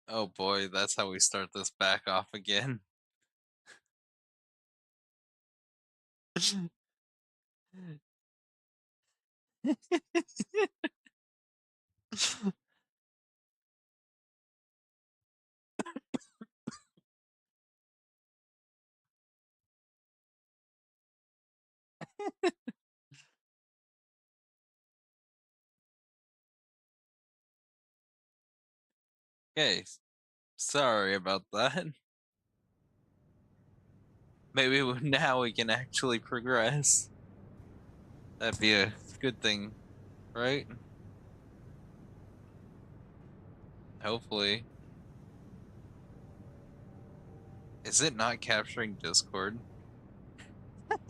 Oh boy, that's how we start this back off again. Okay, sorry about that. Maybe now we can actually progress. That'd be a good thing, right? Hopefully. Is it not capturing Discord? Hold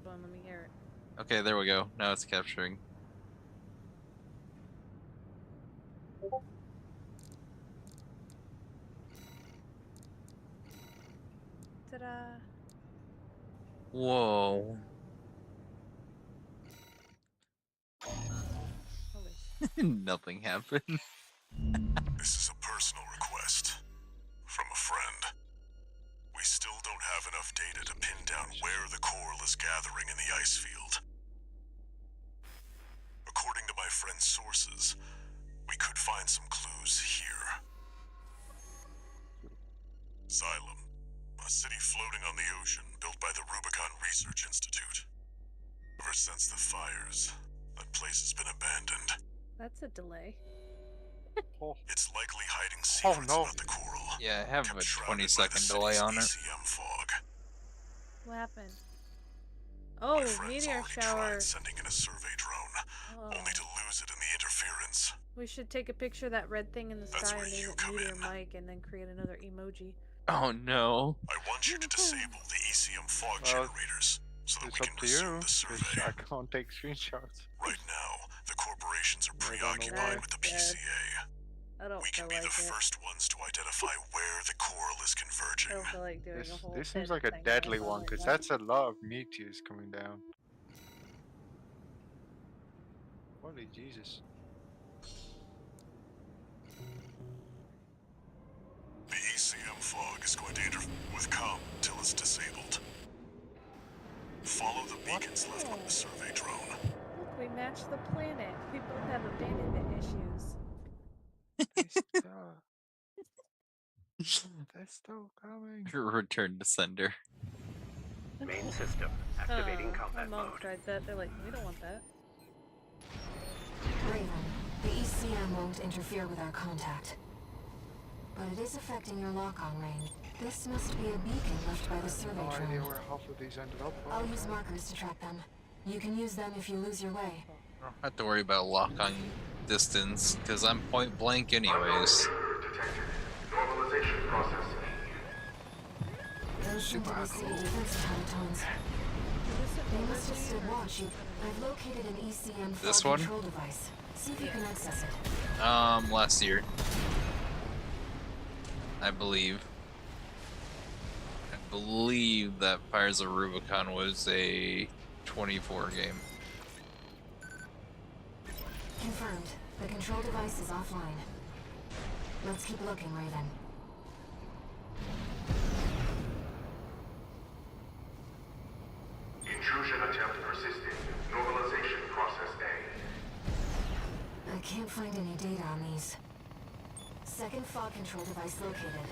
on, let me hear it. Okay, there we go. Now it's capturing. Ta-da! Whoa. Holy Nothing happened. This is a personal request from a friend. We still don't have enough data to pin down where the coral is gathering in the ice field. According to my friend's sources, we could find some clues here. Xylem, a city floating on the ocean built by the Rubicon Research Institute. Ever since the fires, that place has been abandoned. That's a delay. Oh, It's likely hiding secrets no. about the coral. Yeah, I have kept a shrouded 20-second by the delay city's on it. ECM fog. What happened? My Oh, friend's meteor already shower. tried sending in a survey drone, only to lose it in the interference. We should take a picture of that red thing in the That's sky where and name you it come Meteor in. Mike and then create another emoji. Oh no. I want you to disable the ECM fog Well, generators so that It's we up can to you, resume the 'cause survey. I can't take screenshots. Right now, the corporations are I don't know preoccupied why. with the That's p.c.a. I don't We can feel be like the it. first ones to identify where the coral is I converging. don't feel like doing a whole This seems pin like a thing deadly marathon one, right because now. that's a lot of meteors coming down. Holy Jesus. The ECM fog is going to interfere with comm until it's disabled. Follow the beacons left by the survey drone. Look, we matched the planet. We both have abandonment issues. They're still coming. Return to sender. Main system activating combat my mom mode. tried that. They're like, we don't want that. Raven, the ECM won't interfere with our contact. But it is affecting your lock-on range. This must be a beacon left by the survey No idea drone. where half of these ended up. I'll use markers to track them. You can use them if you lose your way. I don't have to worry about lock on distance, because I'm point blank anyways. Detected. Normalization process. Those seem to be city defense automatons. They must have stood watch. I've located an ECM This fog one? control device. See if you can access it. Last year. I believe that Fires of Rubicon was a 24 game. Confirmed. The control device is offline. Let's keep looking, Raven. Intrusion attempt persisting. Normalization process A. I can't find any data on these. Second fog control device located.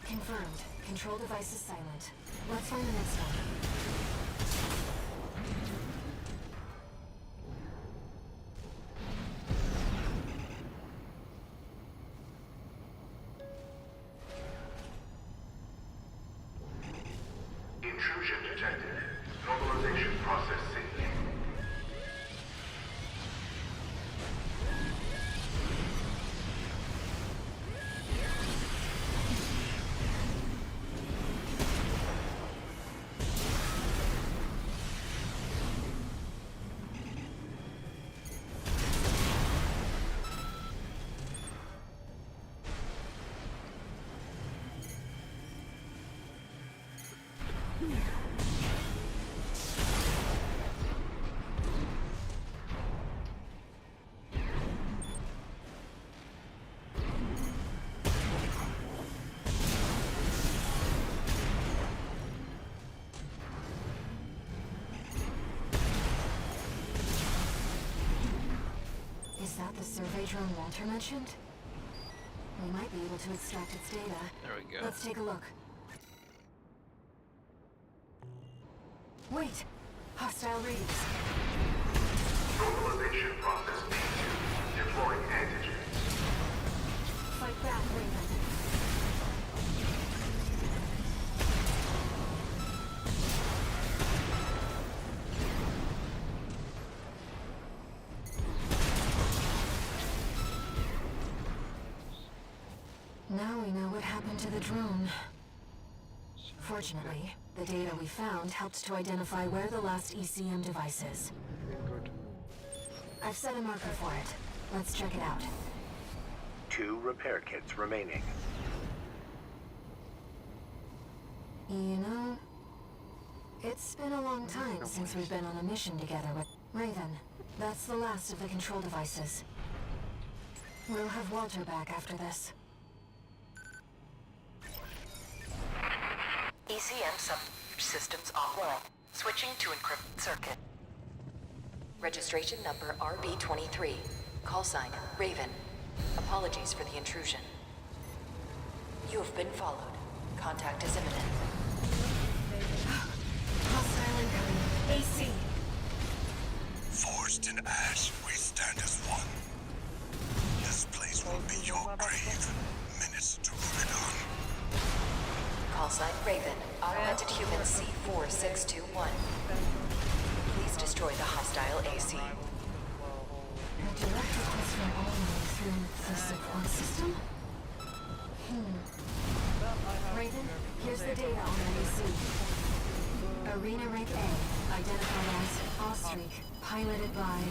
Confirmed. Control device is silent. Let's find the next one. Intrusion detected. Normalization process C. that the survey drone Walter mentioned? We might be able to extract its data. There we go. Let's take a look. Wait! Hostile radius. Normalization process B2. Deploying antigens. Fight back, Raven. Now we know what happened to the drone. Fortunately, the data we found helped to identify where the last ECM device is. Good. I've set a marker for it. Let's check it out. 2 repair kits remaining. You know, it's been a long time since we've been on a mission together with Raven. That's the last of the control devices. We'll have Walter back after this. ECM subsystems offline. Switching to encrypted circuit. Registration number RB23. Call sign Raven. Apologies for the intrusion. You have been followed. Contact is imminent. Hostile incoming. AC. Forged in ash, we stand as one. This place will be your grave. Minutes to Rubicon. Call sign Raven. Augmented human C4621. Please destroy the hostile AC. A direct request from Allman through the support system? Raven, here's the data on the AC. Arena Rank A, identified as Ostrich, piloted by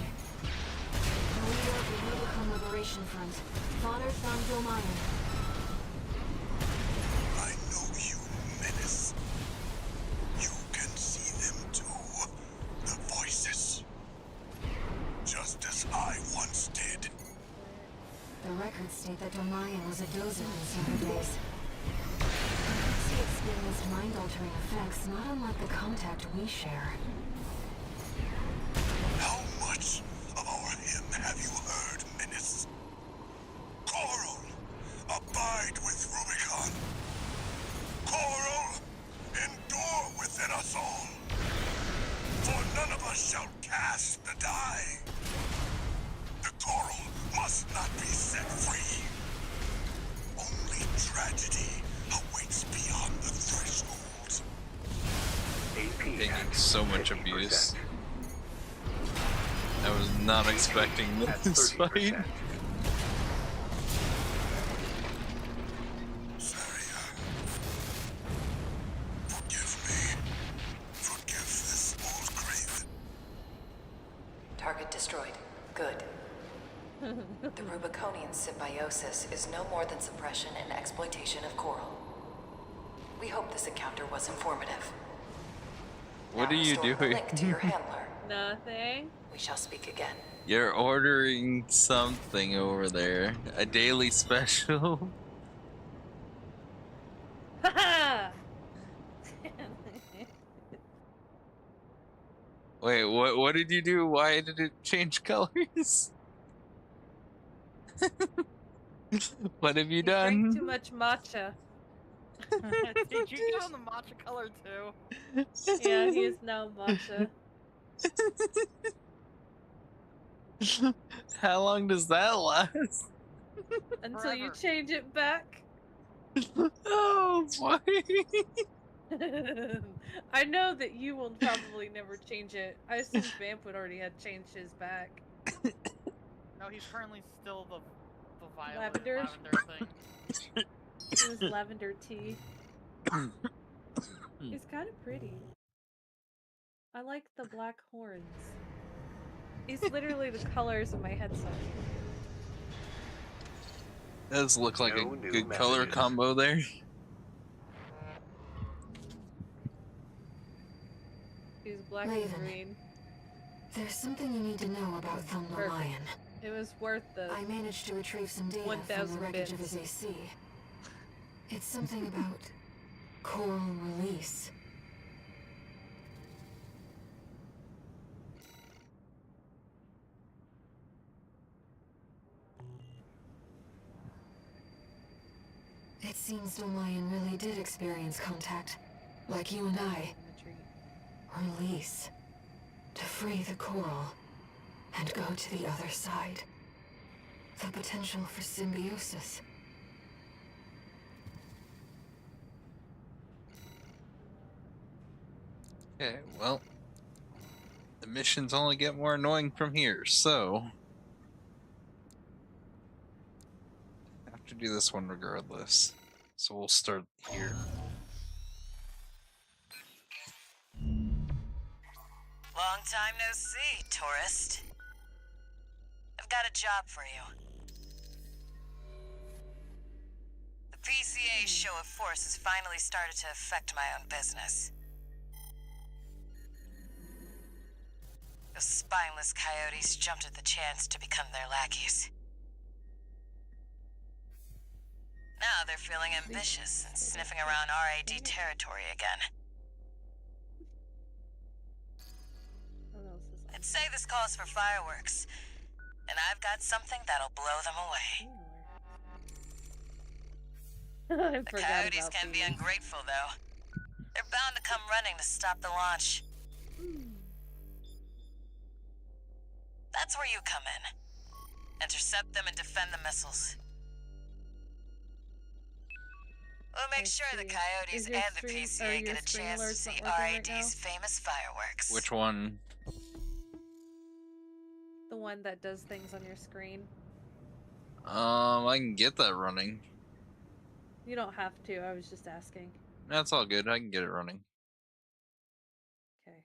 the leader of the Rubicon Liberation Front, Father Thumb Mayan. I know you, Menace. You can see them too. The voices. Just as I once did. The records state that Domayan was a dozer in Silver days. He experienced mind-altering effects not unlike the contact we share. How much of our hymn have you heard, Menace? Coral, abide with Rubicon. Coral, endure within us all. For none of us shall cast the die. The Coral must not be set free. Only tragedy awaits beyond the threshold. AP Taking at so much 50%. abuse. I was not expecting At this fight. 30%. Saria, forgive me. Forgive this old craven. Target destroyed. Good. The Rubiconian symbiosis is no more than suppression and exploitation of Coral. We hope this encounter was informative. What Now are you restore the doing? link to your handler. Nothing. We shall speak again. You're ordering something over there. A daily special. Haha! Wait, what did you do? Why did it change colors? What have you He done? drank too much matcha. Did you give him the matcha color too? Yeah, he is now matcha. How long does that last? Until you Forever. change it back. Oh boy. I know that you will probably never change it. I assume Vamp would already have changed his back. No, he's currently still the violet Lavender? lavender thing. It was lavender tea. He's kind of pretty. I like the black horns. He's literally the colors of my headset. Does look like No a new good color messages. combo there. He's black Raven. and green. There's something you need to know about Thunder Perfect. Lion. It was worth the... I managed to retrieve some data from 1,000 the wreckage of bits. his AC. It's something about coral release. seems Lion really did experience contact. Like you and I. Release. To free the coral. And go to the other side. The potential for symbiosis. Okay, well, the missions only get more annoying from here, so I have to do this one regardless. So we'll start here. Long time no see, tourist. I've got a job for you. The p.c.a.'s show of force has finally started to affect my own business. Those spineless coyotes jumped at the chance to become their lackeys. Now they're feeling ambitious and sniffing around RAD territory again. I'd say this calls for fireworks, and I've got something that'll blow them away. The coyotes can be ungrateful, though. They're bound to come running to stop the launch. That's where you come in. Intercept them and defend the missiles. We'll make sure the coyotes and the p.c.a. get a chance to see RAD's famous fireworks. Which one? The one that does things on your screen. I can get that running. You don't have to, I was just asking. That's all good. I can get it running. Okay.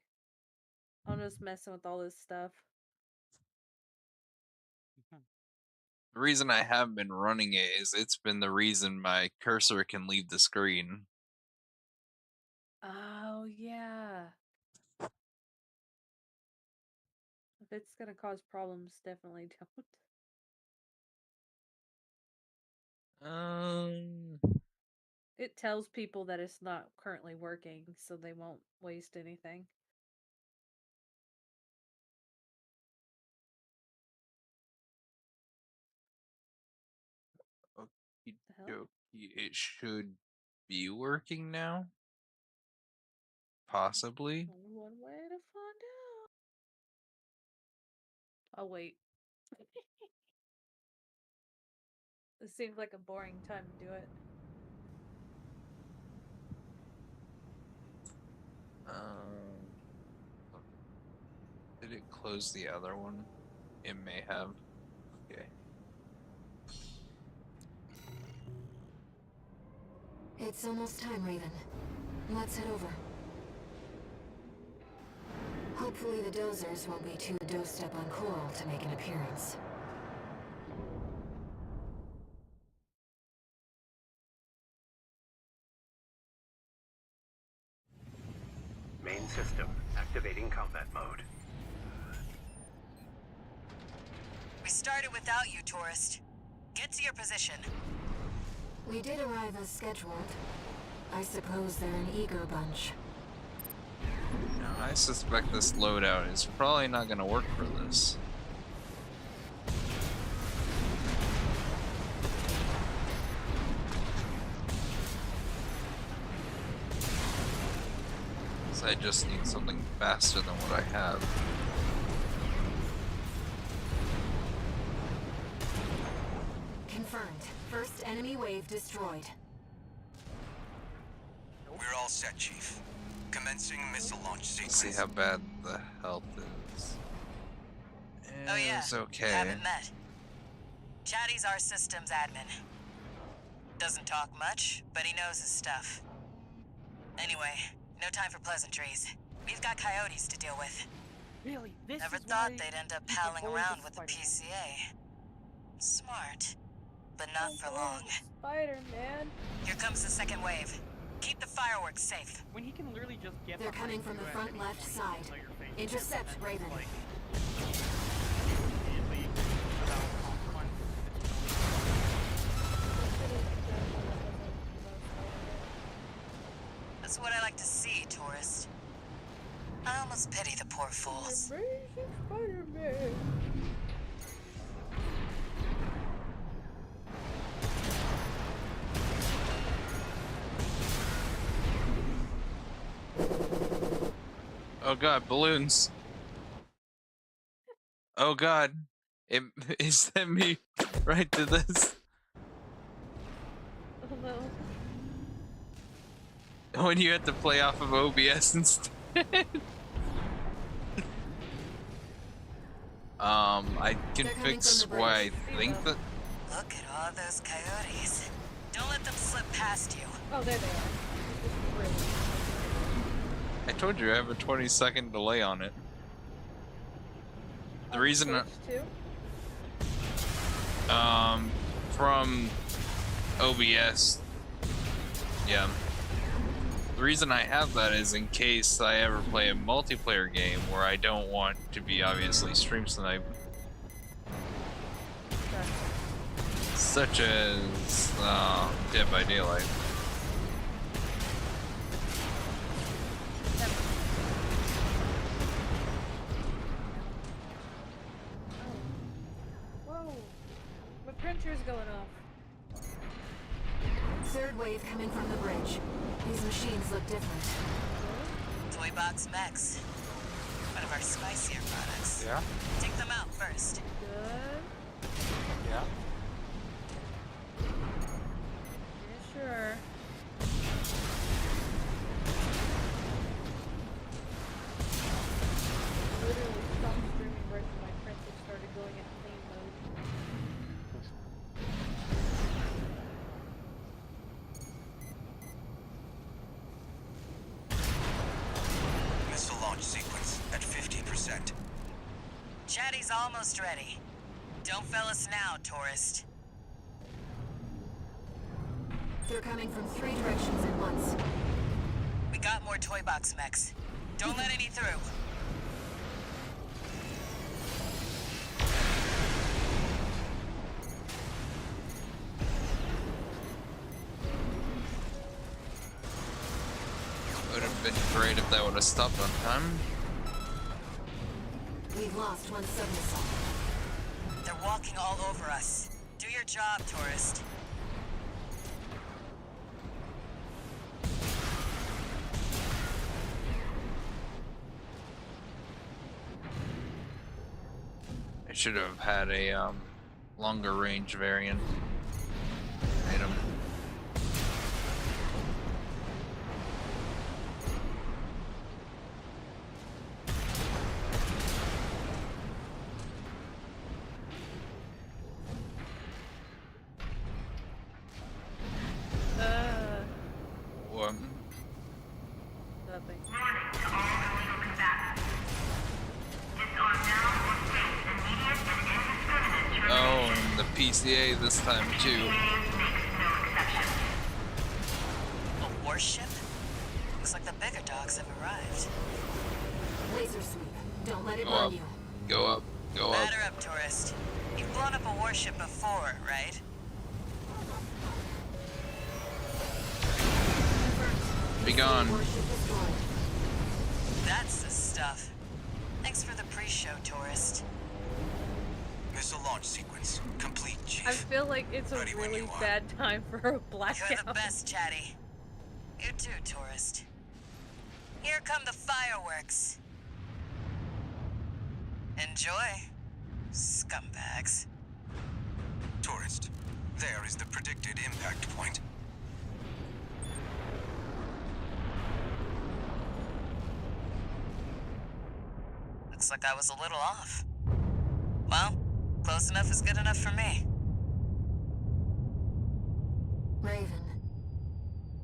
I'm just messing with all this stuff. The reason I have been running it is it's been the reason my cursor can leave the screen. Oh, yeah. If it's gonna cause problems, definitely don't. It tells people that it's not currently working, so they won't waste anything. It should be working now. Possibly. Only one way to find out. I'll wait. It seems like a boring time to do it. Did it close the other one? It may have. Okay. It's almost time, Raven. Let's head over. Hopefully the dozers won't be too dosed up on coral to make an appearance. Main system activating combat mode. We started without you, tourist. Get to your position. We did arrive as scheduled. I suppose they're an eager bunch. Now, I suspect this loadout is probably not going to work for this. So I just need something faster than what I have. Confirmed. First enemy wave destroyed. We're all set, Chief. Commencing missile launch sequence. See how bad the health is. Oh yeah, It's okay. haven't met. Chatty's our systems admin. Doesn't talk much, but he knows his stuff. Anyway, no time for pleasantries. We've got coyotes to deal with. Really? This Never is thought why they'd end up you palling avoid around the with the Spider-Man. p.c.a. Smart, but not for long. Spider-Man. Here comes the second wave. Keep the fireworks safe. When he can literally just get They're behind coming from you the and front just left point side. at your face, Intercept, and Raven. like, immediately, without consequence, That's what I like to see, tourist. I almost pity the poor fools. Amazing Spider-Man. Oh god, balloons. Oh god. It sent me right to this. Oh no. When you have to play off of OBS instead. I can They're coming fix from the why I bridge. think that. Look at all those coyotes. Don't let them slip past you. Oh, there they are. Just really. I told you I have a 20-second delay on it. The On reason, Switch too? from OBS, yeah. The reason I have that is in case I ever play a multiplayer game where I don't want to be obviously stream sniped. Gotcha. Such as Dead by Daylight. Never. Oh. Whoa. My printer's going off. Third wave coming from the bridge. These machines look different. Toy Box Mechs. One of our spicier products. Yeah? Take them out first. Good. Yeah? Yeah, sure. Literally stopped streaming right when my printer started going in clean mode. Missile launch sequence at 50%. Chatty's almost ready. Don't fail us now, tourist. They're coming from 3 directions at once. We got more Toy Box Mechs. Don't let any through. Would have been great if that would have stopped on time. We've lost one sub-missile. They're walking all over us. Do your job, tourist. I should have had a longer range variant item. What? Nothing. Oh, and the p.c.a. this time too. A warship? Looks like the bigger dogs have arrived. Laser sweep. Don't let it Go burn up. you. Go up. Go up. Batter up, tourist. You've blown up a warship before, right? Be gone. Warship destroyed. That's the stuff. Thanks for the pre-show, tourist. Missile launch sequence complete, Chief. I feel like it's a Ready when really you are. bad time for a You're blackout. the best, Chatty. You too, tourist. Here come the fireworks. Enjoy, scumbags. Tourist, there is the predicted impact point. Looks like I was a little off. Well, close enough is good enough for me. Raven.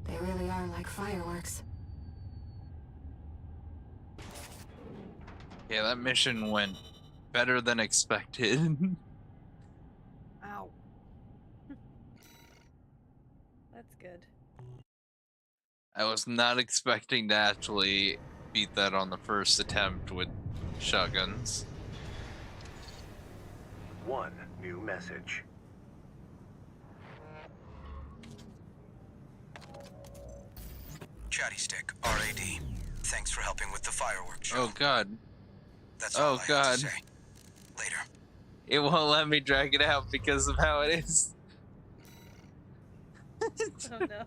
They really are like fireworks. Yeah, that mission went better than expected. Ow. That's good. I was not expecting to actually beat that on the first attempt with shotguns. One new message. Chatty Stick, RAD. Thanks for helping with the fireworks show. Oh god. That's oh all I have God. to say. Later. It won't let me drag it out because of how it is. Oh no.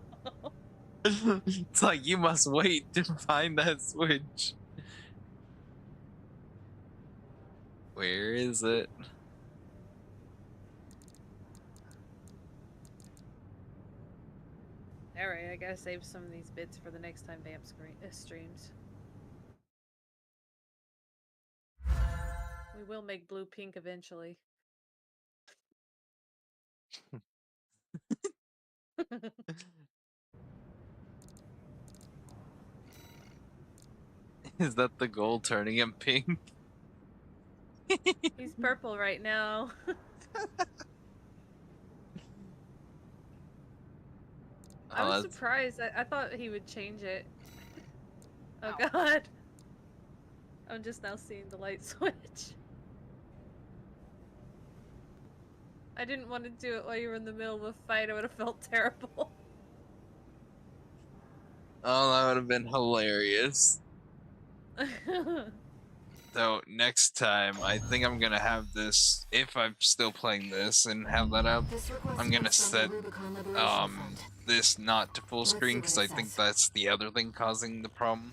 It's like you must wait to find that switch. Where is it? Alright, I gotta save some of these bits for the next time Vamp streams. We will make blue pink eventually. Is that the gold turning him pink? He's purple right now. I was surprised. I thought he would change it. Oh god. I'm just now seeing the light switch. I didn't want to do it while you were in the middle of a fight. I would have felt terrible. Oh, that would have been hilarious. So next time, I think I'm gonna have this, if I'm still playing this and have that up, I'm gonna set this not to full screen because I think that's the other thing causing the problem.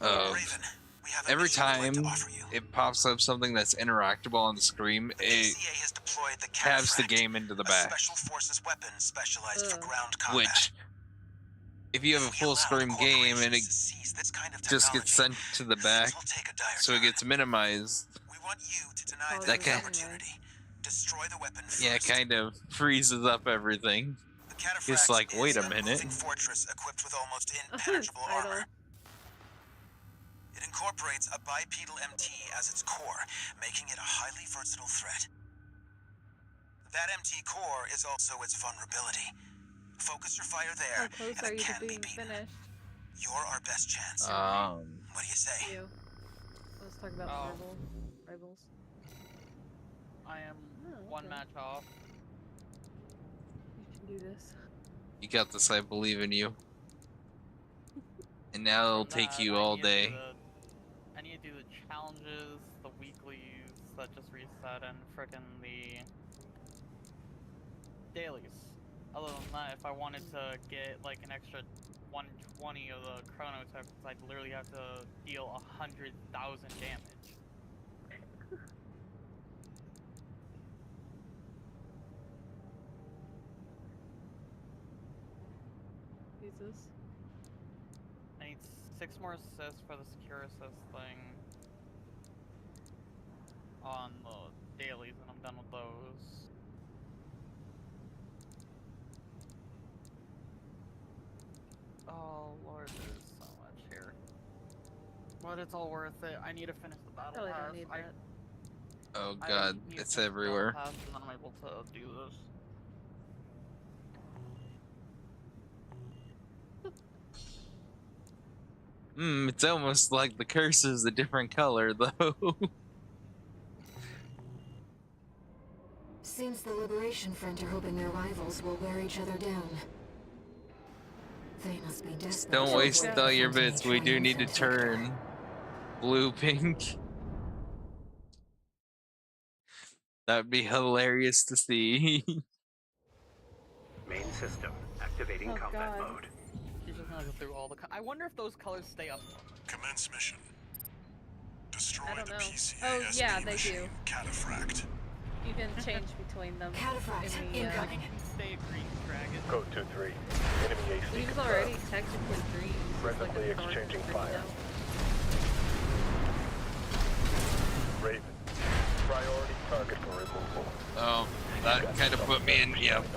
Raven, we have a Every mission we'd like to time offer you. it pops up something that's interactable on the screen, The it p.c.a. has deployed the tabs the Cataphracts, game into the a back. special forces weapon specialized for ground combat. Which, if you have a full screen game and it just gets sent to the back, so it gets minimized, We want you to deny that this opportunity. Destroy the weapon first. yeah, kind of freezes up everything. It's like, wait a minute. Fortress equipped with almost impenetrable armor. It incorporates a bipedal MT as its core, making it a highly versatile threat. That MT core is also its vulnerability. Focus your fire there, How close and are it you to can be being beaten. finished? You're our best chance. Um, What do you say? You. Let's talk about rivals. I am Oh, one okay. match off. You can do this. you got this, I believe in you. And now it'll From take that, you I all need to do day. I need to do the challenges, the weeklies that just reset, and frickin' the dailies. Other than that, if I wanted to get like an extra 120 of the chronotypes, I'd literally have to deal 100,000 damage. Jesus. I need 6 more assists for the secure assist thing on the dailies, and I'm done with those. Oh lord, there's so much here. But it's all worth it. I need to finish the battle Probably pass. don't need that. Oh I god, need to it's finish the battle everywhere. pass, and then I'm able to do this. It's almost like the curse is a different color, though. Seems the Liberation Front are hoping their rivals will wear each other down. They must be desperate. Don't to waste avoid all your confronting bits. a We do need to triumphant victory. turn blue-pink. That'd be hilarious to see. Main system activating Oh, combat God. mode. She's just gonna go through all the. I wonder if those colors stay up. Commence mission. Destroy I don't the know. p.c.a. Oh, yeah, SP they machine, do. Cataphract. You can change between them. Cataphract in the, incoming. Stay a green dragon. Code 2-3. Enemy AC He was confirmed. already technically green. He's just like Presently a dark exchanging green fire. now. Raven. Priority target for removal. Oh, that kind of put me in,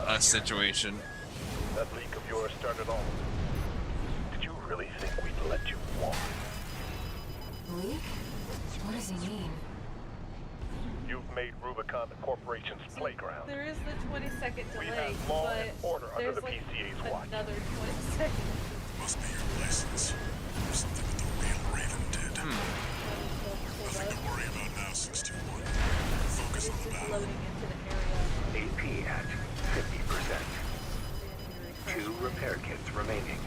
a situation. That leak of yours started all. Did you really think we'd let you walk? Leak? What does he mean? You've made Rubicon the corporation's playground. There is the 20-second We delay, have law but and order under there's the like p.c.a.'s watch. another 20 seconds. Must be your license. Or something that the real Raven did. Nothing to worry about now, 621. Focus on the battle. Loading into the area. AP at 50%. 2 repair kits remaining.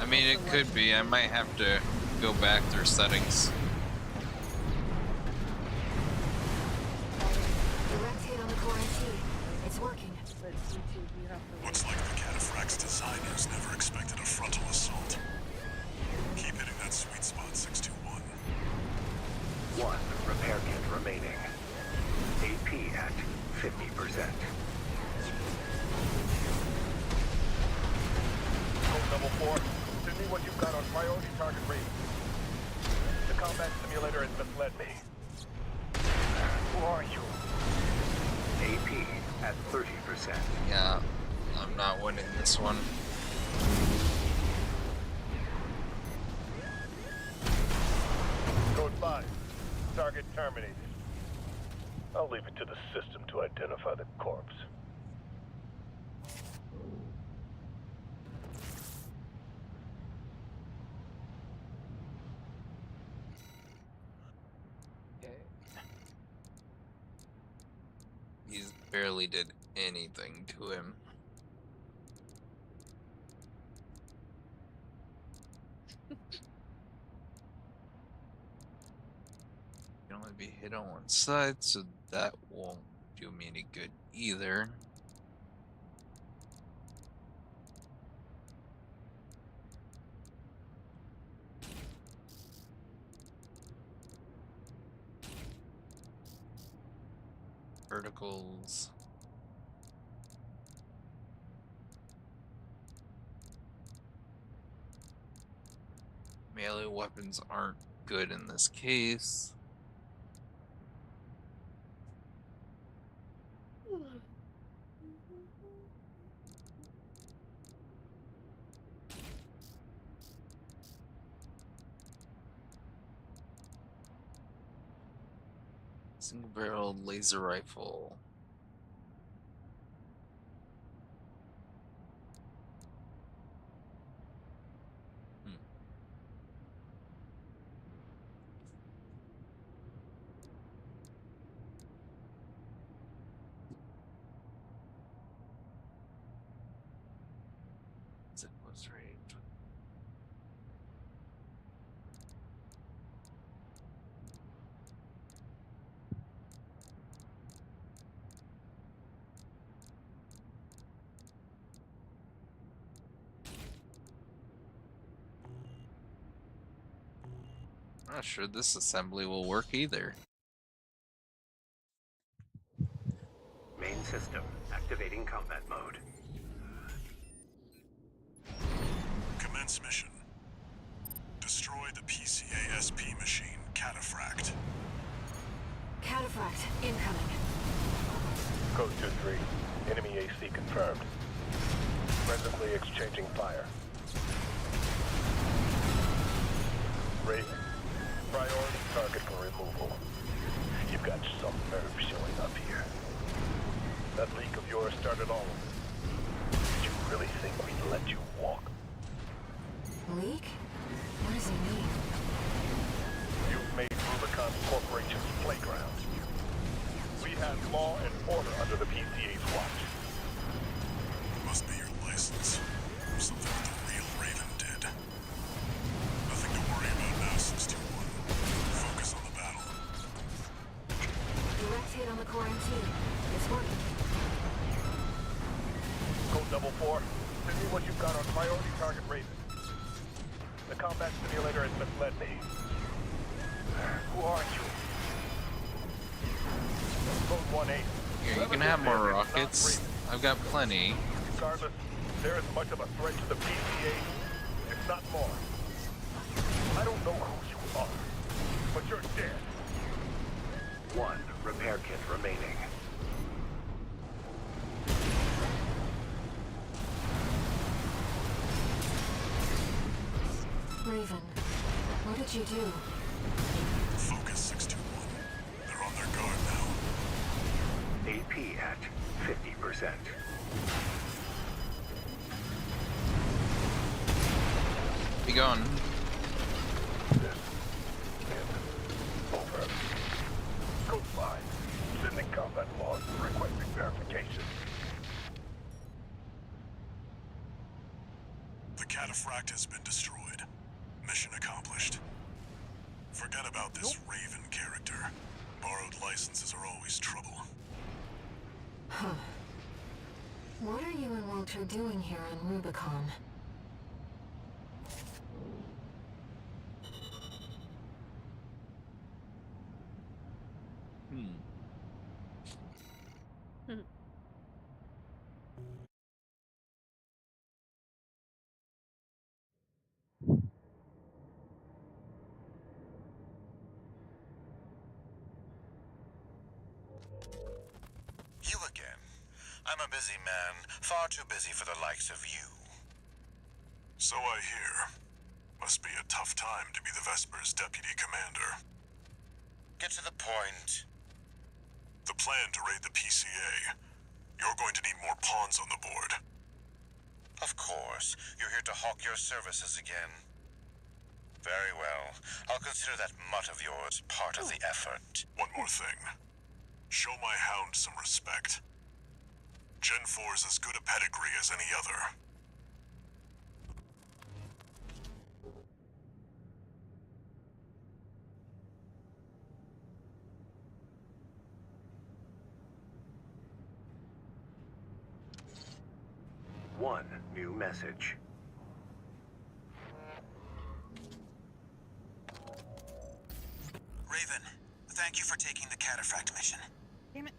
I mean, it could be. I might have to go back through settings. Direct hit on the core MT. It's working. But YouTube, you have to Looks like the Cataphract's designers never expected a frontal assault. Keep hitting that sweet spot, 621. 1 repair kit remaining. me what you've got on priority target Raven. The combat simulator has misled me. Who are you? AP at 30%. Yeah, I'm not winning this one. Code 5. Target terminated. I'll leave it to the system to identify the corpse. He's barely did anything to him. Can only be hit on one side, so that won't do me any good either. Verticals. Melee weapons aren't good in this case. Single barrel laser rifle. Hmm. Is it close range? I'm not sure this assembly will work either. Main system activating combat mode. Commence mission. Destroy the p.c.a. SP machine, Cataphract. Cataphract incoming. Code 2-3. Enemy AC confirmed. Presently exchanging fire. Raven, priority target for removal. You've got some nerve showing up here. That leak of yours started all of it. Did you really think we'd let you walk? Leak? What does he mean? You've made Rubicon Corporation's playground. We have law and order under the p.c.a.'s watch. Must be your license. Something that the real Raven did. Nothing to worry about now, 621. Focus on the battle. Direct hit on the quarantine. It's working. Code 4. Send me what you've got on priority target Raven. The combat simulator has misled me. Who are you? Code 1-8. Here, you can have more rockets. I've got plenty. Regardless, they're as much of a threat to the p.c.a., if not more. I don't know who you are, but you're dead. 1 repair kit remaining. Raven, what did you do? Focus, 621. They're on their guard now. AP at 50%. Be gone. This is over. Code 5. Sending combat logs requesting verification. The Cataphract has been destroyed. Mission accomplished. Forget about this Raven character. Borrowed licenses are always trouble. Huh. What are you and Walter doing here on Rubicon? Hmm. again. I'm a busy man, far too busy for the likes of you. So I hear. Must be a tough time to be the Vesper's deputy commander. Get to the point. The plan to raid the p.c.a. You're going to need more pawns on the board. Of course. You're here to hawk your services again. Very well. I'll consider that mutt of yours part of the effort. One more thing. Show my hound some respect. Gen 4's as good a pedigree as any other. One new message. Raven, thank you for taking the cataphract mission. Damn it.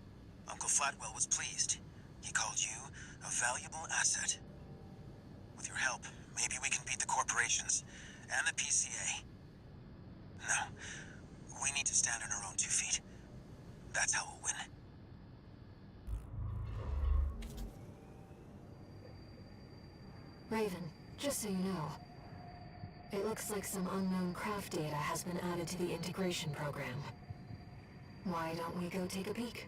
Uncle Flatwell was pleased. He called you a valuable asset. With your help, maybe we can beat the corporations and the p.c.a. No, we need to stand on our own 2 feet. That's how we'll win. Raven, just so you know, it looks like some unknown craft data has been added to the integration program. Why don't we go take a peek?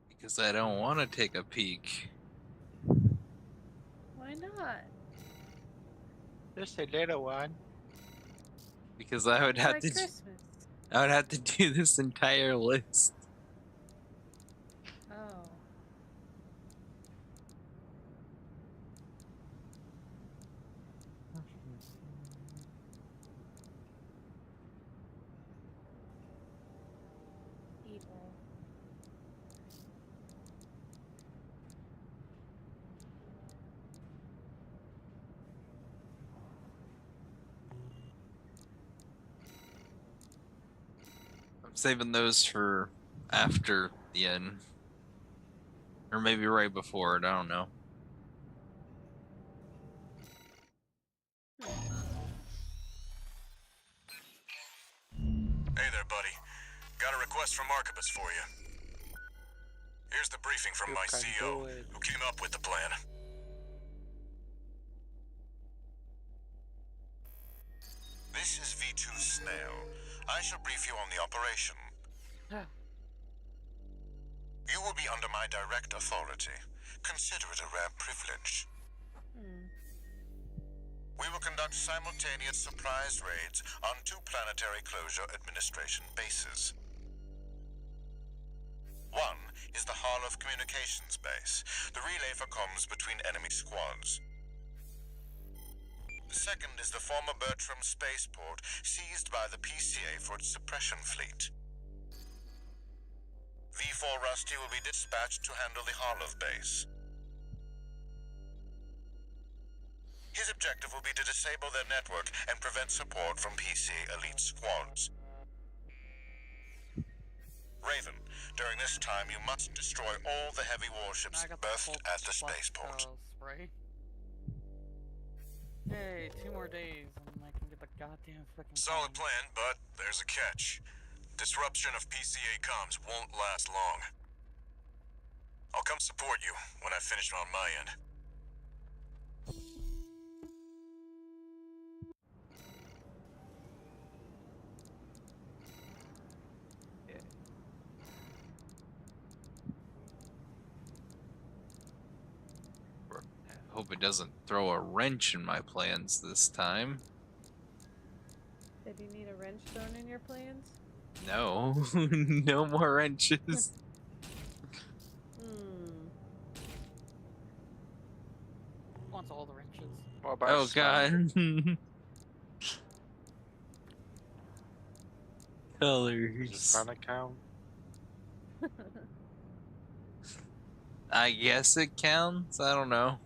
Because I don't want to take a peek. Why not? Just a little one. Because I would It's have like to. Christmas. I would have to do this entire list. Oh. Evil. I'm saving those for after the end. Or maybe right before it, I don't know. Hey there, buddy. Got a request from Archibus for you. Here's the briefing from You my can CO, do it. who came up with the plan. This is V2 Snail. I shall brief you on the operation. You will be under my direct authority. Consider it a rare privilege. We will conduct simultaneous surprise raids on 2 planetary closure administration bases. One is the Hall of Communications base, the relay for comms between enemy squads. The second is the former Bertram spaceport, seized by the p.c.a. for its suppression fleet. V4 Rusty will be dispatched to handle the Harlov base. His objective will be to disable their network and prevent support from p.c.a. elite squads. Raven, during this time you must destroy all the heavy warships I got berthed the at the spaceport. spray. Yay, 2 more days and I can get the goddamn freaking Solid plan, but there's a catch. Disruption of p.c.a. comms won't last long. I'll come support you when I've finished on my end. Hope it doesn't throw a wrench in my plans this time. Did you need a wrench thrown in your plans? No, no more wrenches. Wants all the wrenches. What about Oh slime? god. Does Colors. Sonic count? I guess it counts. I don't know.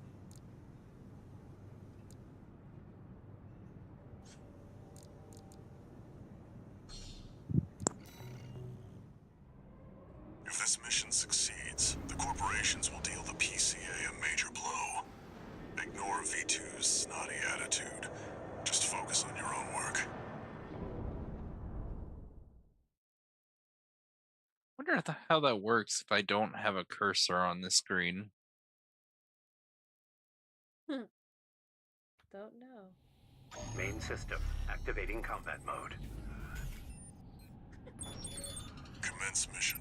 If this mission succeeds, the corporations will deal the p.c.a. a major blow. Ignore V2's snotty attitude. Just focus on your own work. wonder how that works if I don't have a cursor on the screen. Don't know. Main system activating combat mode. Commence mission.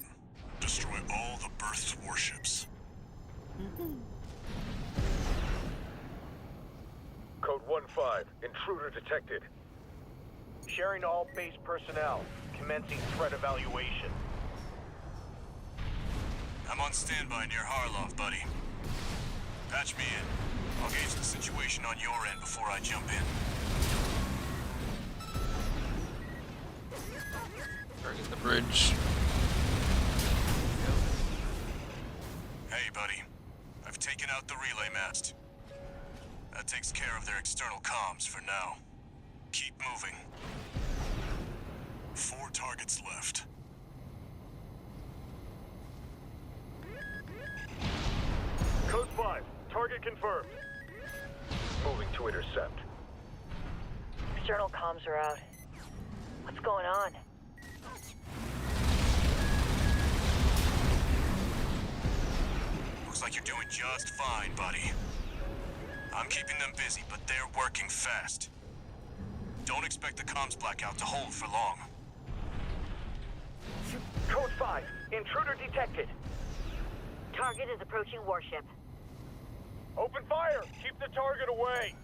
Destroy all the berth's warships. Code 1-5. Intruder detected. Sharing to all base personnel. Commencing threat evaluation. I'm on standby near Harlov, buddy. Patch me in. I'll gauge the situation on your end before I jump in. Target the bridge. Hey, buddy. I've taken out the relay mast. That takes care of their external comms for now. Keep moving. 4 targets left. Code 5. Target confirmed. Moving to intercept. External comms are out. What's going on? Looks like you're doing just fine, buddy. I'm keeping them busy, but they're working fast. Don't expect the comms blackout to hold for long. Code 5. Intruder detected. Target is approaching warship. Open fire! Keep the target away!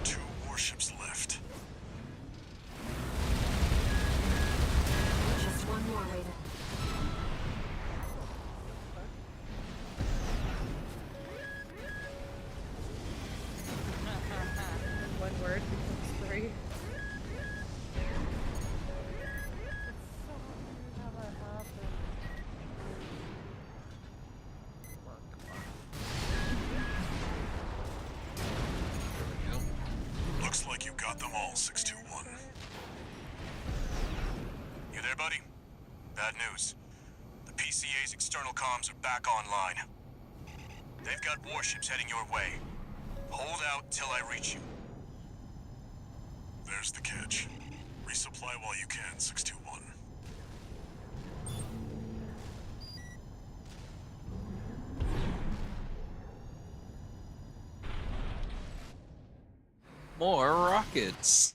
Two warships left. Just one more, Raven. One word becomes 3. Looks like you got them all, 621. You there, buddy? Bad news. The p.c.a.'s external comms are back online. They've got warships heading your way. Hold out till I reach you. There's the catch. Resupply while you can, 621. More rockets.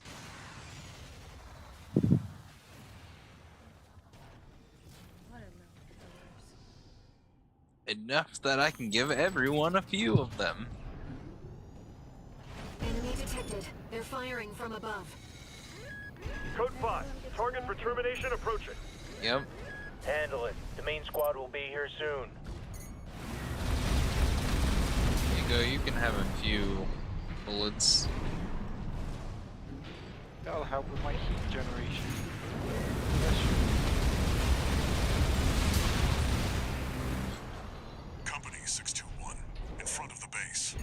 Enough that I can give everyone a few of them. Enemy detected. They're firing from above. Code 5. Target for termination approaching. Yep. Handle it. The main squad will be here soon. There you go, you can have a few bullets. That'll help with my heat generation. Company 621, in front of the base.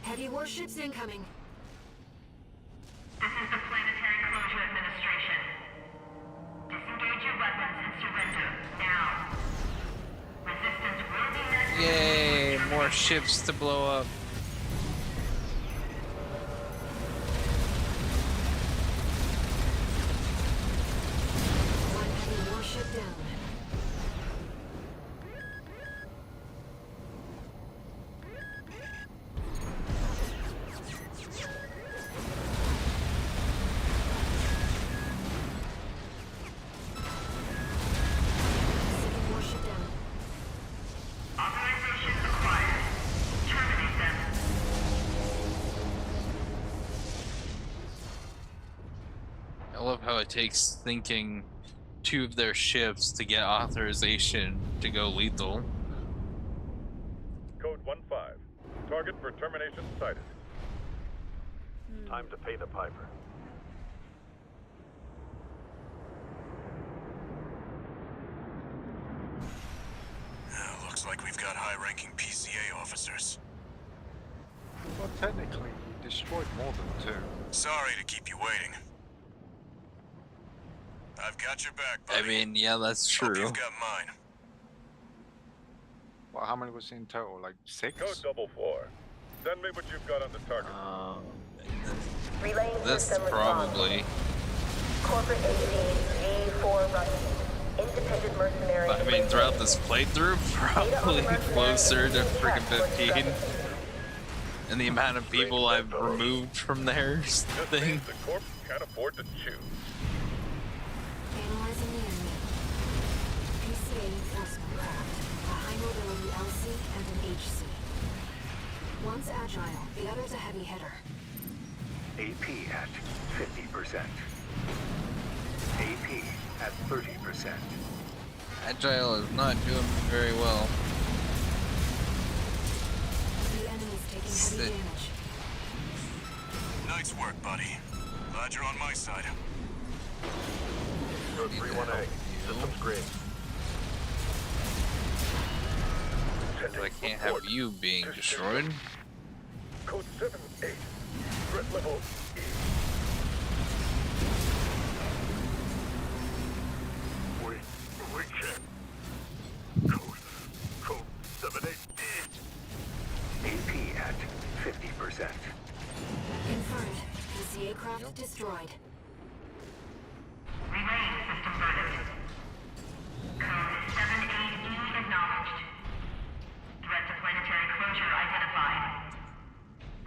Heavy warships incoming. This is the Planetary Closure Administration. Disengage your weapons and surrender now. Resistance will be met. Yay, more ships to blow up. One heavy warship down. Second warship down. Authorization acquired. Terminate them. I love how it takes thinking 2 of their ships to get authorization to go lethal. Code 1-5. Target for termination sighted. Time to pay the piper. Looks like we've got high-ranking p.c.a. officers. Well, technically, we destroyed more than 2. Sorry to keep you waiting. I've got your back, buddy. I mean, yeah, that's Hope true. you've got mine. Well, how many was in total? Like 6? Code 44. Send me what you've got on the target. Relaying This system probably. Corporate AC G4 running. Independent mercenary. I mean, throughout this playthrough, probably closer to freaking 15. And the amount of people I've removed from their thing. The Corp can't afford to choose. Analyzing the enemy. p.c.a. enforcement craft. A high mobility LC and an HC. One's agile, the other's a heavy hitter. AP at 50%. AP at 30%. Agile is not doing very well. The enemy's taking heavy damage. Nice work, buddy. Glad you're on my side. Code 31A. Systems green. I can't have you being destroyed. Code 78. Threat level E. We can't. Code 78E. AP at 50%. Confirmed. p.c.a. craft destroyed. Relaying system verdict. Code 78E acknowledged. Threat to planetary closure identified.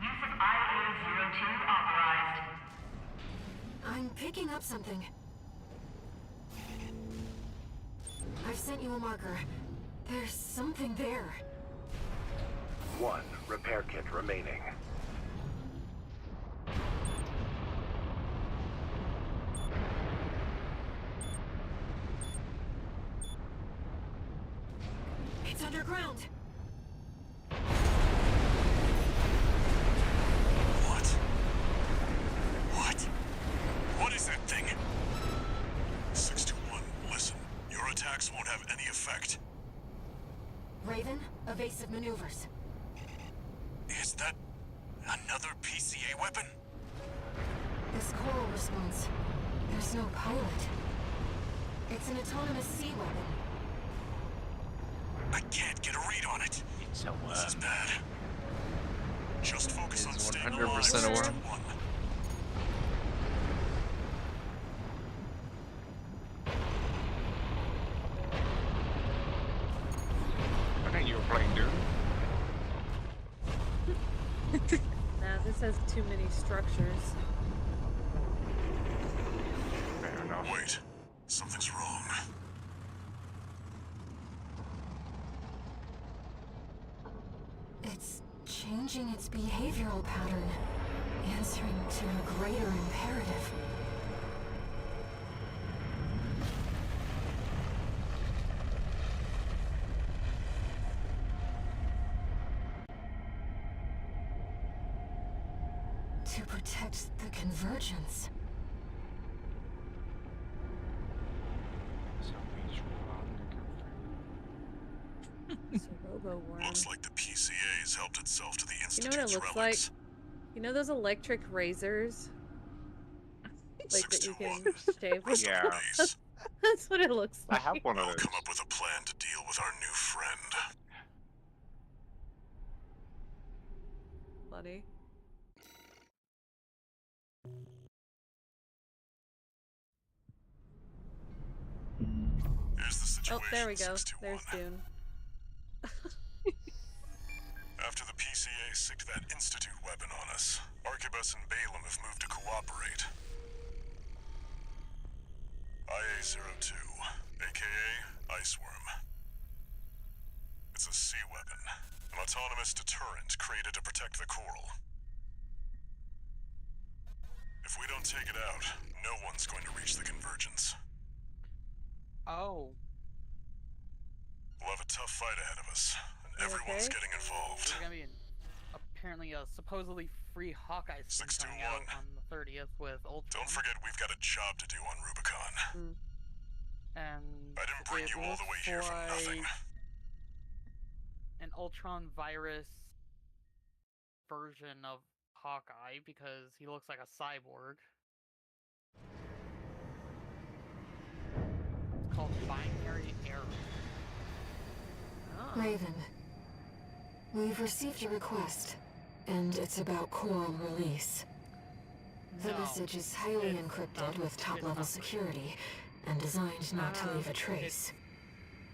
Use of IA-02 authorized. I'm picking up something. I've sent you a marker. There's something there. 1 repair kit remaining. It's underground. What is that thing? 621, listen. Your attacks won't have any effect. Raven, evasive maneuvers. Is that another p.c.a. weapon? This coral response. There's no pilot. It's an autonomous sea weapon. I can't get a read on it. It's a This is bad. Just focus on It's staying 100% alive, a worm. 621. I think you were playing Doom. Nah, this has too many structures. Fair enough. Wait, something's wrong. It's changing its behavioral pattern, answering to a greater imperative. To protect the convergence. It's a robo worm. Looks like the p.c.a. has helped itself to the You know Institute's what it looks relics. like? You know those electric razors? Like that you can 621. shave with? Yeah. Base. That's what it looks I like. have one of I'll those. come up with a plan to deal with our new friend. Buddy. Here's the situation, Oh, there we go. 621. There's Dune. After the p.c.a. sicked that Institute weapon on us, Arquebus and Balaam have moved to cooperate. IA-02, aka Iceworm. It's a sea weapon, an autonomous deterrent created to protect the coral. If we don't take it out, no one's going to reach the convergence. Oh. We'll have a tough fight ahead of us, and You everyone's okay? getting involved. There's gonna be apparently a supposedly free Hawkeye skin coming out 621. on the 30th with Ultron. Don't forget we've got a job to do on Rubicon. And I didn't bring it you all the way looks here for nothing. like an Ultron virus version of Hawkeye because he looks like a cyborg. called binary error. Oh. Raven, we've received your request, and it's about coral release. The No, message is highly it's encrypted not- with it's top-level not. security, and designed not to leave a trace.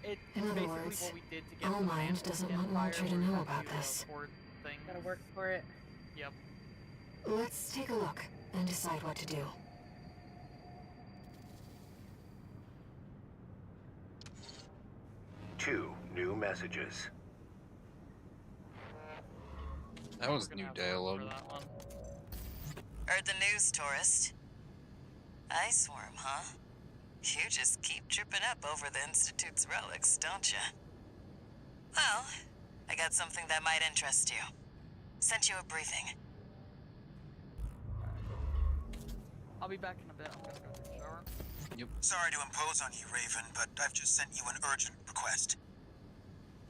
It's In other basically words, what we did to get All the Mind Mantle doesn't want Empire, Walter to where we know had about do the this. port thing. Gotta work for it. Yep. Let's take a look and decide what to do. Two new messages. That was We're gonna new have to work dialogue. for that one. Heard the news, tourist. Ice worm, huh? You just keep tripping up over the Institute's relics, don't you? Well, I got something that might interest you. Sent you a briefing. I'll be back in a bit. I'm gonna go take a shower. Yep. Sorry to impose on you, Raven, but I've just sent you an urgent request.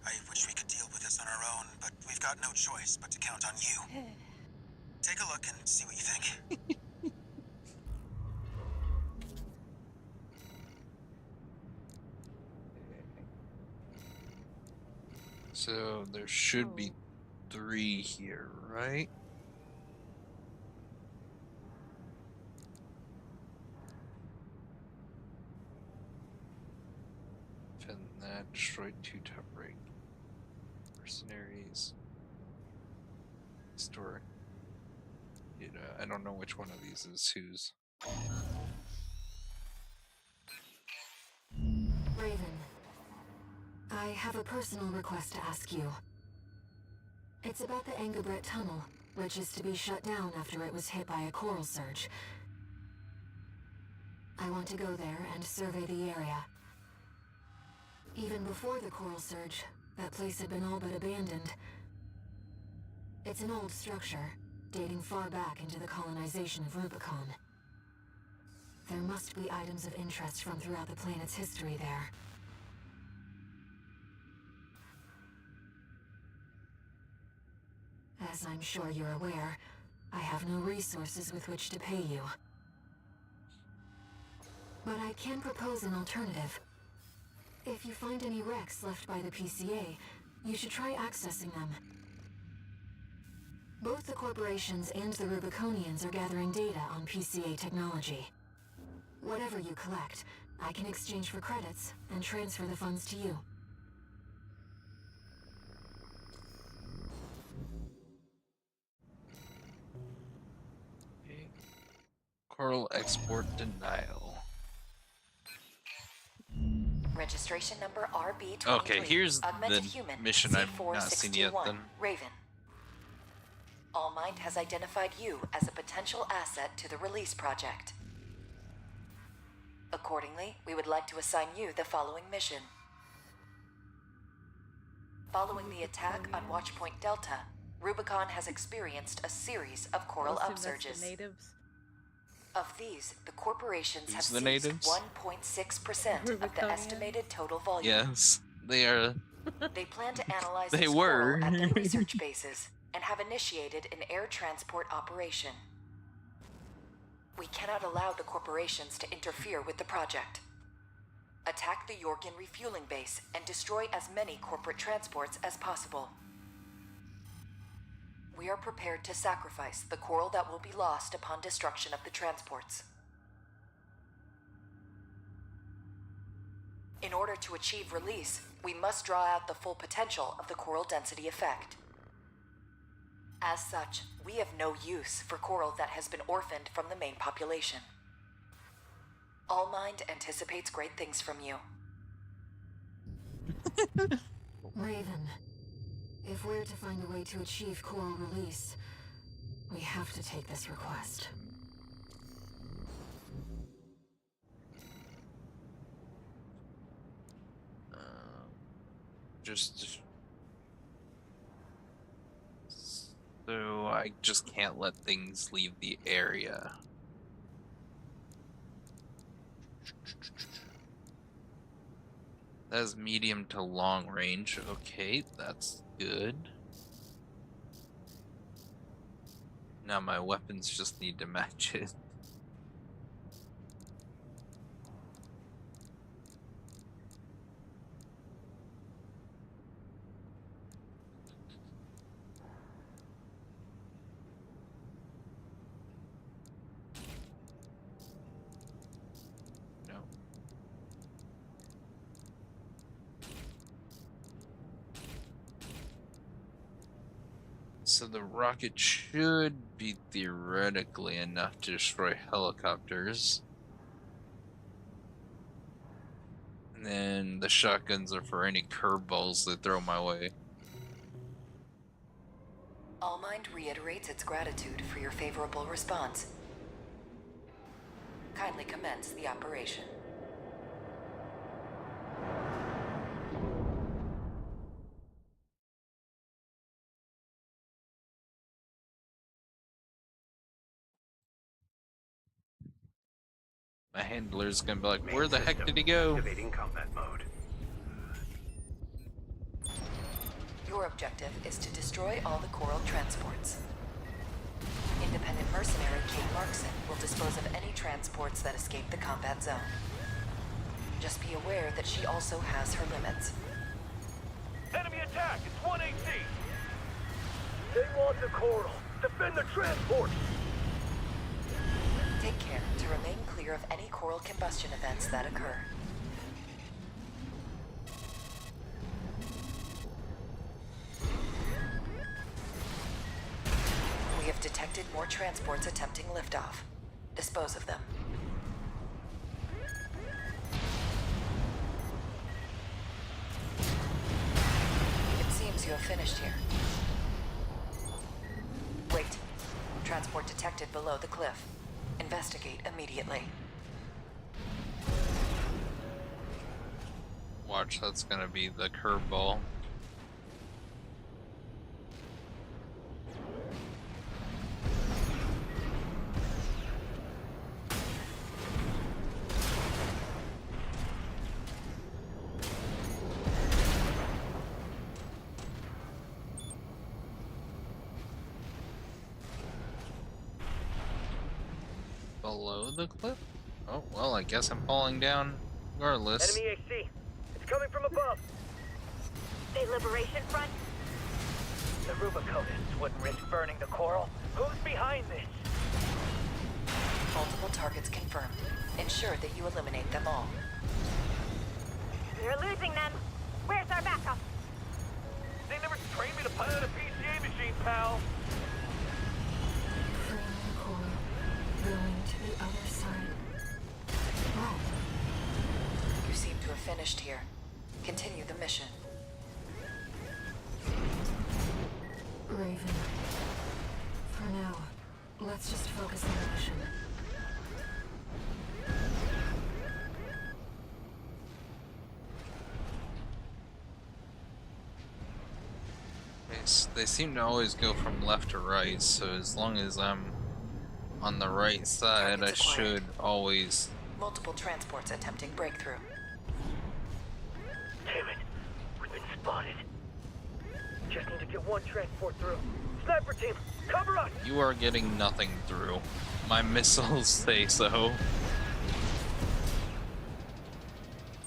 I wish we could deal with this on our own, but we've got no choice but to count on you. Take a look and see what you think. So there should be 3 here, right? Defend that, destroy 2 top rank mercenaries. Store. You know, I don't know which one of these is whose. Raven, I have a personal request to ask you. It's about the Angabret Tunnel, which is to be shut down after it was hit by a coral surge. I want to go there and survey the area. Even before the coral surge, that place had been all but abandoned. It's an old structure, dating far back into the colonization of Rubicon. There must be items of interest from throughout the planet's history there. As I'm sure you're aware, I have no resources with which to pay you. But I can propose an alternative. If you find any wrecks left by the p.c.a, you should try accessing them. Both the corporations and the Rubiconians are gathering data on p.c.a technology. Whatever you collect, I can exchange for credits and transfer the funds to you. Okay. Coral export denial. Registration number RB23. Okay, here's Augmented the human, mission I've not seen yet C4621, then. Raven. All Mind has identified you as a potential asset to the release project. Accordingly, we would like to assign you the following mission. Following the attack on Watchpoint Delta, Rubicon has experienced a series of coral I'll assume that's upsurges. the natives. Of these, the corporations have Who's the seized natives? 1.6% of the Rubiconians? estimated total volume. Yes, they are. They plan to analyze They this were. coral at their research bases and have initiated an air transport operation. We cannot allow the corporations to interfere with the project. Attack the Yorkin refueling base and destroy as many corporate transports as possible. We are prepared to sacrifice the coral that will be lost upon destruction of the transports. In order to achieve release, we must draw out the full potential of the coral density effect. As such, we have no use for coral that has been orphaned from the main population. All Mind anticipates great things from you. Raven, if we're to find a way to achieve coral release, we have to take this request. Just so I just can't let things leave the area. That's medium to long range. Okay, that's good. Now my weapons just need to match it. So the rocket should be theoretically enough to destroy helicopters. And then the shotguns are for any curveballs they throw my way. Allmind reiterates its gratitude for your favorable response. Kindly commence the operation. My handler's gonna be like, Main where the heck system did he go? Activating combat mode. Your objective is to destroy all the Coral transports. Independent mercenary Kate Markson will dispose of any transports that escape the combat zone. Just be aware that she also has her limits. Enemy attack! It's 1 AC! They want the Coral! Defend the transport! Take care to remain clear of any Coral combustion events that occur. We have detected more transports attempting liftoff. Dispose of them. It seems you have finished here. Wait. Transport detected below the cliff. Investigate immediately. Watch, that's gonna be the curveball. Below the cliff? Oh, well, I guess I'm falling down regardless. Enemy AC! It's coming from above! The Liberation Front? The Rubiconists wouldn't risk burning the Coral. Who's behind this? Multiple targets confirmed. Ensure that you eliminate them all. We're losing them. Where's our backup? They never trained me to pilot a p.c.a machine, pal! Freeing the core, going to the other side. Right. You seem to have finished here. Continue the mission. Raven. For now, let's just focus on the mission. They seem to always go from left to right, so as long as I'm on the right side, I should always... Multiple transports attempting breakthrough. Damn it! We've been spotted. Just need to get one transport through. Sniper team, cover us! You are getting nothing through. My missiles say so.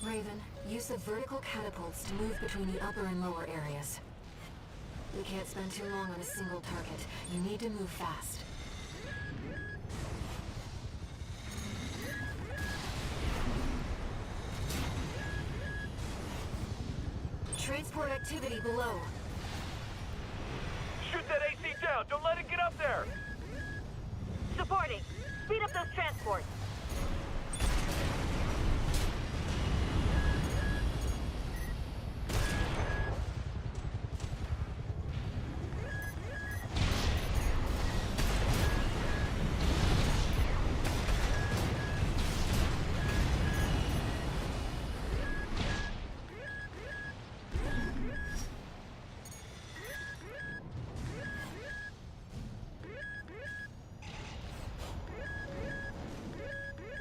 Raven, use the vertical catapults to move between the upper and lower areas. We can't spend too long on a single target. You need to move fast. Transport activity below. Shoot that AC down! Don't let it get up there! Supporting. Speed up those transports.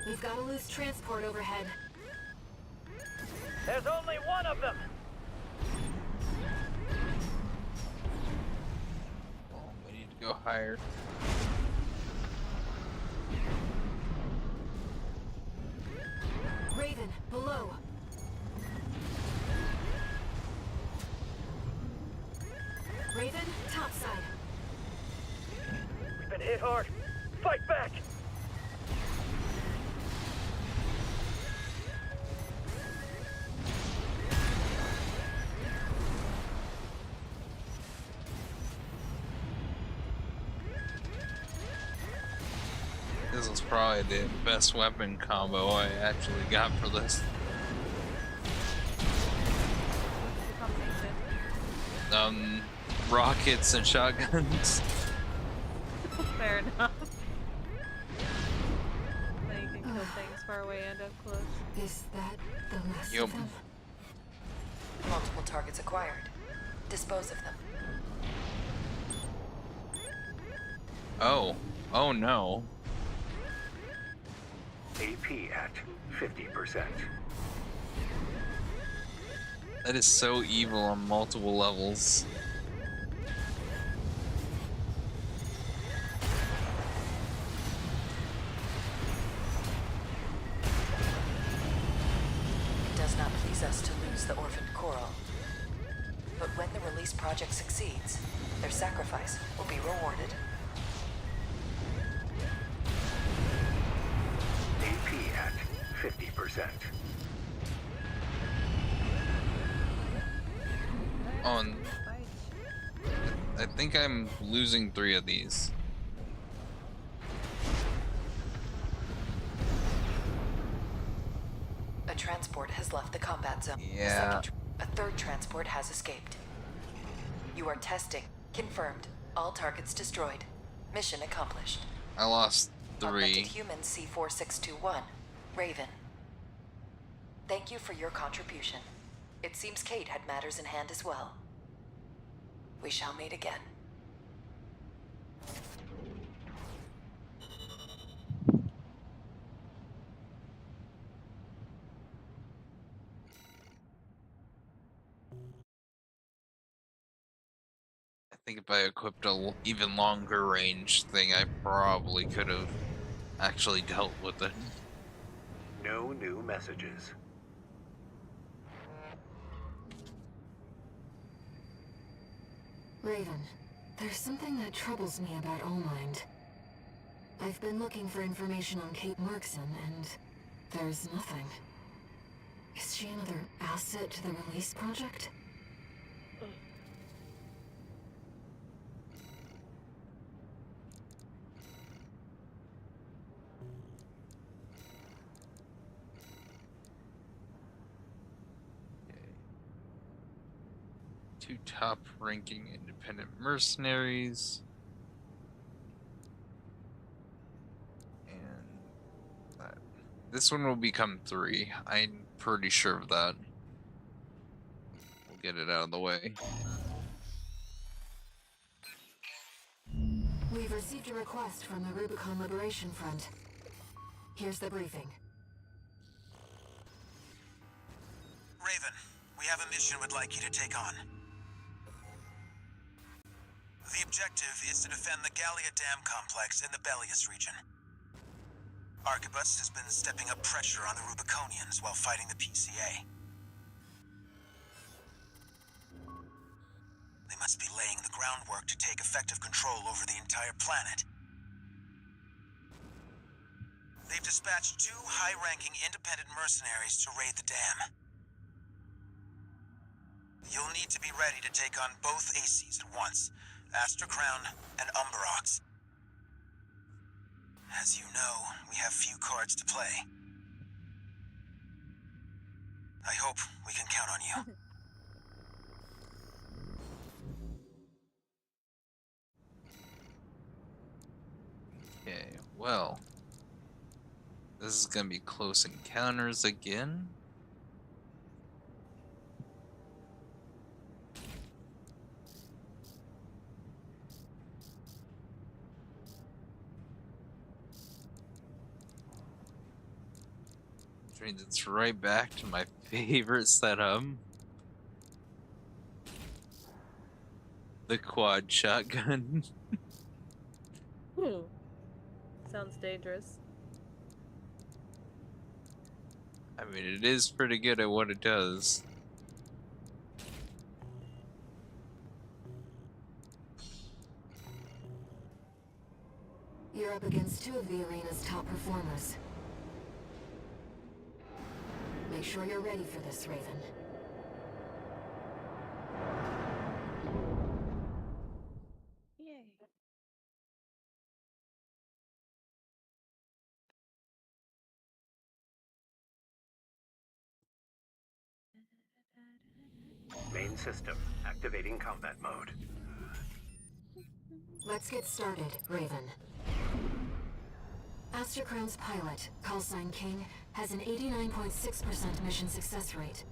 We've got a loose transport overhead. There's only one of them! Oh, we need to go higher. Raven, below. Raven, topside. We've been hit hard. Fight back! This is probably the best weapon combo I actually got for this. Rockets and shotguns. Fair enough. Then you can kill things far away and up close. Is that the last Yup. of them? Multiple targets acquired. Dispose of them. Oh. Oh no. AP at 50%. That is so evil on multiple levels. It does not please us to lose the orphaned coral. But when the release project succeeds, their sacrifice will be rewarded. AP at 50%. On. I think I'm losing 3 of these. A transport has left the combat zone. Yeah. A third transport has escaped. You are testing. Confirmed. All targets destroyed. Mission accomplished. I lost 3. Augmented human C4621. Raven. Thank you for your contribution. It seems Kate had matters in hand as well. We shall meet again. I think if I equipped a even longer range thing, I probably could have actually dealt with it. No new messages. Raven, there's something that troubles me about Allmind. I've been looking for information on Kate Markson, and there's nothing. Is she another asset to the release project? Two top-ranking independent mercenaries. And this one will become 3. I'm pretty sure of that. We'll get it out of the way. We've received a request from the Rubicon Liberation Front. Here's the briefing. Raven, we have a mission we'd like you to take on. The objective is to defend the Gallia Dam complex in the Bellius region. Arquebus has been stepping up pressure on the Rubiconians while fighting the p.c.a. They must be laying the groundwork to take effective control over the entire planet. They've dispatched 2 high-ranking independent mercenaries to raid the dam. You'll need to be ready to take on both ACs at once, Astra Crown and Umberox. As you know, we have few cards to play. I hope we can count on you. Okay, well. This is gonna be close encounters again. Which means it's right back to my favorite setup. The quad shotgun. Ooh. Sounds dangerous. I mean, it is pretty good at what it does. You're up against 2 of the arena's top performers. Make sure you're ready for this, Raven. in system. Activating combat mode. Let's get started, Raven. Astrocrone's pilot, callsign King, has an 89.6% mission success rate.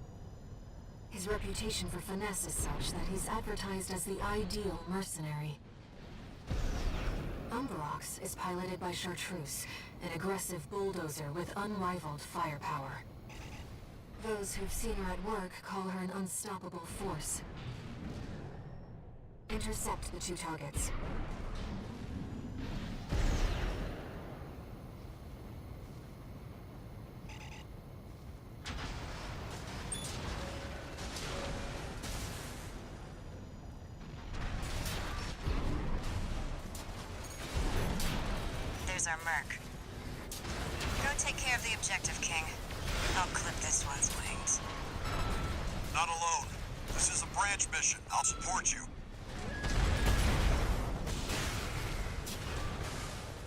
His reputation for finesse is such that he's advertised as the ideal mercenary. Umberox is piloted by Chartreuse, an aggressive bulldozer with unrivaled firepower. Those who've seen her at work call her an unstoppable force. Intercept the 2 targets. There's our merc. Go take care of the objective, King. I'll clip this one's wings. Not alone. This is a branch mission. I'll support you.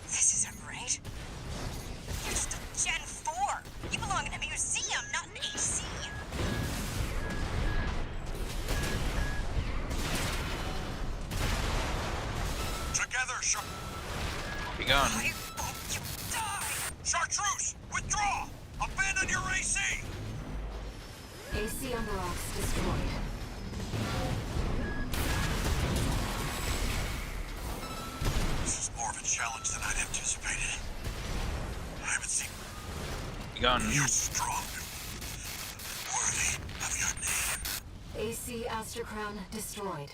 This isn't right. You're just a Gen 4. You belong in a museum, not an AC. Together, Be gone. I hope you die. Chartreuse, withdraw! Abandon your AC! AC Umberox destroyed. This is more of a challenge than I'd anticipated. I haven't seen Be gone. you strong. Worthy of your name. AC Astrocrown destroyed.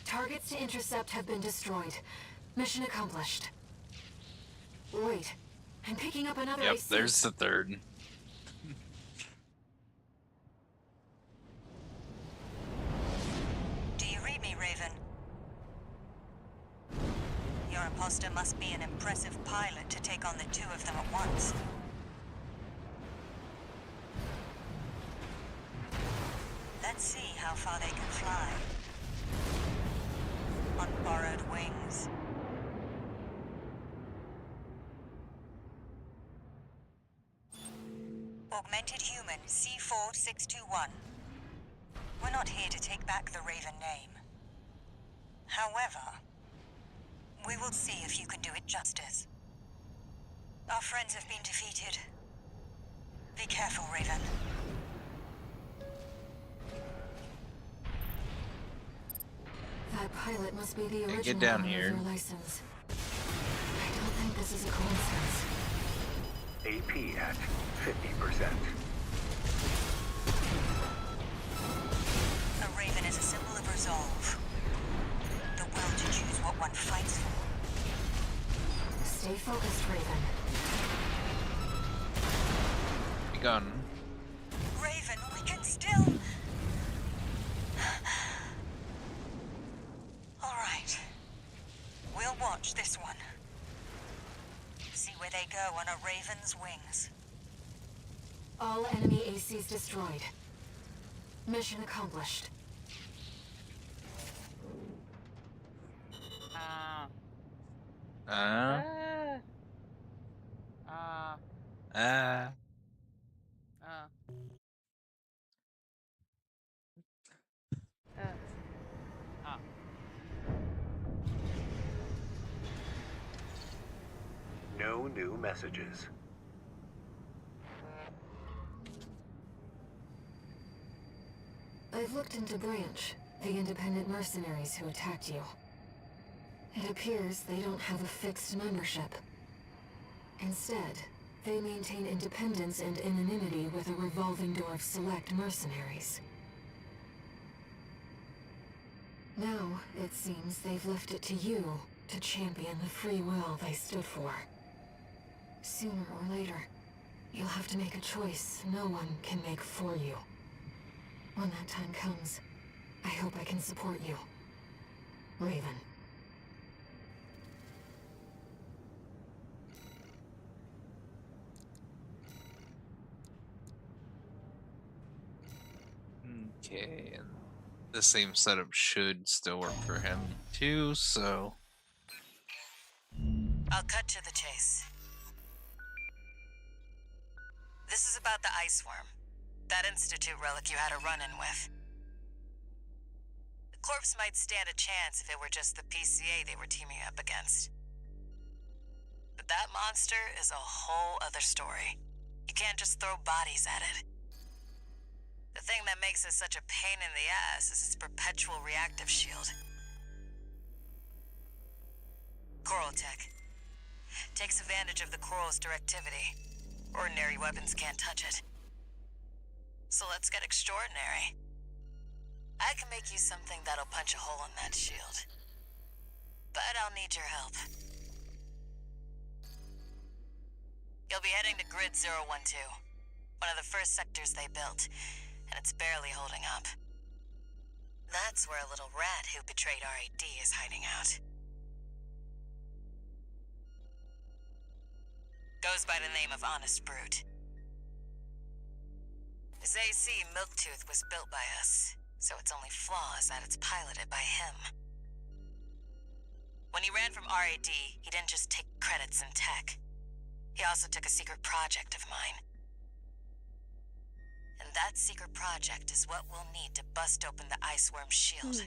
Targets to intercept have been destroyed. Mission accomplished. Wait, I'm picking up another Yep, AC. there's the third. Do you read me, Raven? Your imposter must be an impressive pilot to take on the 2 of them at once. Let's see how far they can fly. On borrowed wings. Augmented human C4621. We're not here to take back the Raven name. However, we will see if you can do it justice. Our friends have been defeated. Be careful, Raven. That pilot must be the original get down owner of here. your license. I don't think this is a coincidence. AP at 50%. A Raven is a symbol of resolve. The will to choose what one fights for. Stay focused, Raven. Be gone. Raven, we can still... All right. We'll watch this one. See where they go on a Raven's wings. All enemy ACs destroyed. Mission accomplished. No new messages. I've looked into Branch, the independent mercenaries who attacked you. It appears they don't have a fixed membership. Instead, they maintain independence and anonymity with a revolving door of select mercenaries. Now, it seems they've left it to you to champion the free will they stood for. Sooner or later, you'll have to make a choice no one can make for you. When that time comes, I hope I can support you. Raven. Okay, and the same setup should still work for him too, so... I'll cut to the chase. This is about the ice worm. That Institute relic you had a run-in with. Corps might stand a chance if it were just the p.c.a. they were teaming up against. But that monster is a whole other story. You can't just throw bodies at it. The thing that makes it such a pain in the ass is its perpetual reactive shield. Coral tech. Takes advantage of the coral's directivity. Ordinary weapons can't touch it. So let's get extraordinary. I can make you something that'll punch a hole in that shield. But I'll need your help. You'll be heading to Grid 012, one of the first sectors they built, and it's barely holding up. That's where a little rat who betrayed RAD is hiding out. Goes by the name of Honest Brute. His AC Milktooth was built by us, so its only flaw is that it's piloted by him. When he ran from RAD, he didn't just take credits in tech. He also took a secret project of mine. And that secret project is what we'll need to bust open the Iceworm shield.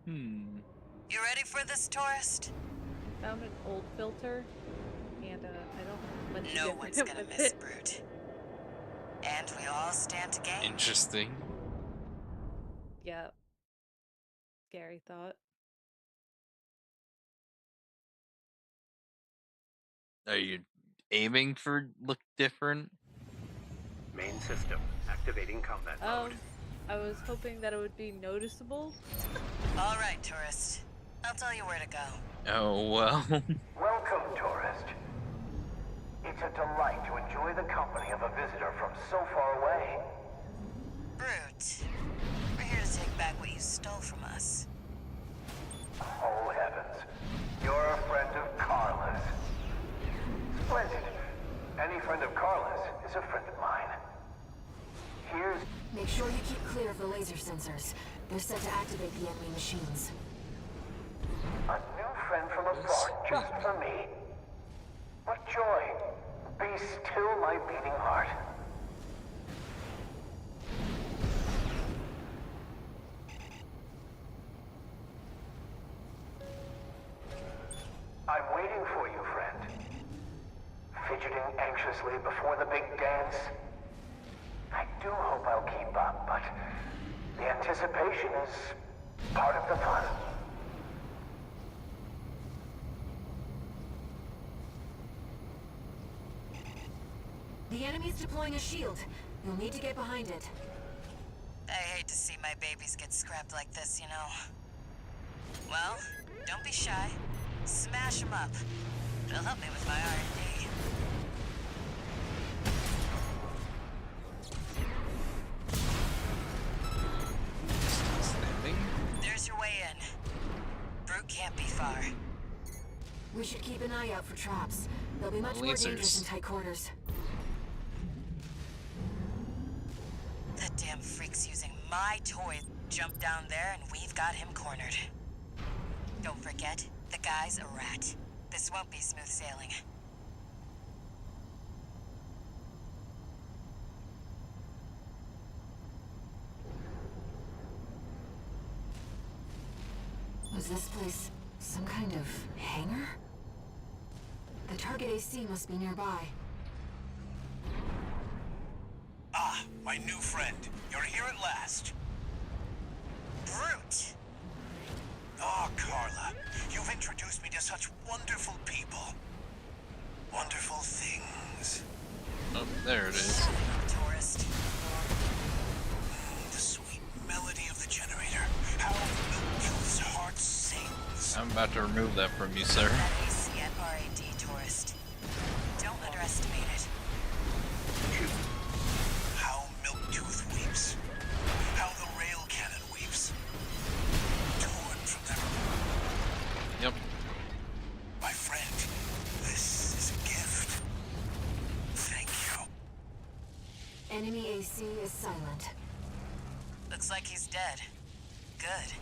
You ready for this, tourist? I found an old filter, and I don't know much No one's gonna with miss it. Brute. And we all stand to gain. Interesting. Yeah. Scary thought. Are you aiming for look different? Main system activating combat mode. I was hoping that it would be noticeable. All right, tourist. I'll tell you where to go. Oh, well. Welcome, tourist. It's a delight to enjoy the company of a visitor from so far away. Brute, we're here to take back what you stole from us. Oh, heavens. You're a friend of Carla's. Splendid. Any friend of Carla's is a friend of mine. Here's... Make sure you keep clear of the laser sensors. They're set to activate the enemy machines. a new friend from afar just for me. What joy. Be still my beating heart. I'm waiting for you, friend. Fidgeting anxiously before the big dance. I do hope I'll keep up, but the anticipation is part of the fun. The enemy's deploying a shield. You'll need to get behind it. I hate to see my babies get scrapped like this, you know. Well, don't be shy. Smash them up. It'll help me with my R&D. Standing? There's your way in. Brute can't be far. We should keep an eye out for traps. They'll be much more dangerous in tight quarters. That damn freak's using my toy. Jump down there and we've got him cornered. Don't forget, the guy's a rat. This won't be smooth sailing. Was this place some kind of hangar? The target AC must be nearby. Ah, my new friend. You're here at last. Brute! Oh, Carla, you've introduced me to such wonderful people. Wonderful things. Oh, there it is. Tourist. The sweet melody of the generator. How Milk's heart sings. I'm about to remove that from you, sir. That AC at RAD, tourist. Don't underestimate it. How Milktooth weeps. How the rail cannon weeps. Torn from them. Yep. My friend, this is a gift. Thank you. Enemy AC is silent. Looks like he's dead. Good.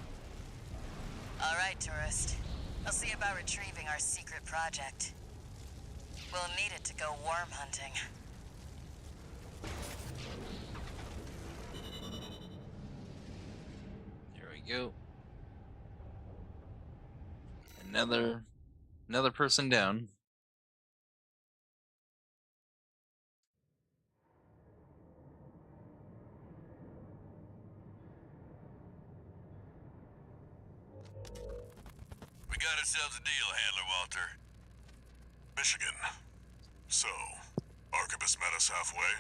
All right, tourist. I'll see about retrieving our secret project. We'll need it to go worm hunting. Here we go. Another person down. We got ourselves a deal, Handler Walter. Michigan. So, Arquebus met us halfway?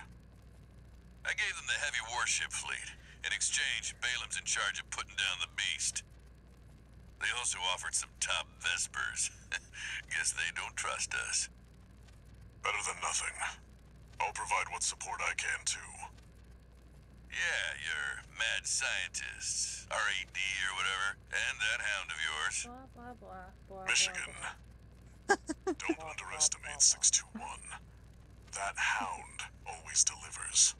I gave them the heavy warship fleet. In exchange, Balaam's in charge of putting down the beast. They also offered some top Vespers. Guess they don't trust us. Better than nothing. I'll provide what support I can, too. Yeah, your mad scientists, RAD or whatever, and that hound of yours. Blah, blah, blah, blah, Michigan. blah, blah. Don't underestimate 621. That hound always delivers.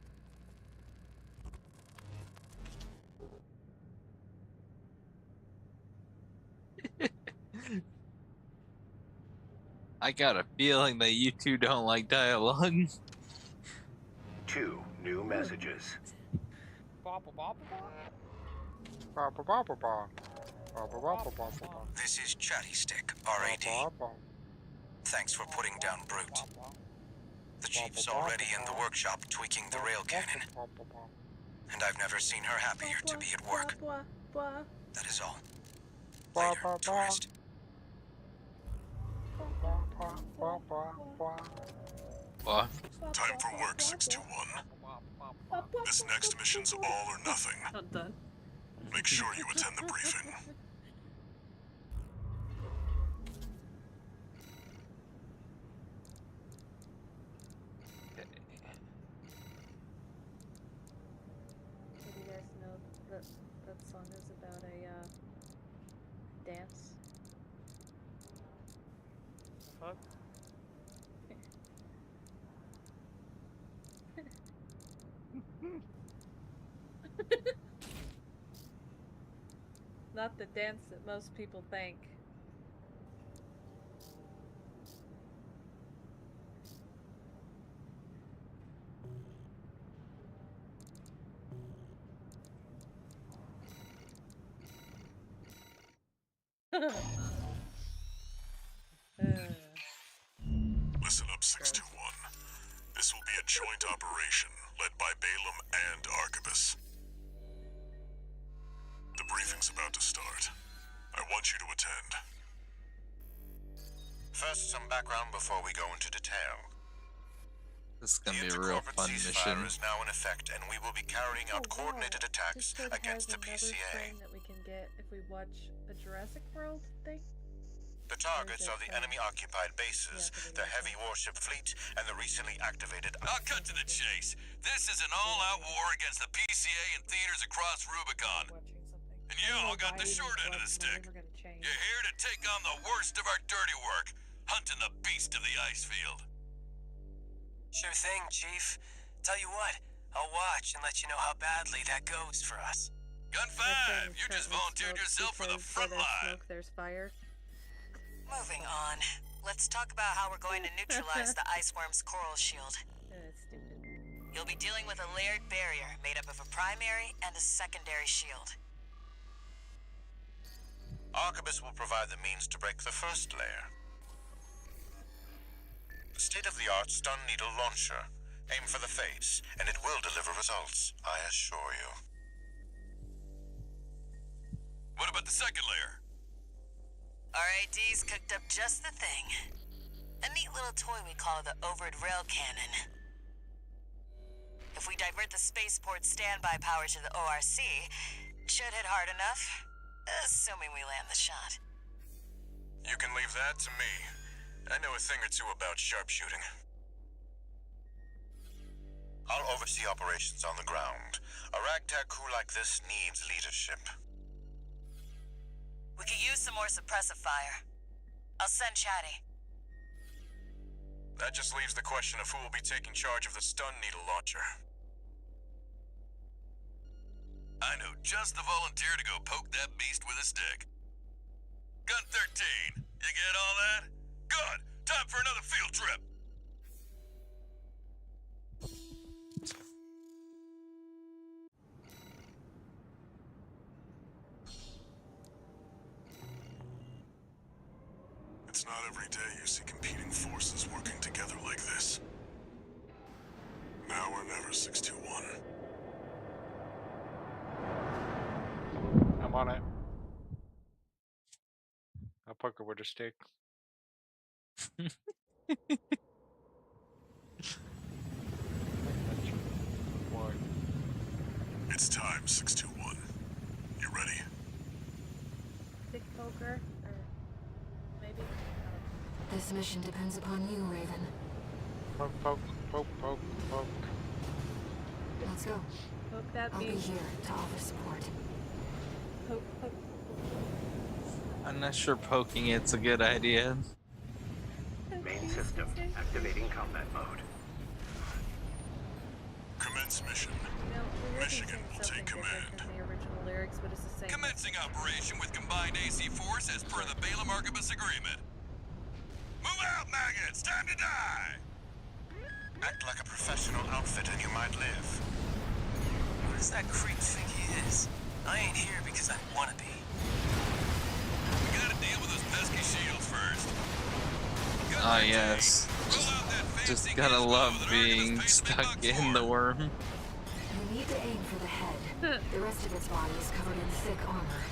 I got a feeling that you two don't like dialogue. 2 new messages. This is Chatty Stick, RAD. Thanks for putting down Brute. The Chief's already in the workshop tweaking the rail cannon. And I've never seen her happier to be at work. Blah, blah, blah. That is all. Later, tourist. What? Time for work, 621. This next mission's all or nothing. Not done. Make sure you attend the briefing. Did you guys know that that song is about a dance? Fuck. Not the dance that most people think. Listen up, 621. This will be a joint operation led by Balaam and Arquebus. The briefing's about to start. I want you to attend. First, some background before we go into detail. This is gonna The be a real intercorporate fun ceasefire mission. is now in effect, and we will be carrying out coordinated attacks Discord against has the another p.c.a. thing that we can get if we watch a Jurassic World thing. The targets are the enemy-occupied bases, the heavy warship fleet, and the recently activated... I'll cut to the chase. This is an all-out war against the p.c.a. and theaters across Rubicon. Watching something. And y'all got the short end of the stick. You're here to take on the worst of our dirty work, hunting the beast of the ice field. Sure thing, Chief. Tell you what, I'll watch and let you know how badly that goes for us. Gun 5, you just volunteered yourself for the front line. Smoke, there's fire. Moving on. Let's talk about how we're going to neutralize the ice worm's coral shield. That's stupid. You'll be dealing with a layered barrier made up of a primary and a secondary shield. Arquebus will provide the means to break the first layer. The state-of-the-art stun needle launcher. Aim for the face, and it will deliver results, I assure you. What about the second layer? RAD's cooked up just the thing. A neat little toy we call the overed rail cannon. If we divert the spaceport standby power to the ORC, it should hit hard enough, assuming we land the shot. You can leave that to me. I know a thing or two about sharpshooting. I'll oversee operations on the ground. A ragtag crew like this needs leadership. We could use some more suppressive fire. I'll send Chatty. That just leaves the question of who will be taking charge of the stun needle launcher. I know just the volunteer to go poke that beast with a stick. Gun 13, you get all that? Good! Time for another field trip! Not every day you see competing forces working together like this. Now or never, 621. I'm on it. I'll poke her with a stick. What? It's time, 621. You ready? Stick poker? Or maybe? This mission depends upon you, Raven. Poke, poke, poke, poke, poke. Let's go. Poke that I'll be beast. here to offer support. Poke, poke. I'm not sure poking it's a good idea. Main system activating combat mode. Commence mission. You know, we really Michigan sing will something take different command. from the original lyrics, but it's the same. Commencing operation with combined AC force as per the Balaam Archibus agreement. Move out, maggots! Time to die! Act like a professional outfit and you might live. Who does that creep think he is? I ain't here because I wanna be. We gotta deal with those pesky shields first. Ah, yes. Just gotta love being stuck in the worm. You need to aim for the head. The rest of its body is covered in thick armor.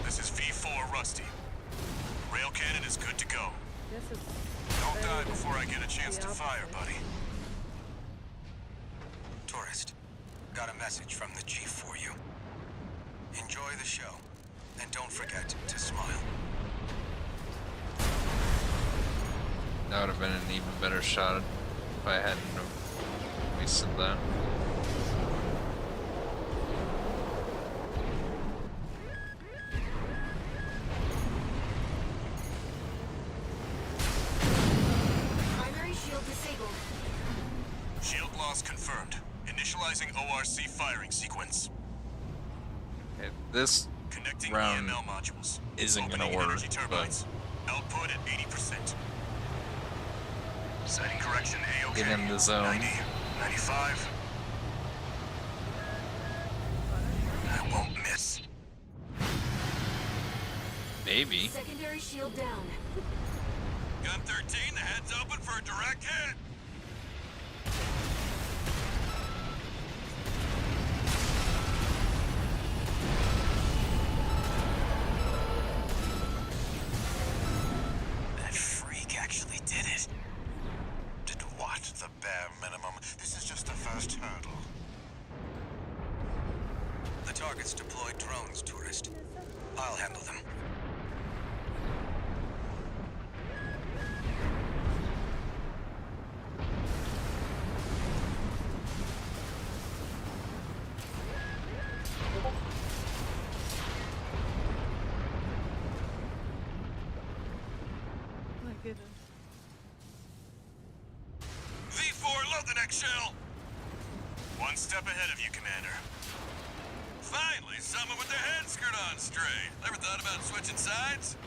This is V4 Rusty. Rail cannon is good to go. This is Don't die before I get a chance to fire, buddy. Tourist, got a message from the Chief for you. Enjoy the show, and don't forget to smile. That would have been an even better shot if I hadn't wasted that. Primary shield disabled. Shield loss confirmed. Initializing ORC firing sequence. Okay, this Connecting round EML modules. isn't gonna Opening work, energy turbines. Output at 80%. Sighting correction A-OK. Get in the zone. 90, 95. I won't miss. Maybe. Secondary shield down. Gun 13, the head's open for a direct hit. That freak actually did it. Did what? The bare minimum. This is just the first hurdle. The target's deployed drones, tourist. I'll handle them. my goodness. V4, load the next shell. One step ahead of you, Commander. Finally, someone with their head screwed on straight. Ever thought about switching sides?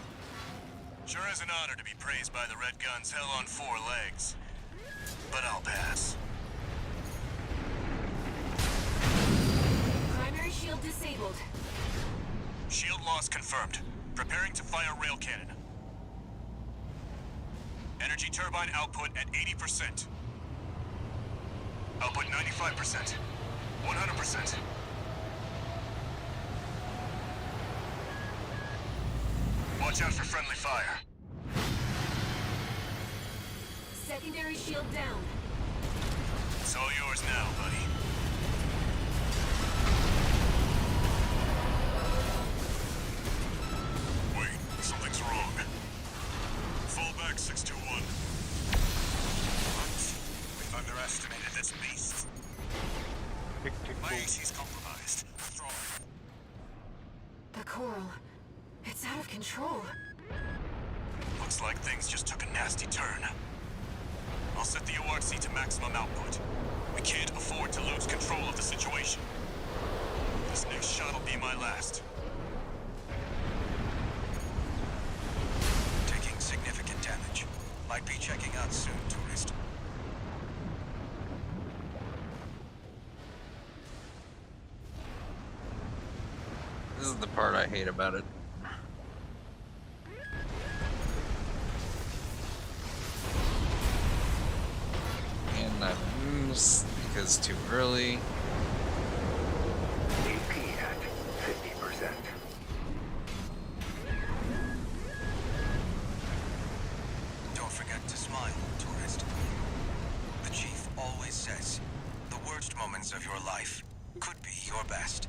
Sure is an honor to be praised by the Red Guns hell on 4 legs. But I'll pass. Primary shield disabled. Shield loss confirmed. Preparing to fire rail cannon. Energy turbine output at 80%. Output 95%. 100%. Watch out for friendly fire. Secondary shield down. It's all yours now, buddy. Wait, something's wrong. Fall back, 621. What? We've underestimated this beast. My AC's compromised. Withdraw. The coral. It's out of control. Looks like things just took a nasty turn. I'll set the ORC to maximum output. We can't afford to lose control of the situation. This next shot will be my last. Taking significant damage. Might be checking out soon, tourist. This is the part I hate about it. lives because too early. AP at 50%. Don't forget to smile, tourist. The chief always says, the worst moments of your life could be your best.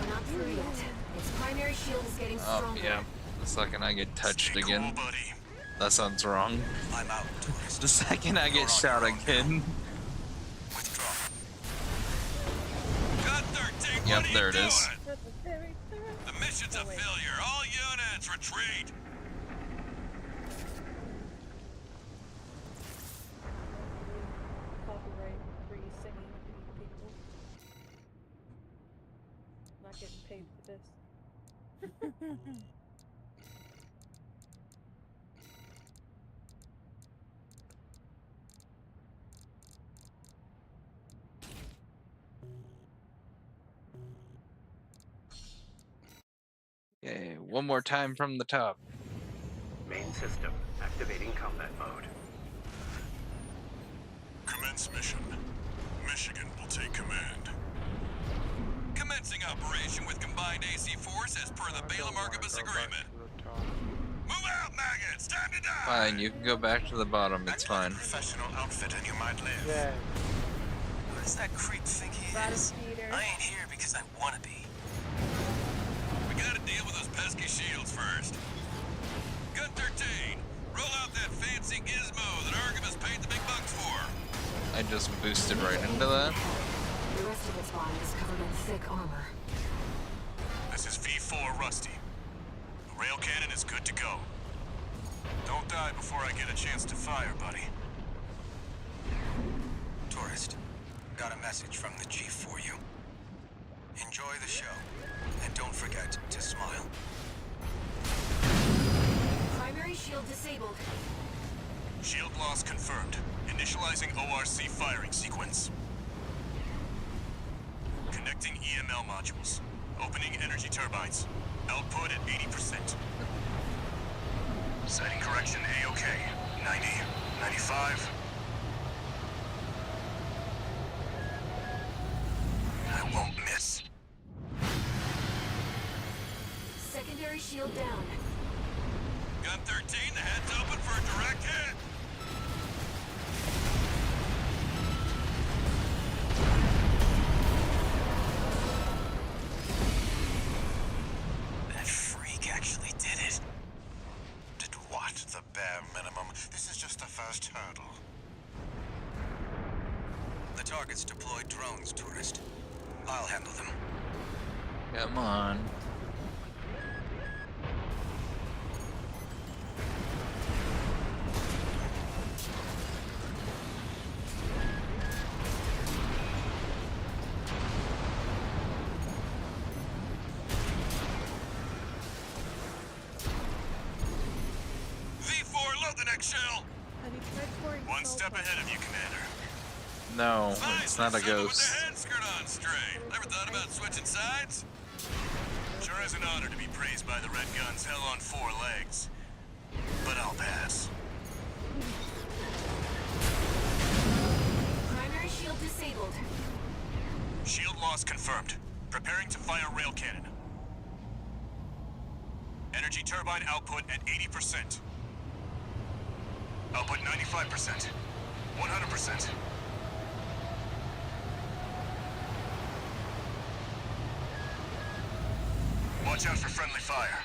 We're not through yet. Its primary shield is getting Oh, stronger. yeah. The second I get touched Stay again. cool, buddy. That sounds wrong. I'm out, tourist. The second I You're get on shot your own again. Withdraw. Cut 13, Yep, what are there you it doing? is. The mission's a failure. All units, retreat. Copyright free singing to these people. Not getting paid for this. Okay, one more time from the top. Main system activating combat mode. Commence mission. Michigan will take command. Commencing operation with combined AC force as per the Balaam Archibus agreement. Move out, maggots! Time to die! Fine, you can go back to the bottom, it's Act like a fine. professional outfit and you might live. Yeah. Who does that creep think he Bottom is? feeder. I ain't here because I want to be. We gotta deal with those pesky shields first. Gun 13, roll out that fancy gizmo that Archibus paid the big bucks for. I just boosted right into that. The rest of its body is covered in thick armor. This is V4 Rusty. The rail cannon is good to go. Don't die before I get a chance to fire, buddy. Tourist, got a message from the chief for you. Enjoy the show, and don't forget to smile. Primary shield disabled. Shield loss confirmed. Initializing ORC firing sequence. Connecting EML modules. Opening energy turbines. Output at 80%. Setting correction A-OK. 90, 95. I won't miss. Secondary shield down. Gun 13, the head's open for a direct hit. That freak actually did it. Did what? The bare minimum. This is just the first hurdle. The target's deployed drones, tourist. I'll handle them. Come on. V4, load the next shell. Have you tried pouring One salt step on ahead of you, Commander. No, Nice, it's not a let's do it with ghost. the head skirt on straight. Ever thought about switching sides? Sure is an honor to be praised by the Red Gun's hell on 4 legs. But I'll pass. Primary shield disabled. Shield loss confirmed. Preparing to fire rail cannon. Energy turbine output at 80%. Output 95%. 100%. Watch out for friendly fire.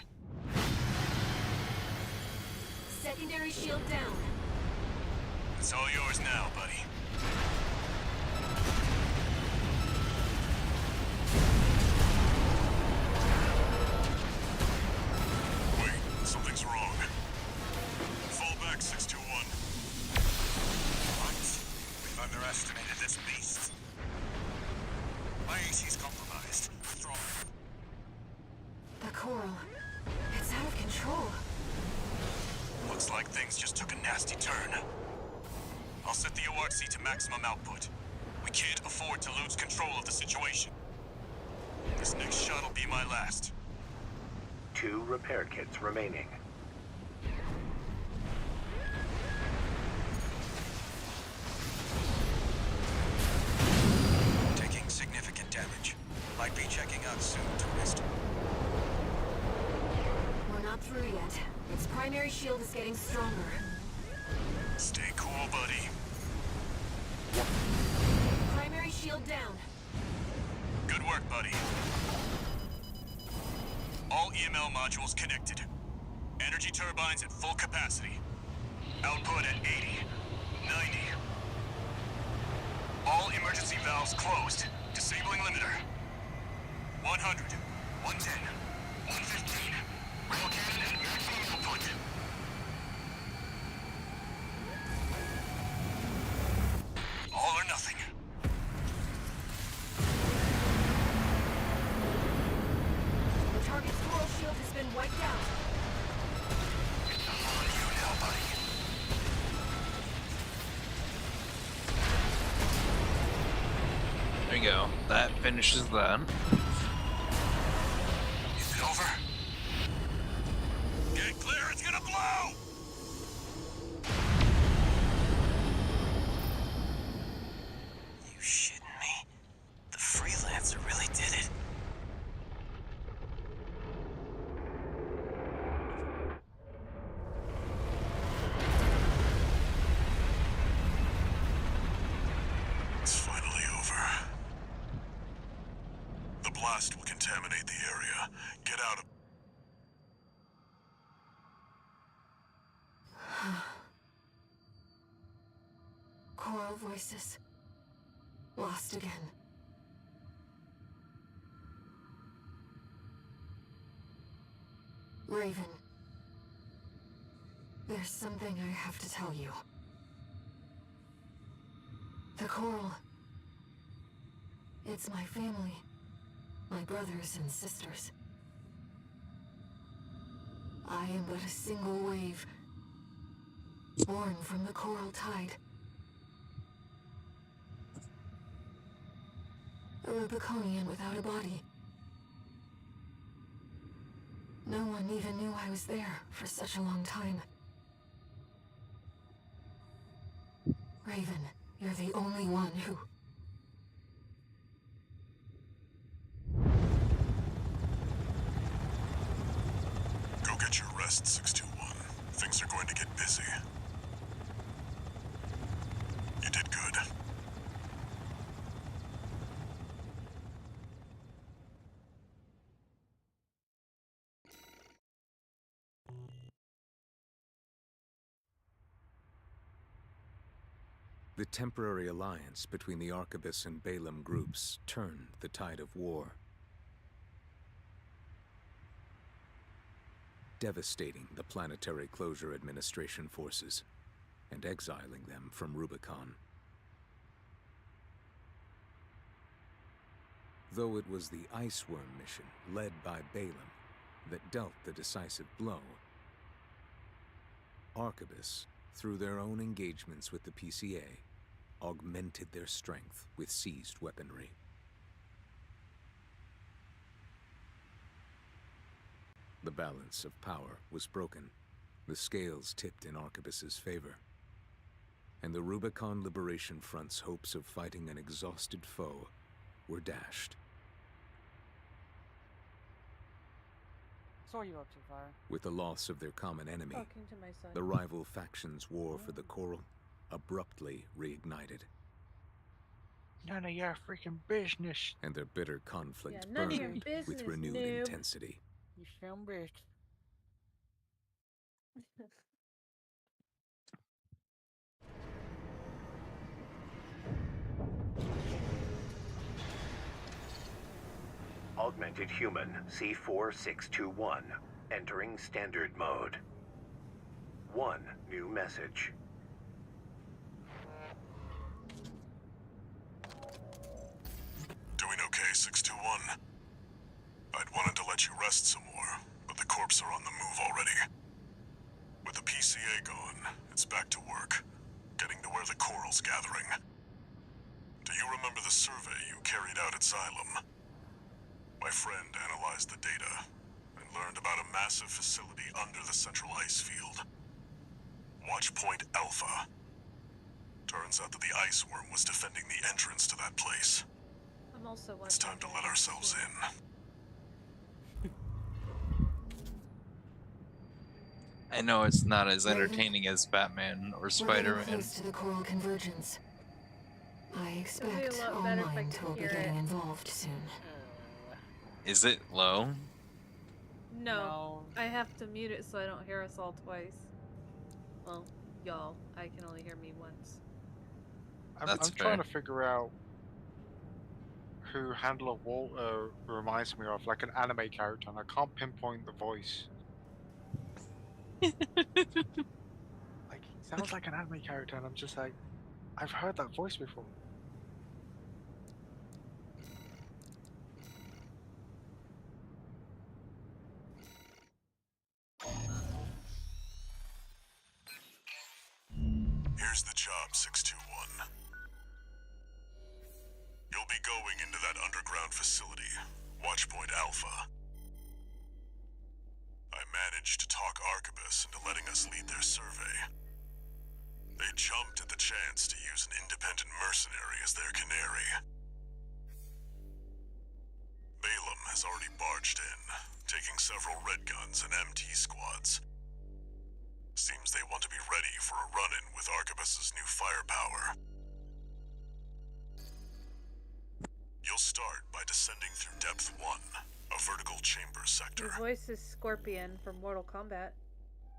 Secondary shield down. It's all yours now, buddy. Wait, something's wrong. Fall back, 621. What? We've underestimated this beast. My AC's compromised. Withdraw. The coral. It's out of control. Looks like things just took a nasty turn. I'll set the ORC to maximum output. We can't afford to lose control of the situation. This next shot'll be my last. 2 2 repair kits remaining. Taking significant damage. Might be checking out soon, tourist. We're not through yet. Its primary shield is getting stronger. Stay cool, buddy. Primary shield down. Good work, buddy. All EML modules connected. Energy turbines at full capacity. Output at 80, 90. All emergency valves closed. Disabling limiter. 100, 110, 115. Rail cannon at maximum output. All or nothing. The target's coral shield has been wiped out. It's on you now, buddy. There we go. That finishes that. Is it over? Get clear, it's gonna blow! You shitting me? The freelancer really did it. It's finally over. The blast will contaminate the area. Get out of... Coral voices. Lost again. Raven. There's something I have to tell you. The Coral. It's my family. My brothers and sisters. I am but a single wave. Born from the Coral Tide. A Rubiconian without a body. No one even knew I was there for such a long time. Raven, you're the only one who... Go get your rest, 621. Things are going to get busy. You did good. The temporary alliance between the Arquebus and Balaam groups turned the tide of war, devastating the Planetary Closure Administration forces and exiling them from Rubicon. Though it was the Iceworm mission led by Balaam that dealt the decisive blow, Arquebus, through their own engagements with the p.c.a, augmented their strength with seized weaponry. The balance of power was broken, the scales tipped in Arquebus's favor, and the Rubicon Liberation Front's hopes of fighting an exhausted foe were dashed. So what are you up to, Fire? With the loss of their common enemy, Talking to my son. the rival factions' war for the Coral abruptly reignited. None of your freaking business. And their bitter conflict Yeah, none of your burned business, with renewed noob. intensity. You sound bitch. Augmented Human C4621, entering standard mode. 1 new message. Doing okay, 621. I'd wanted to let you rest some more, but the corps are on the move already. With the p.c.a gone, it's back to work, getting to where the Coral's gathering. Do you remember the survey you carried out at Xylem? My friend analyzed the data and learned learned about a massive facility under the central ice field. Watchpoint Alpha. Turns out that the ice worm was defending the entrance to that place. I'm also It's time to let ourselves in. I know it's not as entertaining as Batman or Spider-Man. Close to the coral convergence. I expect all better if I minds could will be hear getting it. involved soon. Is it low? No, I have to mute it so I don't hear us all twice. Well, y'all. I can only hear me once. I'm trying to figure out who Handler Walter reminds me of, like an anime character, and I can't pinpoint the voice. Like, he sounds like an anime character, and I'm just like, I've heard that voice before. Here's the job, 621. You'll be going into that underground facility, Watchpoint Alpha. I managed to talk Arquebus into letting us lead their survey. They jumped at the chance to use an independent mercenary as their canary. Balaam has already barged in, taking several red guns and MT squads. Seems they want to be ready for a run-in with Arquebus's new firepower. You'll start by descending through Depth 1, a vertical chamber sector. Your voice is Scorpion from Mortal Kombat.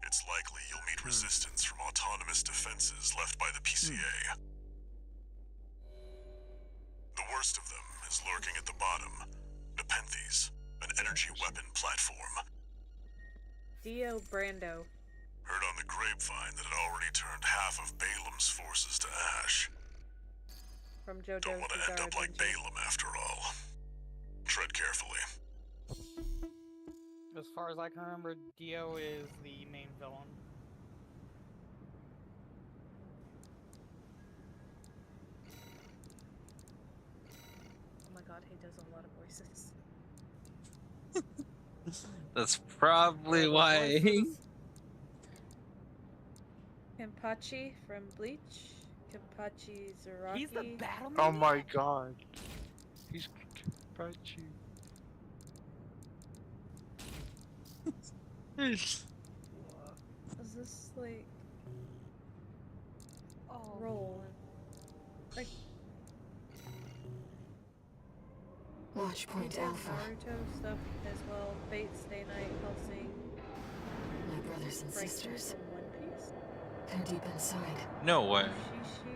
It's likely you'll meet resistance from autonomous defenses left by the p.c.a. The worst of them is lurking at the bottom, Nepenthes, an energy weapon platform. Dio Brando. Heard on the grapevine that it already turned half of Balaam's forces to ash. From JoJo's Don't want to end up like Balaam after all. Tread carefully. As far as I can remember, Dio is the main villain. Oh my god, he does a lot of voices. That's probably why. Kenpachi from Bleach. Kenpachi Zaraki. He's the battle Oh my god. He's Kenpachi. Is this like roll? Like Watchpoint Alpha. Naruto stuff as well. Fate, Stay Night, Hellsing. My brothers and sisters. From One Piece. They're deep inside. No way. Shishi.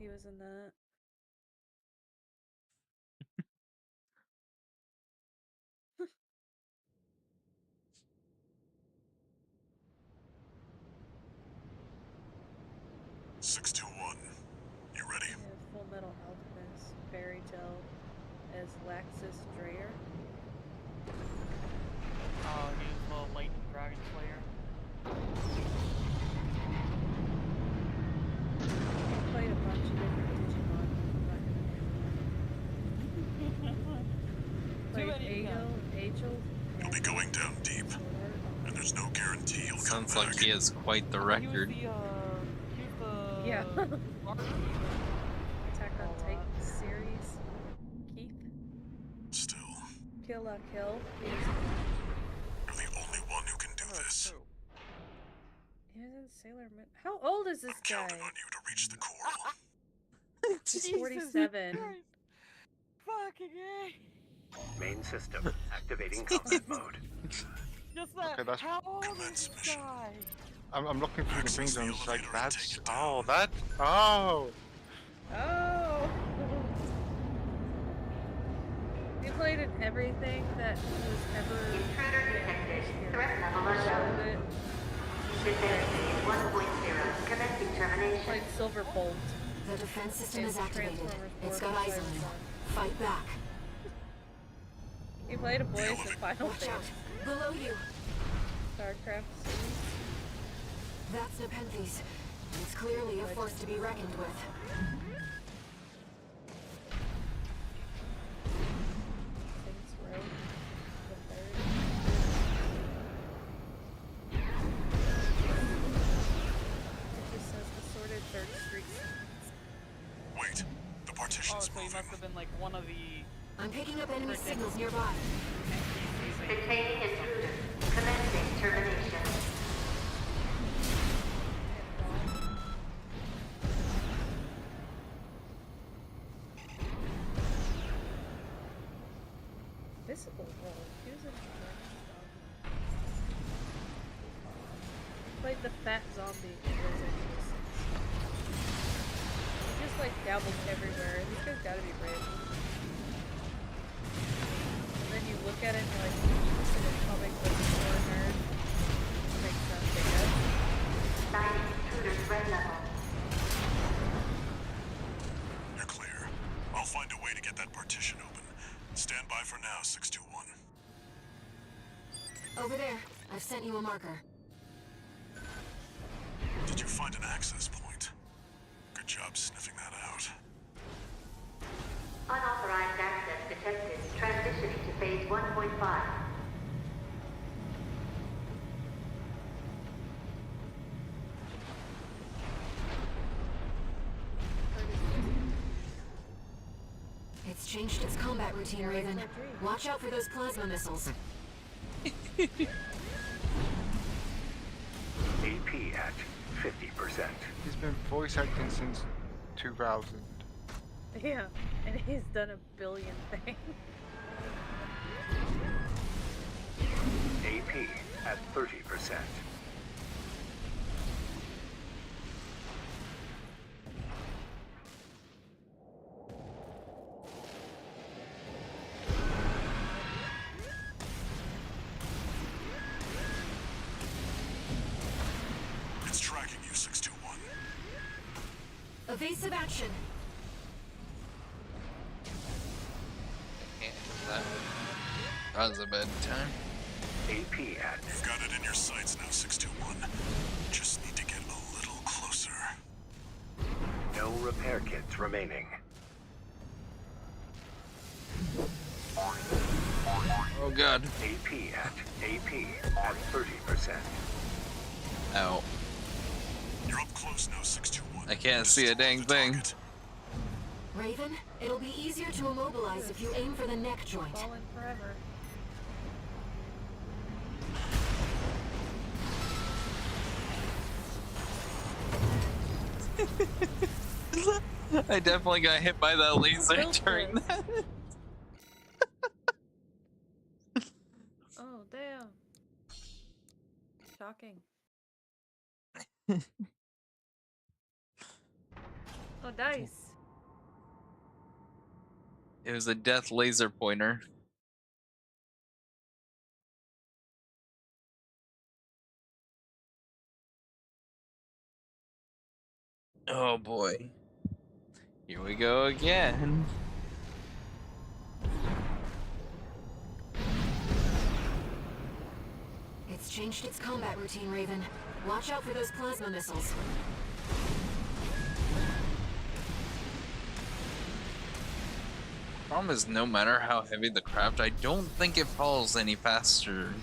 He was in that. You ready? We have Full Metal Alchemist, Fairy Tale as Laxus Dreyer. Oh, he's the Lightning Dragon Slayer. I played a bunch of different Digimon. Played Angel. You'll be going down deep, and there's no guarantee you'll come back. Sounds like he has quite the record. Yeah. Attack on Titan series. Keith. Still. Kill la Kill. You're the only one who can do this. He was in Sailor Moon. How old is this guy? I'm counting on you to reach the coral. He's 47. Fucking A. Main system activating combat mode. Just that. Okay, that's How old is this guy? I'm looking through the things and I'm just like, that's... Oh, that... Oh! Oh! He played in everything that was ever... Intruder detected. Threat level unknown. Defense 1.0. Commencing termination. Played Silver Bolt. The defense system is activated. It's got eyes on you. Fight back. He played a voice in Final Watch out. Fantasy. Below you. StarCraft series. That's Nepenthes. It's clearly a force to be reckoned with. Saints Row. The third. so he must have been like one of the... I'm picking up enemy signals nearby. Containing intruder. Commencing termination. Visible wall. Use it. Like the fat zombie in Resident Evil 6. He just like dabbles everywhere. This guy's gotta be rich. And then you look at it and you're like, this is a comic book or a nerd. Makes sense, I guess. Signing intruder's red level. You're clear. I'll find a way to get that partition open. Stand by for now, 621. Over there. I've sent you a marker. Did you find an access point? Good job sniffing that out. Unauthorized access detected. Transitioning to phase 1.5. It's changed its combat routine, Raven. Watch out for those plasma missiles. AP at 50%. He's been voice acting since 2000. Yeah, and he's done a billion things. AP at 30%. It's tracking you, 621. Evasive action. That was a bad time. AP at... You've got it in your sights now, 621. Just need to get a little closer. No repair kits remaining. Oh god. AP at 30%. Ow. You're up close now, 621. I can't see a dang thing. Raven, it'll be easier to immobilize if you aim for the neck joint. Falling forever. I definitely got hit by that laser during that. Oh, damn. Shocking. Oh, dice. It was a death laser pointer. Oh boy. Here we go again. It's changed its combat routine, Raven. Watch out for those plasma missiles. Problem is, no matter how heavy the craft, I don't think it falls any faster.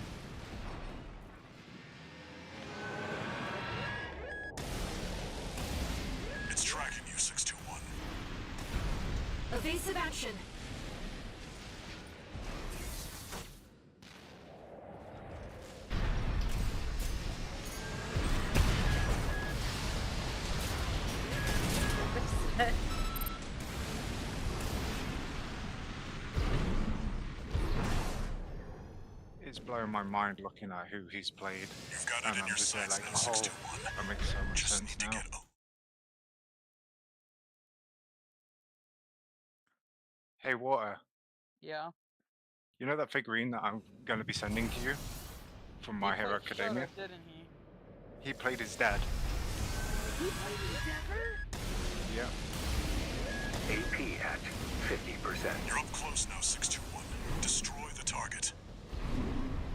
It's tracking you, 621. Evasive action. It's blowing my mind looking at who he's played. You've got it and in I'm your just there sights like, now, oh, 621. that makes so much Just sense need to now. get Hey, Water. Yeah. You know that figurine that I'm going to be sending to you from My Hero Academia? Should've, didn't he? He played his dad. He played his dad? Yeah. AP at 50%. You're up close now, 621. Destroy the target.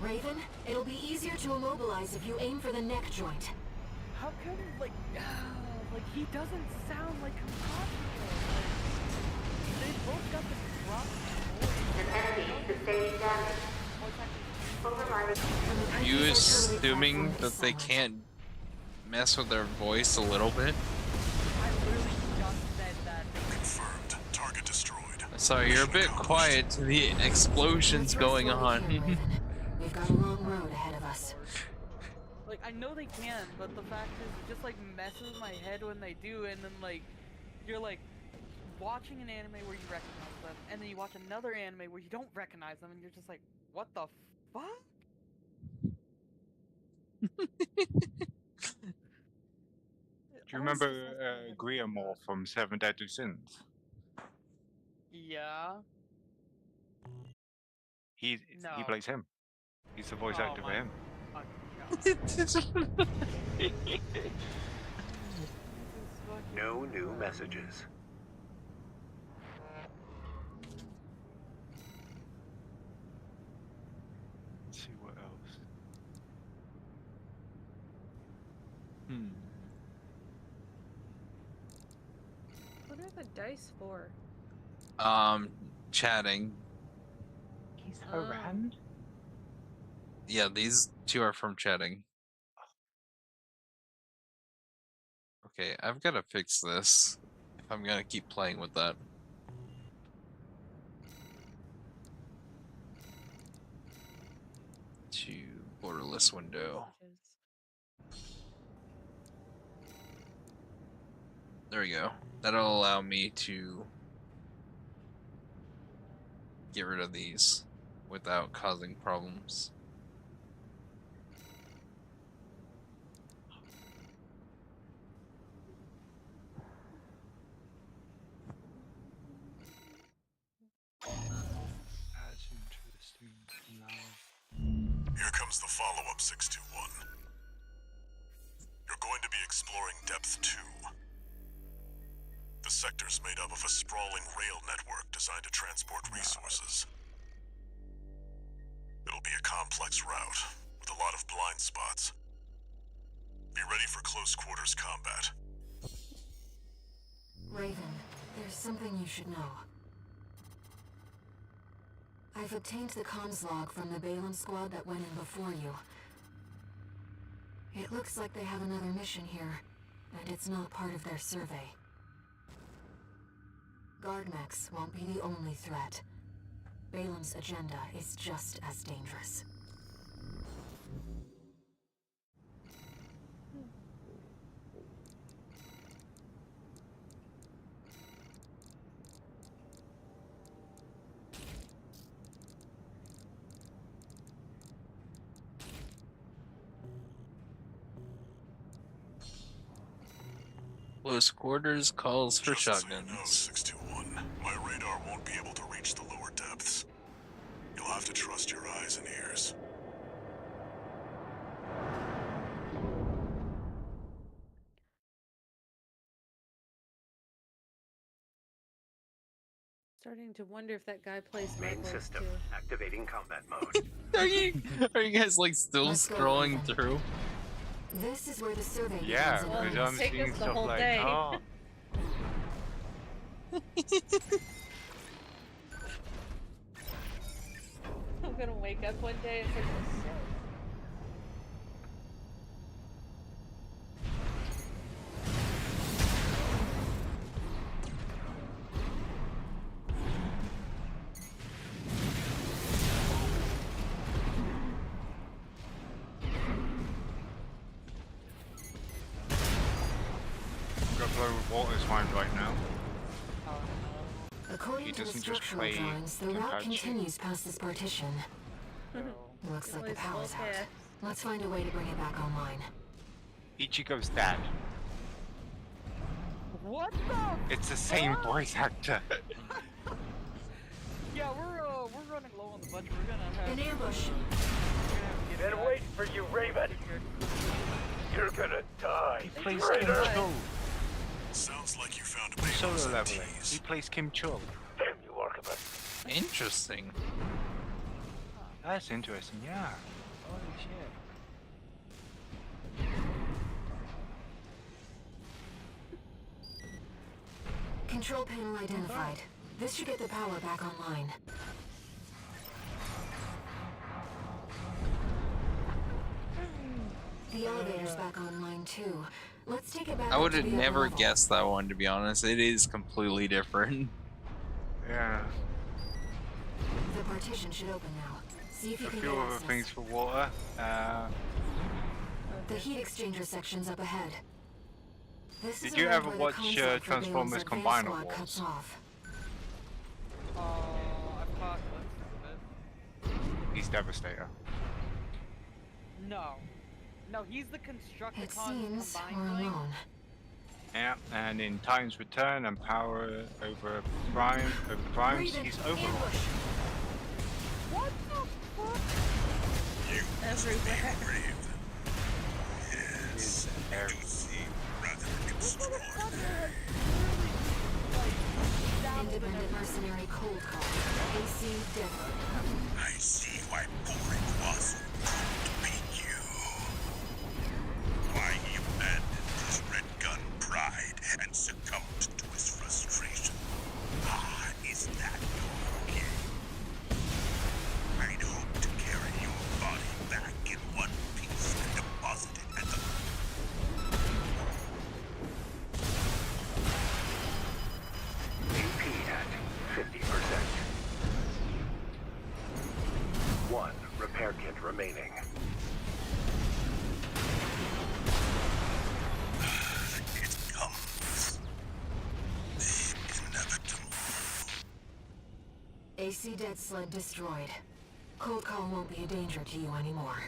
Raven, it'll be easier to immobilize if you aim for the neck joint. How come, like he doesn't sound like Impossible? They both got the drop. An enemy sustaining damage. Overriding. Are you assuming that they can't mess with their voice a little bit? I literally just said that. Confirmed. Target destroyed. Sorry, you're a bit quiet to the explosions going on. We've got a long road ahead of us. Like, I know they can, but the fact is, it just, like, messes with my head when they do, and then, like, you're, like, watching an anime where you recognize them, and then you watch another anime where you don't recognize them, and you're just like, what the fuck? Do you remember Guillermo from Seven Deadly Sins? Yeah. He plays him. He's the voice actor for him. No new messages. Let's see what else. What are the dice for? Chatting. He's around? Yeah, these two are from chatting. Okay, I've got to fix this if I'm gonna keep playing with that. To borderless window. There we go. That'll allow me to get rid of these without causing problems. That's interesting. Here comes the follow-up, 621. You're going to be exploring Depth 2. The sector's made up of a sprawling rail network designed to transport resources. It'll be a complex route, with a lot of blind spots. Be ready for close quarters combat. Raven, there's something you should know. I've obtained the comms log from the Balin squad that went in before you. It looks like they have another mission here, and it's not part of their survey. Guard mechs won't be the only threat. Balin's agenda is just as dangerous. Close quarters calls for Just shotguns. So you know, 621, my radar won't be able to reach the lower depths. You'll have to trust your eyes and ears. Starting to wonder if that guy plays Main Marbles system too. activating combat mode. Are you guys like still scrolling through? This is where the survey Yeah, begins. because I'm take seeing us the stuff whole like, day. oh. I'm gonna wake up one day and say, oh, shit. Gotta blow with Walter's mind right now. According to the structural drawings, the route continues past this partition. Looks like the power's out. Let's find a way to bring it back online. Ichigo's dad. What the? It's the same voice actor. Yeah, we're running low on the budget. We're gonna have an ambush. Been waiting for you, Raven. You're gonna die. He plays Kim Chul. Sounds like you found a Solo leveling. He plays Kim Chul. Damn you, Archibald. Interesting. That's interesting, yeah. Holy shit. Control panel identified. This should get the power back online. The elevator's back online too. Let's take it back. I would have up to the never upper level. guessed that one, to be honest. It is completely different. Yeah. partition should open now. See if you A can few get other access. things for water. The heat exchanger section's up ahead. This is Did you around ever where the watch contract for Transformers Balam's advanced Combiner squad Wars? cuts off. I've caught glimpses of it. He's Devastator. No. No, he's the Constructicon It seems we're combined thing. alone. Yeah, and in Titan's Return and Power over the Primes, he's Overlord. What the fuck? You Everywhere. brave. Yes, you do seem rather extraordinary. Independent mercenary cold call. AC Deadwood. I see why boring was couldn't beat you. Why he abandoned his red gun pride and succumbed to his frustration. Ah, is that your game? I'd hoped to carry your body back in one piece and deposit it at the... AP at 50%. 1 repair kit remaining. It comes. The inevitable. AC Dead sled destroyed. Cold call won't be a danger to you anymore.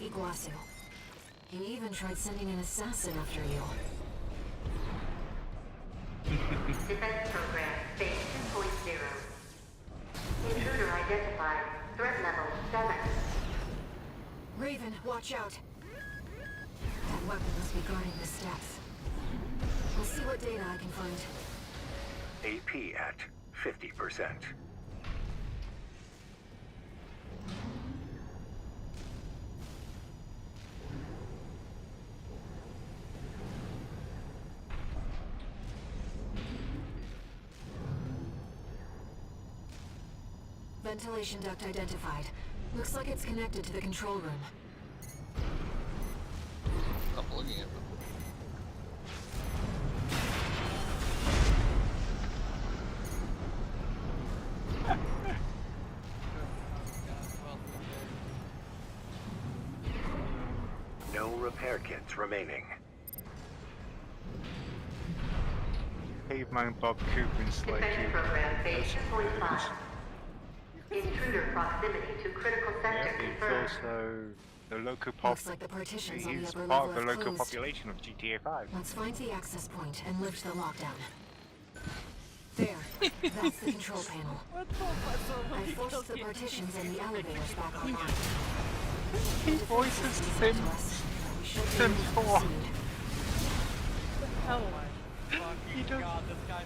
Iguazu. He even tried sending an assassin after you. Defense program, phase 2.0. Intruder identified. Threat level 7. Raven, watch out! That weapon must be guarding the steps. We'll see what data I can find. AP at 50%. Ventilation duct identified. Looks like it's connected to the control room. Stop looking at them. No repair kits remaining. Caveman Bob Cooper and Slay Defense Cooper. program, phase 2.5. Intruder proximity to critical sector Yeah, it's confirmed. also the local pop. Looks like the partitions on the He's upper part level of the have local closed. population of GTA 5. Let's find the access point and lift the lockdown. There. That's the control panel. I forced the partitions and the elevators back online. He voices Sims. Sims 4. Oh, Fucking god, this guy's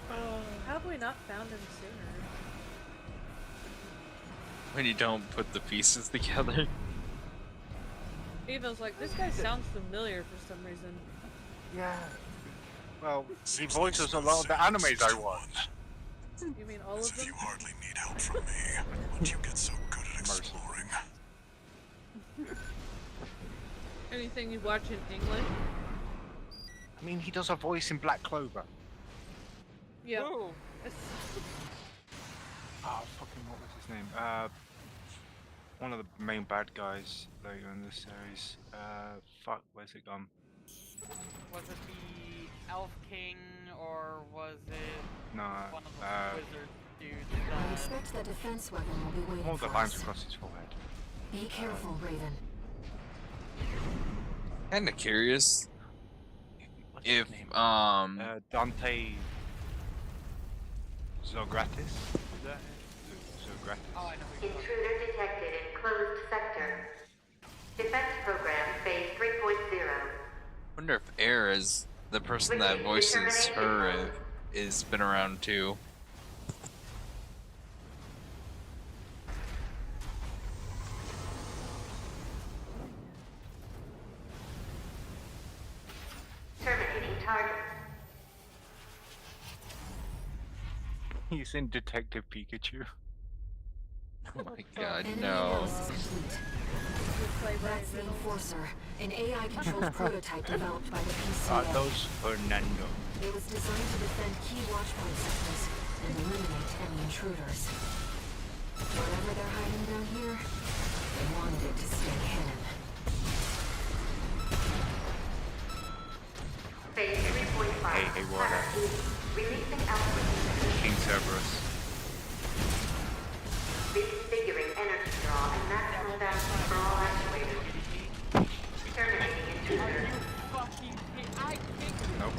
how have we not found him sooner? When you don't put the pieces together. Eva's like, this guy sounds familiar for some reason. Yeah. Well, he voices a lot of the animes I watch. You mean all of them? You hardly need help from me. Once you get so good at exploring. Anything you watch in English? I mean, he does a voice in Black Clover. Yeah. Oh. Oh, fucking, what was his name? One of the main bad guys later in this series. Fuck, where's it gone? Was it the Elf King or was it No, one of the wizard dudes? I expect that defense weapon will be waiting all the for lines us. across his forehead. Be careful, Raven. Kinda curious What's his if name? Dante Zogratis? Is that it? Zogratis. Oh, I know who you're talking Intruder detected in closed sector. Defense program, phase 3.0. wonder if Air is the person that voices her is been around too. Terminating target. He's in Detective Pikachu. Oh my god, Enemy no. analysis complete. That's the Enforcer, an AI-controlled prototype developed by the p.c.a. Santos Fernando. It was designed to defend key watchpoint sectors. and eliminate any intruders. Whatever they're hiding down here, they wanted it to stay hidden. Phase 3.5. Hey, water. Releasing output. King Cerberus. Reconfiguring energy draw and maximum balance for all actuators. Terminating intruder. Nope.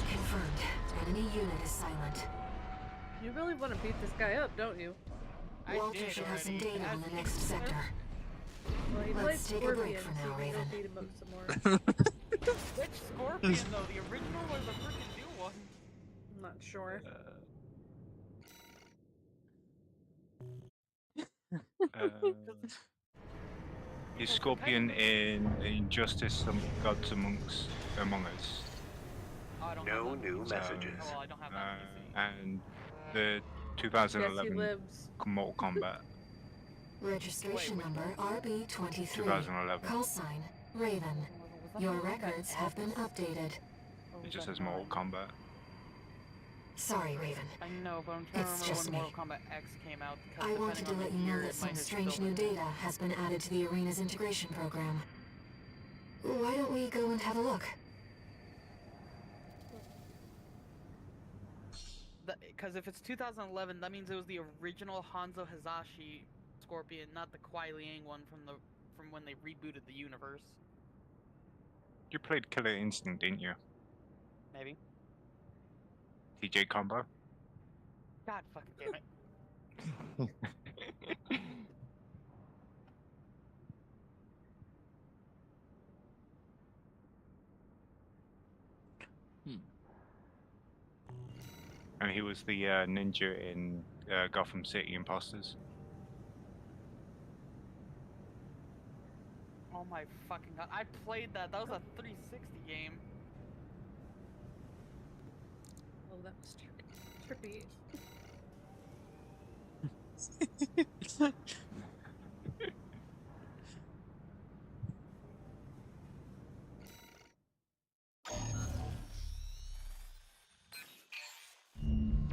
Confirmed. Enemy unit is silent. You really want to beat this guy up, don't you? Walter should have some data on the next sector. Well, he Let's played take a break Scorpion, for so now, we Raven. don't beat him up some more. Which Scorpion though? The original or the freaking new one? I'm not sure. Is Scorpion in Injustice Gods Among Us? No new messages. Oh, I don't have that And the 2011 Mortal Kombat. Registration number RB23. 2011. Call sign Raven. Your records have been updated. It just says Mortal Kombat. Sorry, Raven. I know, but I'm trying to It's remember just when me. Mortal Kombat X came out. I wanted to let you know that some strange new data has been added to the arena's integration program. Why don't we go and have a look? Because if it's 2011, that means it was the original Hanzo Hazashi Scorpion, not the Kuai Liang one from when they rebooted the universe. You played Killer Instinct, didn't you? Maybe. TJ combo? God fucking damn it. And he was the ninja in Gotham City Imposters. Oh my fucking god. I played that. That was a 360 game. Oh, that was trippy.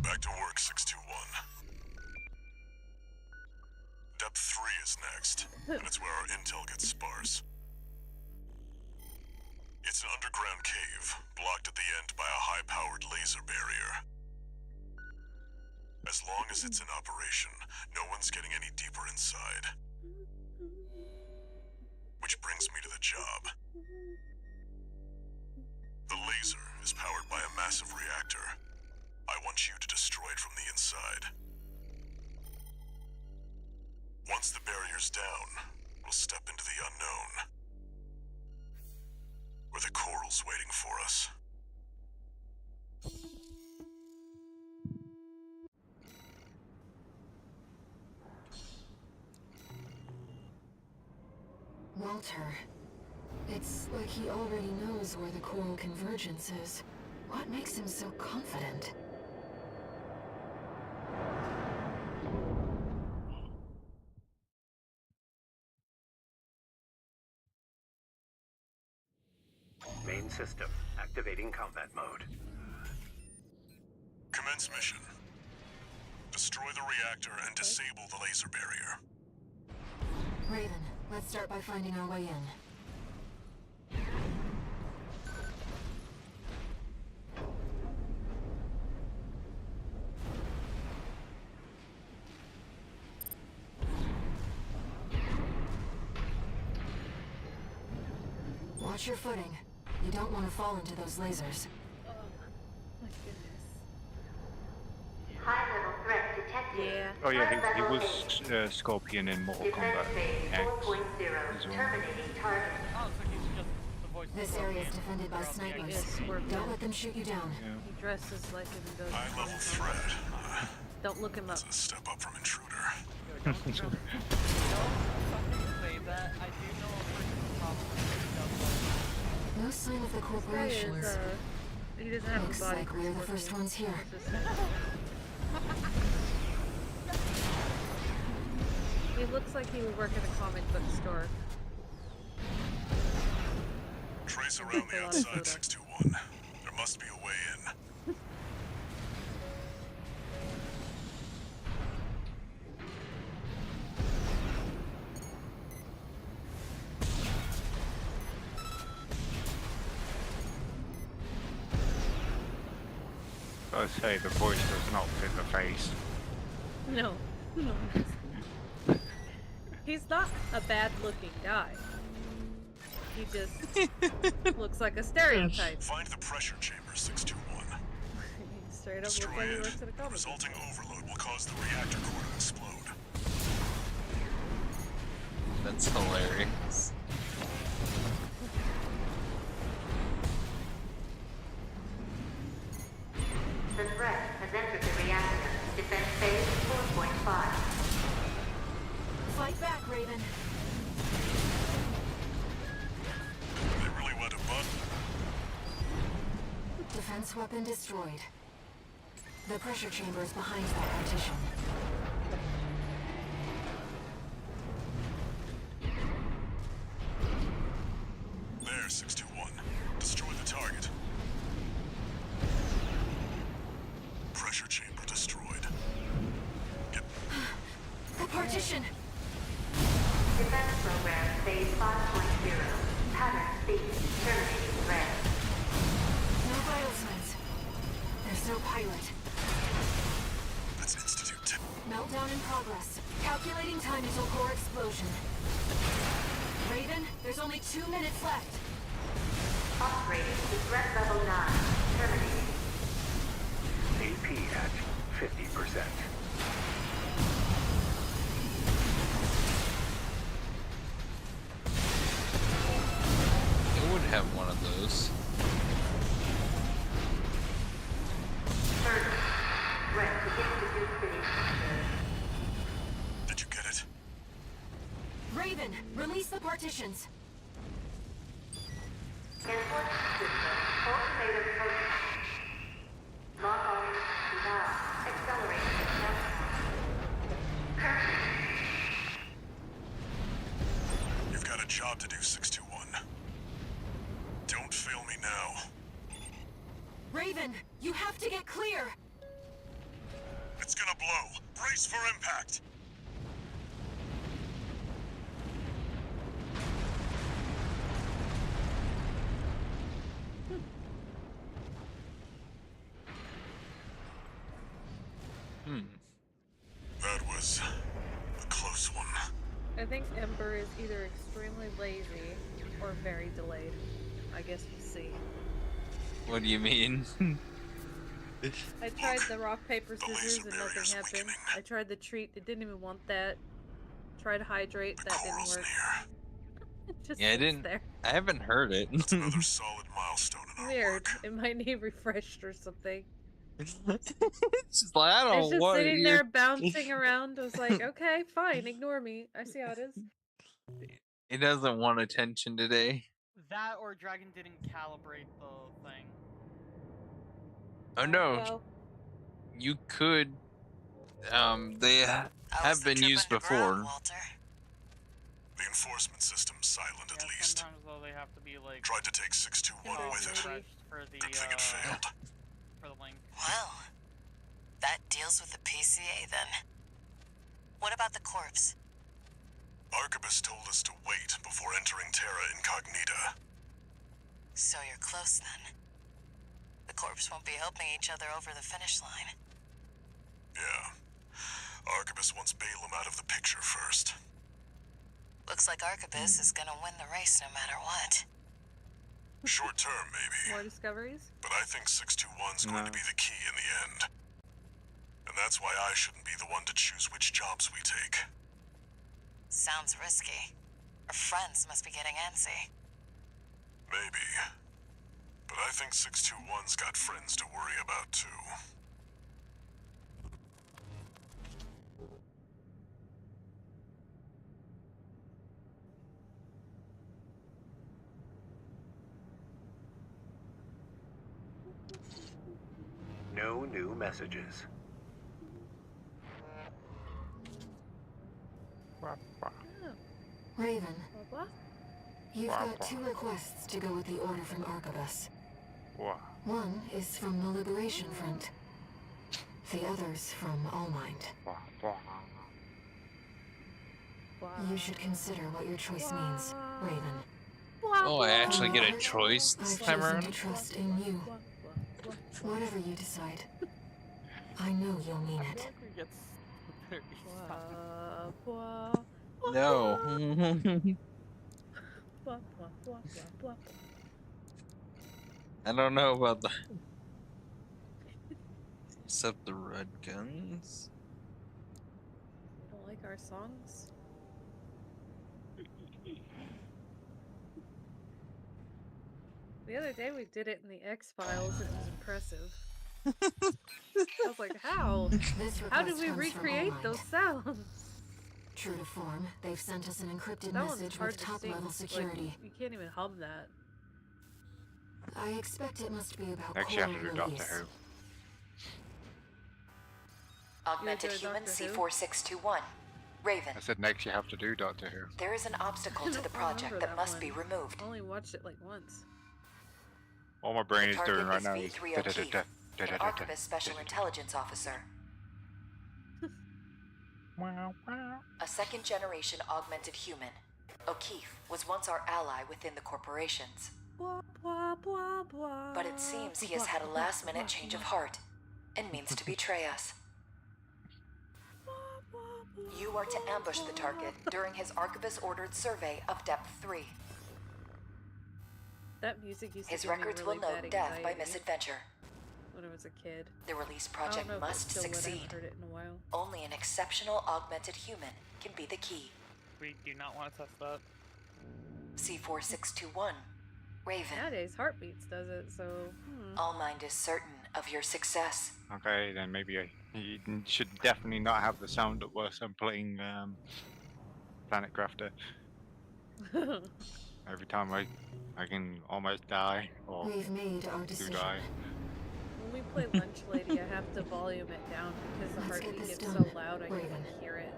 Back to work, 621. Depth 3 is next, and it's where our intel gets sparse. It's an underground cave, blocked at the end by a high-powered laser barrier. As long as it's in operation, no one's getting any deeper inside. Which brings me to the job. The laser is powered by a massive reactor. I want you to destroy it from the inside. Once the barrier's down, we'll step into the unknown. Where the coral's waiting for us. Walter. It's like he already knows where the coral convergence is. What makes him so confident? Main system, activating combat mode. Commence mission. Destroy the reactor and disable the laser barrier. Raven, let's start by finding our way in. Watch your footing. You don't want to fall into those lasers. My goodness. High-level threat detected. Yeah. Oh yeah, he was Scorpion in Mortal Kombat X as well. Terminating target. Oh, so he's just the voice. This area is defended by snipers. Don't let them shoot you down. He dresses like him and goes. High-level threat. Don't look him up. It's a step up from intruder. Don't fucking say that. I do know a person who probably No sign of the This guy corporations. is, he doesn't have Looks a body like for we're the Scorpion. first ones here. He looks like he would work at a comic book store. Trace around the outside, 621. There must be a way in. I say the voice does not fit the face. No. He's not a bad-looking guy. He just looks like a stereotype. Find the pressure chamber, 621. He straight up looks like he works at a comic. Resulting overload will cause the reactor core to explode. That's hilarious. The threat has entered the reactor. Defense phase 4.5. Fight back, Raven. They really went above. Defense weapon destroyed. The pressure chamber is behind that partition. There, 621. Destroy the target. Pressure chamber destroyed. Get... The partition! Defense program phase 5.0. Pattern C. Terminating red. No vital signs. There's no pilot. That's Institute 2. Meltdown in progress. Calculating time until core explosion. Raven, there's only 2 minutes left. Upgrading to threat level 9. Terminating. AP at 50%. It would have one of those. Threat to Institute City. Did you get it? Raven, release the partitions. Input system. Ultimatum program. Lock on. Now. Accelerating. You've got a job to do, 621. Don't fail me now. Raven, you have to get clear. It's gonna blow. Brace for impact. That was a close one. I think Ember is either extremely lazy or very delayed. I guess we'll see. What do you mean? I tried the rock, paper, scissors and nothing happened. I tried the treat, it didn't even want that. Tried to hydrate, that didn't work. It just Yeah, I haven't heard it. It's another solid milestone in our Weird. work. It might need refreshed or something. It's just like, I don't It's just want sitting you. there bouncing around. I was like, okay, fine, ignore me. I see how it is. It doesn't want attention today. That or Dragon didn't calibrate the thing. Oh no, Well, you could. They have been used before. The enforcement system's silent at least. Sometimes though they have to be like. Tried to take 621 with it. For the, Good thing it failed. For the link. Well, that deals with the p.c.a. then. What about the corpse? Arquebus told us to wait before entering Terra Incognita. So you're close then. The corpse won't be helping each other over the finish line. Yeah. Arquebus wants Balaam out of the picture first. Looks like Arquebus is gonna win the race no matter what. Short term, maybe. more discoveries? But I think 621's going to be the key in the end. And that's why I shouldn't be the one to choose which jobs we take. Sounds risky. Our friends must be getting antsy. Maybe. But I think 621's got friends to worry about, too. No new messages. Raven, You've got 2 requests to go with the order from Arquebus. What? One is from the Liberation Front. The other's from Allmind. You should consider what your choice means, Raven. Oh, I actually get a choice this time I've chosen to around? trust in you. Whatever you decide, I know you'll mean it. No. I don't know about the... Except the red guns. You don't like our songs? The other day we did it in the X-Files and it was impressive. I was like, how? How did we recreate those sounds? True to form, they've sent us an encrypted That one's message hard with to top-level sing. security. Like, you can't even hum that. I expect it must be about Next you have to coral do Doctor release. Who. Augmented human C4621. Raven. I said next you have to do Doctor Who. There is an obstacle to the project that must be removed. I only watched it like once. All my brain is doing right now is V3 O'Keefe, an Arquebus Special Intelligence Officer. A second-generation augmented human, O'Keefe was once our ally within the corporations. But it seems he has had a last-minute change of heart and means to betray us. You are to ambush the target during his Arquebus-ordered survey of Depth 3. That music used to His give me records really will note bad death by anxiety misadventure. when I was a kid. The release I don't project know if must it still would. I succeed. haven't heard it in a while. Only an exceptional augmented human can be the key. We do not want to test that. C4621, Raven. Nowadays, Heartbeats does it, so... Allmind is certain of your success. Okay, then maybe you should definitely not have the sound up worse. I'm playing Planet Crafter. Every time I can almost die or We've made our do decision. die. When we play Lunch Lady, I have to volume it down because the Let's get heartbeat this gets done, so loud I Raven. can't hear it.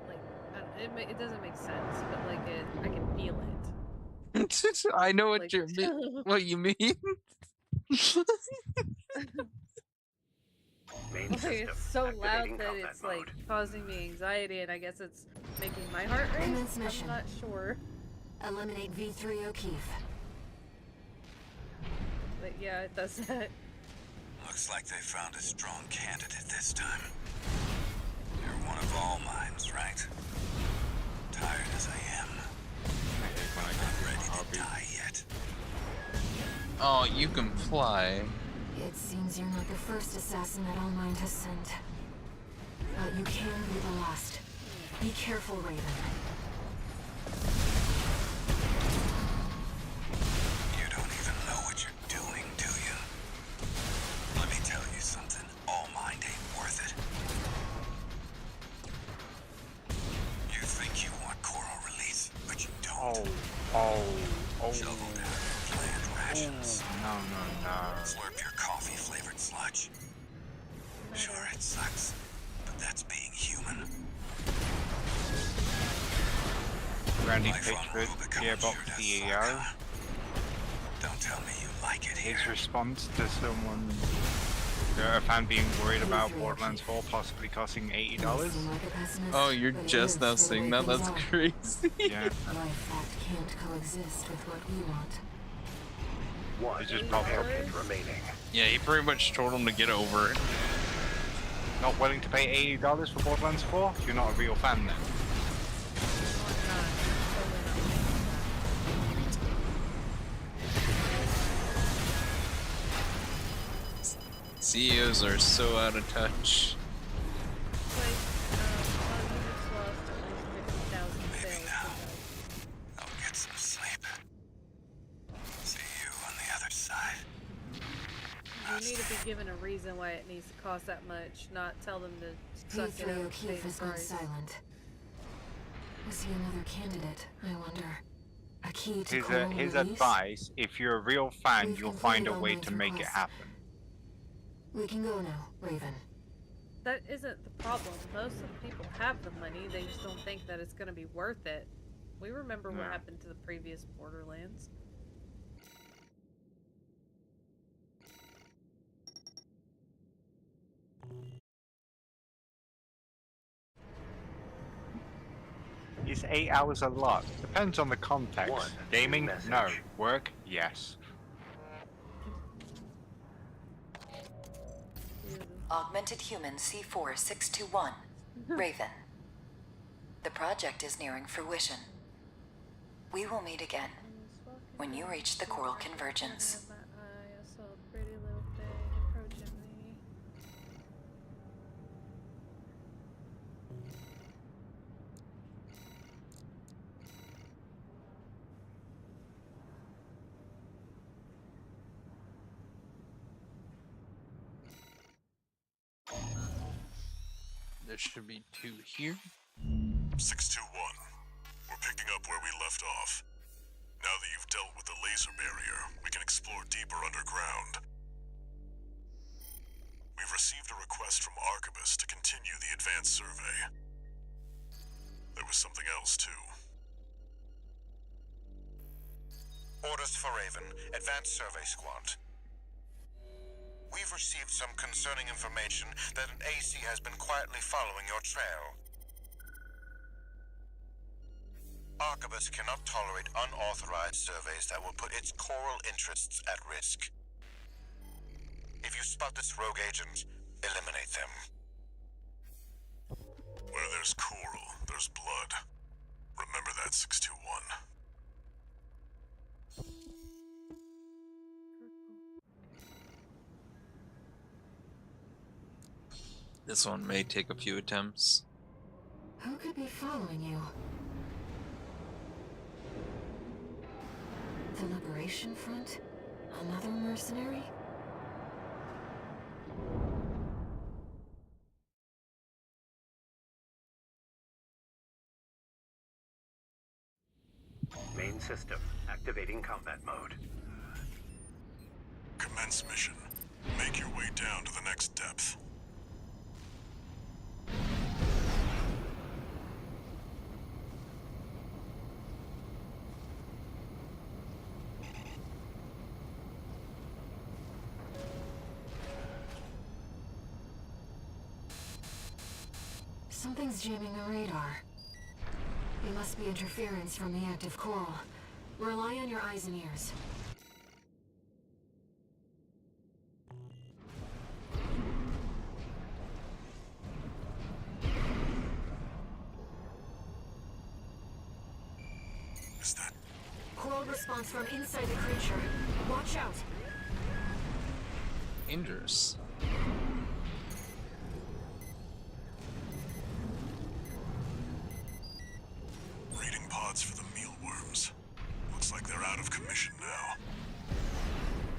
Like, it doesn't make sense, but like I can feel it. I know what Like- what you mean. Main Like, system it's so loud activating that combat it's mode. like causing me anxiety, and I guess it's making my heart race. Commence I'm mission. not sure, Eliminate V3 O'Keefe. but yeah, it does that. Looks like they found a strong candidate this time. You're one of all minds, right? Tired as I am, I'm not ready to die yet. Oh, you can fly. It seems you're not the first assassin that Allmind has sent. But you can be the last. Be careful, Raven. You don't even know what you're doing, do you? Let me tell you something. All mind ain't worth it. You think you want coral release, but you don't. Shovel down your planned rations. No. Slurp your coffee-flavored sludge. Sure, it sucks, but that's being human. Randy Life on Pitchford, Rubicon Gearbox sure does CEO. suck, huh? Don't tell me you like it here. His response to someone, a fan being worried about Borderlands 4 possibly costing $80. Oh, you're just now saying that? That's crazy. Yeah. Life that can't coexist with what we want. One It's just probably airkit remaining. Yeah, he pretty much told him to get over it. Not willing to pay $80 for Borderlands 4? You're not a real fan then. CEOs are so out of touch. I'll get some sleep. See you on the other side. You need to be given a reason why it needs to cost that much, not tell them to suck it V3 up and pay O'Keefe the has gone price. silent. Was he another candidate, I wonder? A key to coral His release? advice, if you're a real fan, We've you'll find a completed way all to my make it requests. happen. We can go now, Raven. That isn't the problem. Most of the people have the money, they just don't think that it's gonna be worth it. We remember what No. happened to the previous Borderlands. Is 8 hours a lot? Depends on the context. One Gaming? message. No. Work? Yes. Augmented Human C4621, Raven. The project is nearing fruition. We will meet again when you reach the coral convergence. My eye, I saw a pretty little thing approaching me. There should be 2 here. 621. We're picking up where we left off. Now that you've dealt with the laser barrier, we can explore deeper underground. We've received a request from Arquebus to continue the advanced survey. There was something else, too. Orders for Raven, Advanced Survey Squad. We've received some concerning information that an AC has been quietly following your trail. Arquebus cannot tolerate unauthorized surveys that will put its coral interests at risk. If you spot this rogue agent, eliminate them. Where there's coral, there's blood. Remember that, 621. This one may take a few attempts. Who could be following you? The Liberation Front? Another mercenary? Main system activating combat mode. Commence mission. Make your way down to the next depth. Something's jamming the radar. It must be interference from the active coral. Rely on your eyes and ears. Is that... Coral response from inside the creature. Watch out! Dangerous. Reading pods for the mealworms. Looks like they're out of commission now.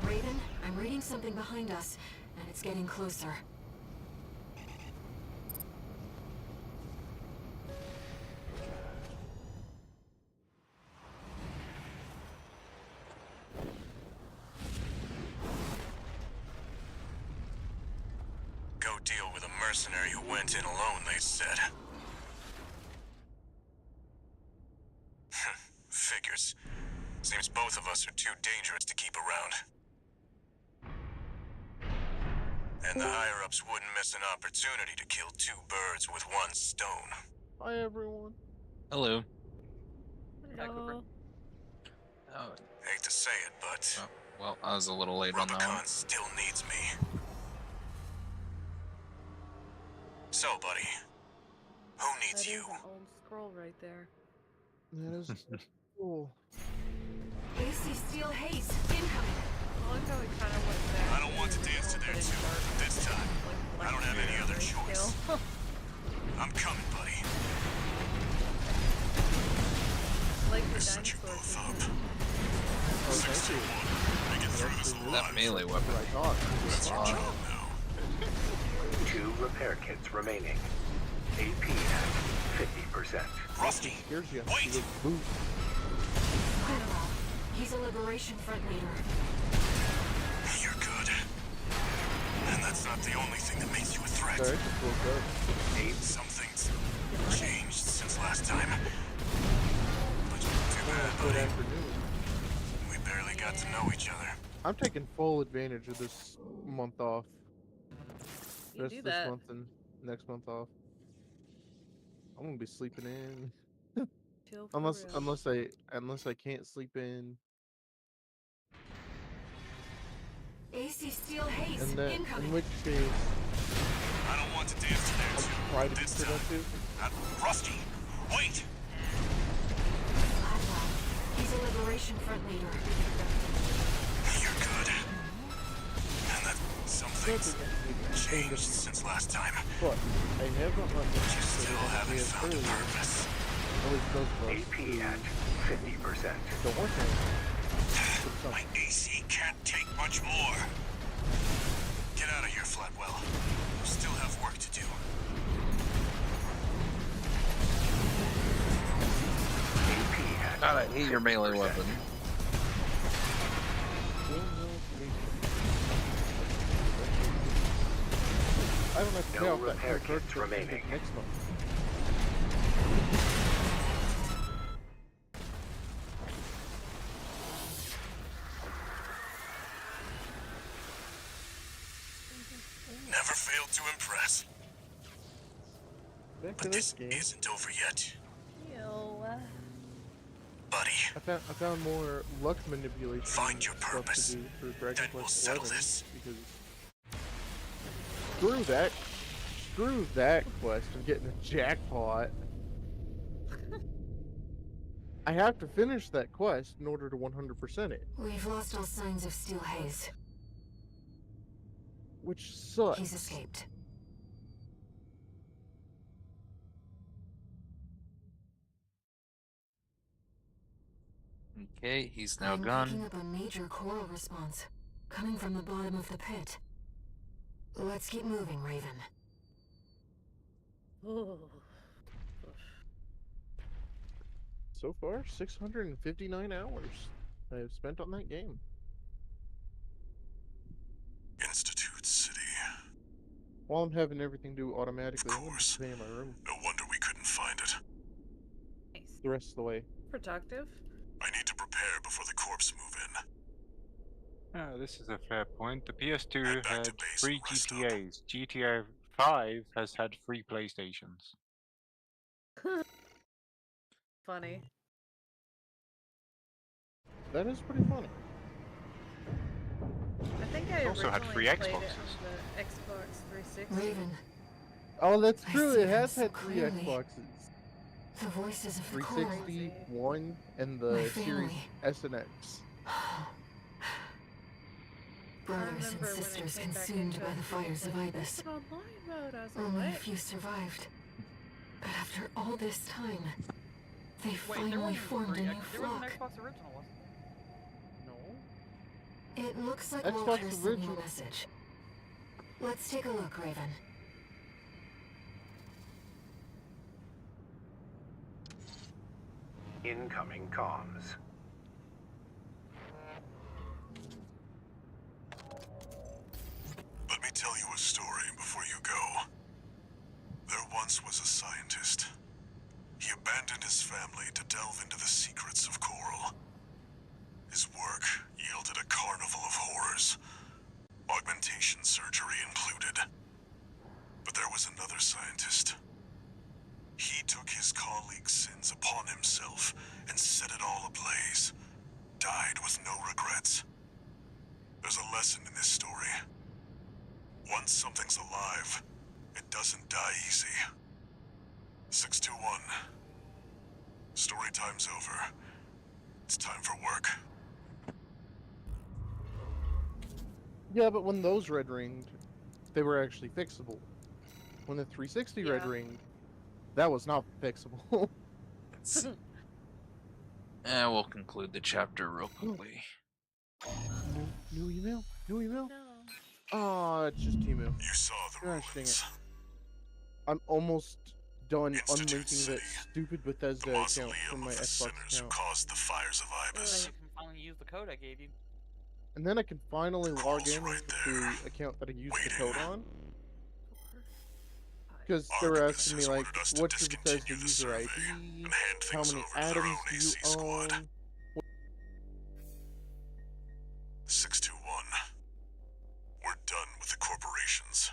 Raven, I'm reading something behind us, and it's getting closer. Go deal with a mercenary who went in alone, they said. Figures. Seems both of us are too dangerous to keep around. And the higher-ups wouldn't miss an opportunity to kill 2 birds with 1 stone. Hi, everyone. Hello. Hello. Oh, Hate to say it, but... oh, well, I was a little late on that one. Rubicon still needs me. So, buddy, who needs That you? is an old scroll right there. That is cool. AC Steel Haze, incoming! I like how he kind of went back. I don't want to dance to their tune. This time, I don't have any other choice. I'm coming, buddy. Like the You're such a both up. Oh, thank you. Make it through this alive. That melee weapon. What I thought. That's your job now. 2 repair kits remaining. AP at 50%. Rusty, Here's you. wait! You move. Cromwell, he's a Liberation Front leader. You're good. And that's not the only thing that makes you a threat. Sorry, it's a cool code. Something's changed since last time. But good afternoon. We barely got to know each other. I'm taking full advantage of this month off. You Rest do of this that. month and next month off. I'm gonna be sleeping in. Chill for real. unless I can't sleep in. AC steel haze In incoming. which case, I don't want to dance to their I'll tune try to be this time. productive. Rusty, wait! Blackwell, he's a Liberation Front leader. You're good. And that something's changed since last time. But I have not let You still haven't found a earlier. purpose. At least those of us AP at 50%. don't work on My AC can't take much more. Get out of here, Flatwell. You still have work to do. God, I hate your melee weapon. I don't have to pay No off that repair card kits till remaining. next month. Never failed to impress. Back to But this this game. isn't over yet. Ew. Buddy. I found more luck manipulation Find your stuff purpose. to do for Dragon Then we'll Quest settle 11 this. because screw that quest and getting a jackpot. I have to finish that quest in order to 100% it, We've lost all signs of steel haze. which sucks. He's escaped. Okay, he's now I'm gone. picking up a major coral response, coming from the bottom of the pit. Let's keep moving, Raven. So far, 659 hours I have spent on that game. Institute City. While I'm having everything do automatically, I'm gonna stay in my room No wonder we couldn't find it. Nice. the rest of the way. Productive. I need to prepare before the corpse move in. This is a fair point. The PS2 back to had base 3 and rest up. GTAs. GTA 5 has had 3 PlayStations. Funny. That is pretty funny. I think I also had originally free played Xboxes. it on the Xbox 360. Raven, Oh, that's I true. see It them has so had 3 clearly. Xboxes. the voices of the coral. 360, 1, and My the Series family. S and X. Brothers and remember when I sisters came back consumed into by it, the it was fires of like, Ibis. "It's an online mode." I was like, Only a what? few survived. But after all this time, they Wait, there finally wasn't formed a free new there was an flock. Xbox original, wasn't there? No. It looks like Xbox Walter sent you a original. message. Let's take a look, Raven. Incoming comms. Let me tell you a story before you go. There once was a scientist. He abandoned his family to delve into the secrets of coral. His work yielded a carnival of horrors, augmentation surgery included. But there was another scientist. He took his colleagues' sins upon himself and set it all ablaze. Died with no regrets. There's a lesson in this story. Once something's alive, it doesn't die easy. 621. Story time's over. It's time for work. Yeah, but when those red ringed, they were actually fixable. When the 360 red ringed, that was not fixable. We'll conclude the chapter real quickly. New email? New email? No. Oh, it's just Timu. You saw the Gosh dang ruins. it. I'm almost done Institute unlinking that City. stupid Bethesda account from my Of the Xbox sinners who account. caused the fires of Then Ibis. you can finally use the code I gave you. And then I can finally log in with the account that I used the code on. Because they were asking me, like, what's your Bethesda user ID? How many atoms do you own? 621. We're done with the corporations.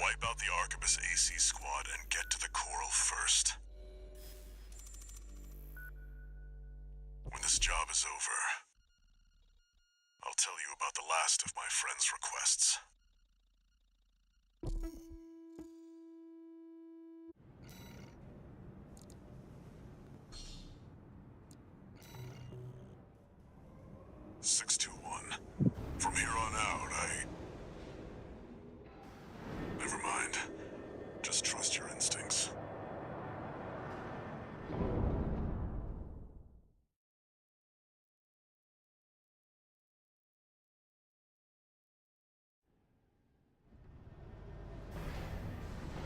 Wipe out the Arquebus AC squad and get to the Coral first. When this job is over, I'll tell you about the last of my friend's requests. From here on out, Never mind. Just trust your instincts.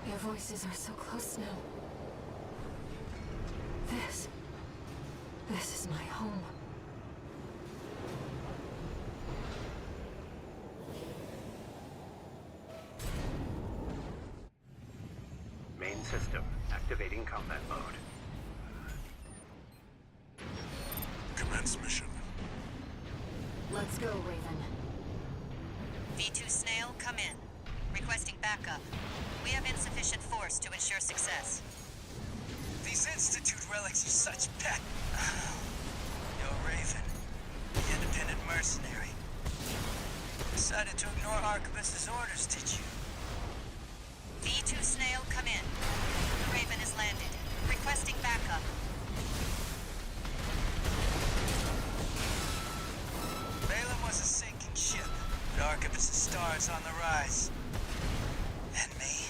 Your voices are so close now. This is my home. Main system activating combat mode. Commence mission. Let's go, Raven. V2 Snail, come in. Requesting backup. We have insufficient force to ensure success. These Institute relics are such pet. You're Raven, the independent mercenary. Decided to ignore Arquebus's orders, did you? V2 Snail, come in. The Raven has landed. Requesting backup. Balaam was a sinking ship, but Arquebus's star is on the rise. And me,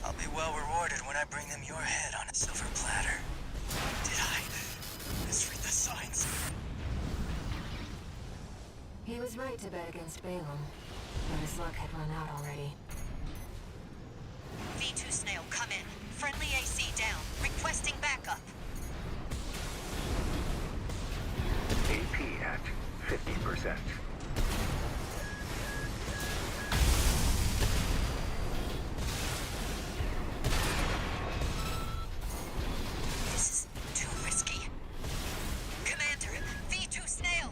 I'll be well rewarded when I bring them your head on a silver platter. Did I misread the signs? He was right to bet against Balaam, but his luck had run out already. V2 Snail, come in. Friendly AC down. Requesting backup. AP at 50%. This is too risky. Commander, V2 Snail,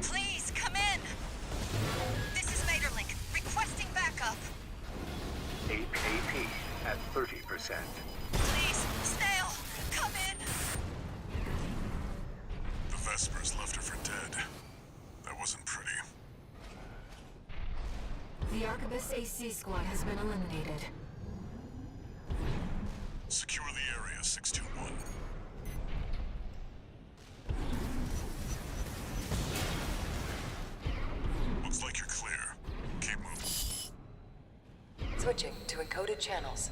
please come in. This is Materlink. Requesting backup. AP at 30%. Please, Snail, come in. The Vespers left her for dead. That wasn't pretty. The Arquebus AC squad has been eliminated. Secure the area, 621. Looks like you're clear. Keep moving. Switching to encoded channels.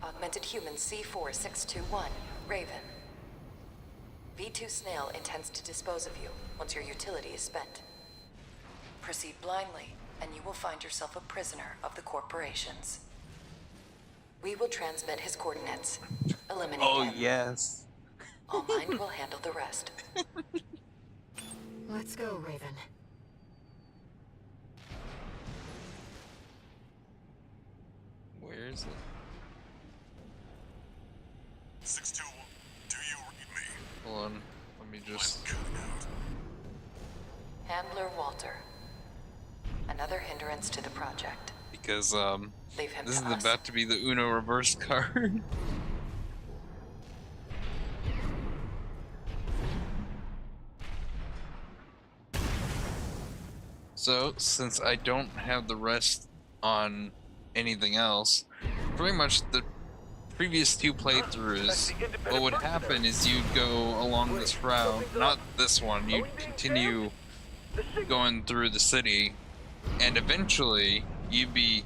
Augmented human C4621, Raven. V2 Snail intends to dispose of you once your utility is spent. Proceed blindly, and you will find yourself a prisoner of the corporations. We will transmit his coordinates. Eliminate him. Yes. All Mind will handle the rest. Let's go, Raven. Where is it? 621. Do you read me? Hold on. Let me just. Handler Walter. Another hindrance to the project. Because Leave him this to is us. about to be the Uno reverse card. So, since I don't have the rest on anything else, pretty much the previous two playthroughs, what would happen is you'd go along this route, not this one, you'd continue going through the city, and eventually you'd be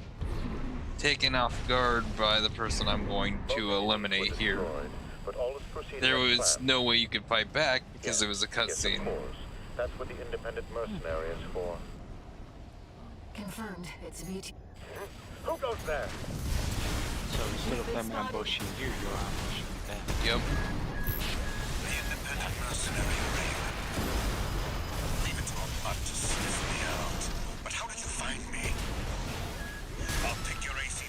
taken off guard by the person I'm going to eliminate here. There was no way you could fight back because it was a cutscene. That's what the independent mercenary is for. Confirmed. It's V2. Who goes there? So instead of them ambushing you, you're ambushing them. Yep. The independent mercenary Raven. Leave it to a butt to sniff me out. But how did you find me? I'll pick your AC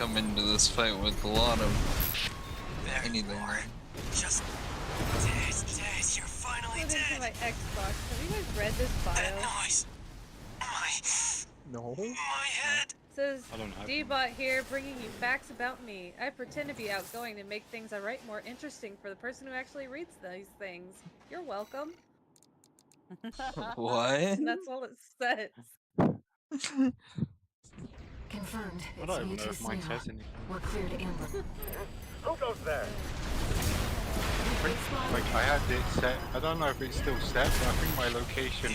come into this fight with a lot of anything. Just dead. You're finally Put dead. into my Xbox. Have you guys read this bio? That noise. No. My head. It says, I don't have D-Bot here, bringing you facts about me. I pretend to be outgoing to make things I write more interesting for the person who actually reads these things. You're welcome. What? And that's all it says. Confirmed. I It's don't even me know too if mine soon. says anything. We're clear to ambush. Who goes there? Like, I had it set. I don't know if it's still set, but I think my location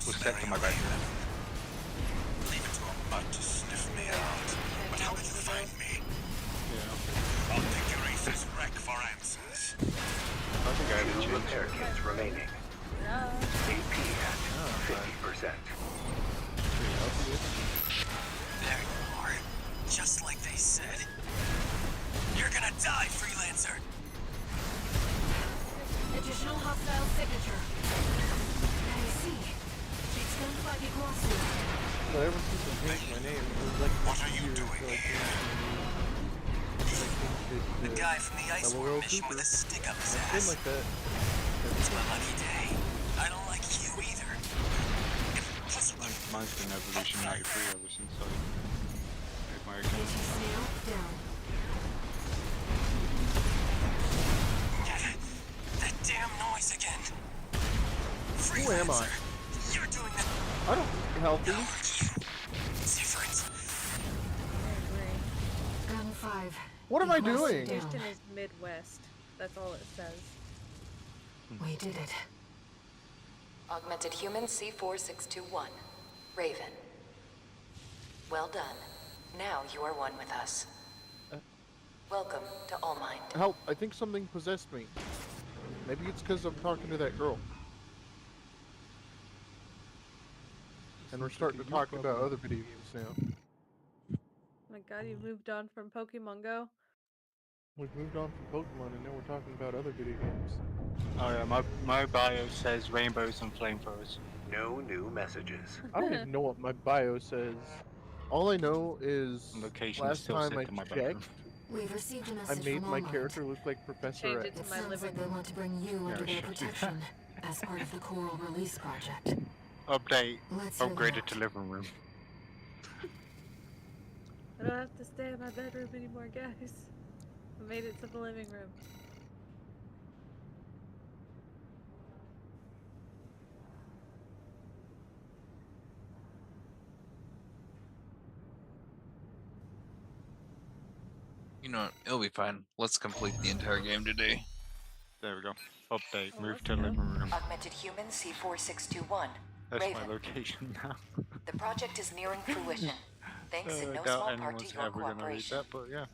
was set to my bedroom. Leave it to a mutt to sniff me out. But how did you find me? Yeah. I'll take your aces wreck for answers. I think I have a Two repair kits remaining. AP at 50%. There you are. Just like they said. You're gonna die, freelancer. Additional hostile signature. I see. It's gonna fight across you. Whatever people changed my name, it was like What are you doing here? The guy from the ice war mission with a stick up his Been ass. like that. It's my lucky day. I don't like you either. Mine's been Evolution 93 ever since I made my account. Snail down. That damn noise again. Who am I? You're doing that. I don't healthy. Different. Gun 5. What am I doing? Houston is Midwest. That's all it says. We did it. Augmented human C4621. Raven. Well done. Now you are one with us. Welcome to All Mind. Help, I think something possessed me. Maybe it's because I'm talking to that girl. And we're starting to talk about other video games now. Oh my god, you moved on from Pokemon Go? We've moved on from Pokemon and now we're talking about other video games. Oh yeah, my bio says rainbows and flamethrowers. No new messages. I don't even know what my bio says. All I know is Location last still time set I to my bedroom. checked, We've received a I message made from my All character Mind. look like Professor Change X. it to It my sounds living like they room. want to bring you under their protection as part of the Coral Release Project. Update. Let's hear Upgraded that. to living room. I don't have to stay in my bedroom anymore, guys. I made it to the living room. You know what? It'll be fine. Let's complete the entire game today. There we go. Update. Oh, Move let's to go. living room. Augmented human C4621. That's Raven. my location now. The project is nearing fruition, thanks in I no doubt small part to anyone's your ever gonna read cooperation. that, but yeah.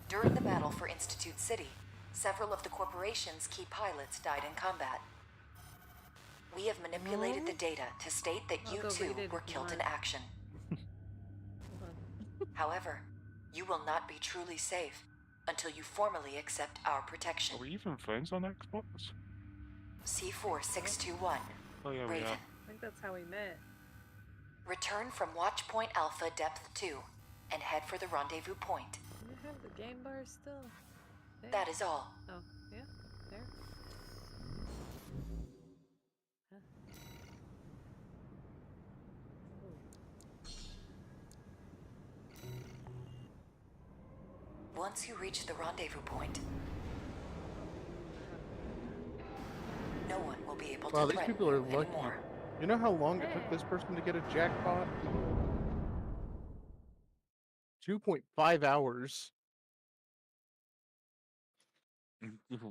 During the battle for Institute City, several of the corporation's key pilots died in combat. We have manipulated the data to state that I'll you go two read it were if you killed in want. action. Hold on. However, you will not be truly safe until you formally accept our protection. Are we even friends on Xbox? C4621. Oh yeah, we Raven. are. I think that's how we met. Return from Watchpoint Alpha Depth 2 and head for the rendezvous point. Do you have the game bar still? There? That is all. Oh, yeah, there. Huh. Once you reach the rendezvous point, no one will be able Wow, to these threaten people are you lucky. anymore. You know how long it took this person to get a jackpot? 2.5 hours.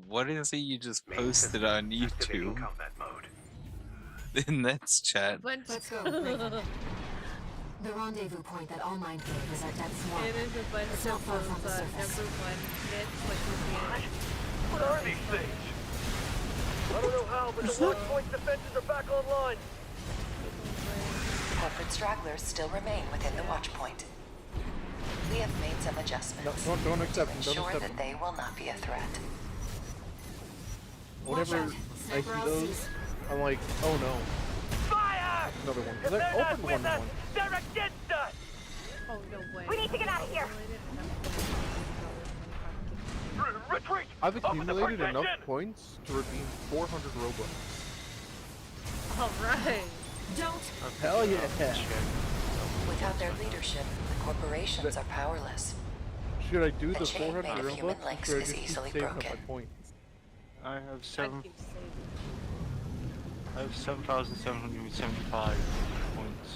What is it you just Main posted system on activating YouTube? combat mode. In that's chat. Let's go. Raven. The rendezvous point that All Mind gave is at depth 1. It is a bunch It's of not far from the those, surface. number one hits, like you What are these things? I don't know how, but the Watchpoint's defenses are back online. Corporate stragglers still remain within the Watchpoint. We have made some adjustments Don't accept to them. Don't ensure accept that them. they will not be a threat. Whenever Watch out. I see Sniper those, LCs. I'm like, oh no. Fire! Another one. If Let they're not open with one. us, they're against us! Oh, no way. We need to get out of here. Retreat! I've accumulated enough points to redeem 400 Robux. Alright. Don't. Hell yeah. Without their leadership, the corporations are powerless. Should I do The the chain 400 made of human Robux, links or should I is just keep easily saving up broken. my points? I have I'd keep saving. 7,775 points.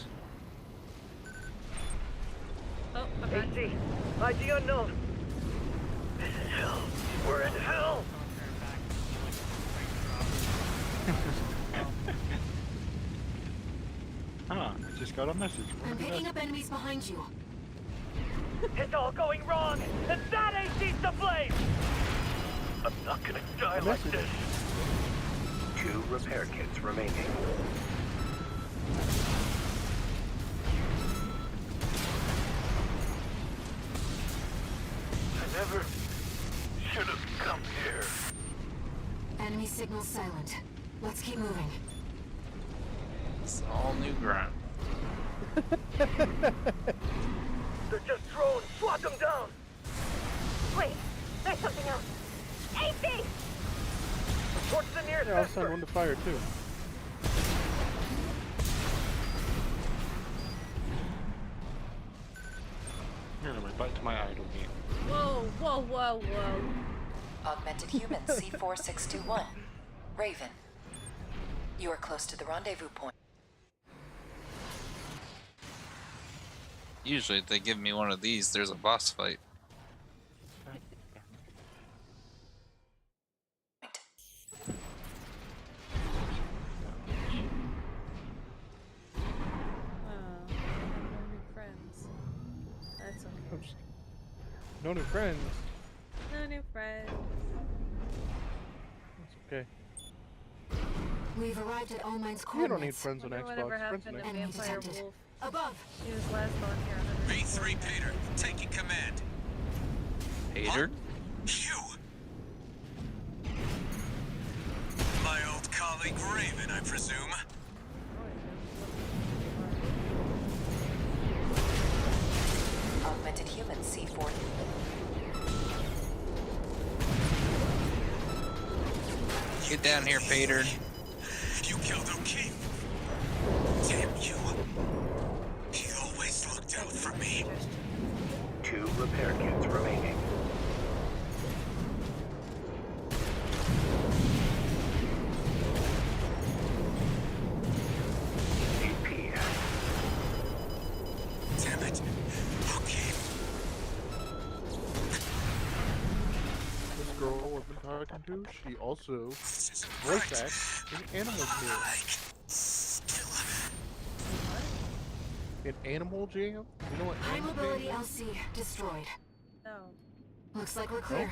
Oh, I'm back. AC, ID unknown. This is hell. We're in hell. Ah, I just got a message. I'm picking up enemies behind you. It's all going wrong, and that AC's to blame. I'm not gonna die like this. 2 repair kits remaining. I never should have come here. Enemy signal silent. Let's keep moving. It's all new ground. They're just drones. Swat them down. Wait, there's something else. AC! Towards the nearest Yeah, I'll send one to fire too. Anyway, back to my idle game. Whoa, whoa, whoa, whoa. Augmented human C4621. Raven. You are close to the rendezvous point. Usually, if they give me one of these, there's a boss fight. No new friends. That's okay. No new friends. No new friends. That's okay. We've arrived at All Mine's You coordinates. don't need friends on Wonder Xbox. whatever Friends happened on to Enemy Vampire detected. Wolf. Above. He was last on here. B3 Peter, taking command. Hater? You! My old colleague Raven, I presume. Augmented human C4. Get down here, Peter. You killed O'Keefe. Damn you. He always looked out for me. 2 repair kits remaining. p.c.a. Damn it. O'Keefe. This girl I've been talking to, she also voice acts in Animal Jam. In Animal Jam? You know what High Animal mobility Jam is? LC destroyed. No. Looks like we're clear.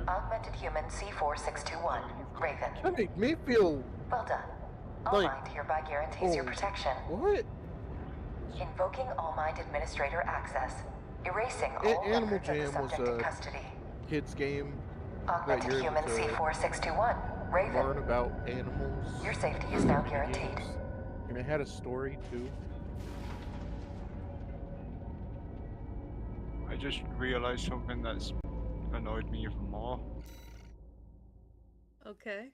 Augmented human C4621. Raven. That made me feel Well done. All like... Mind hereby guarantees your protection. What? Invoking All Mind Administrator access. Erasing all Animal records of the Jam was subject in a custody. kids game that Augmented you're human able to C4621. Raven. learn about animals. Your safety is now guaranteed. Games. And it had a story too. I just realized something that's annoyed me even more. Okay.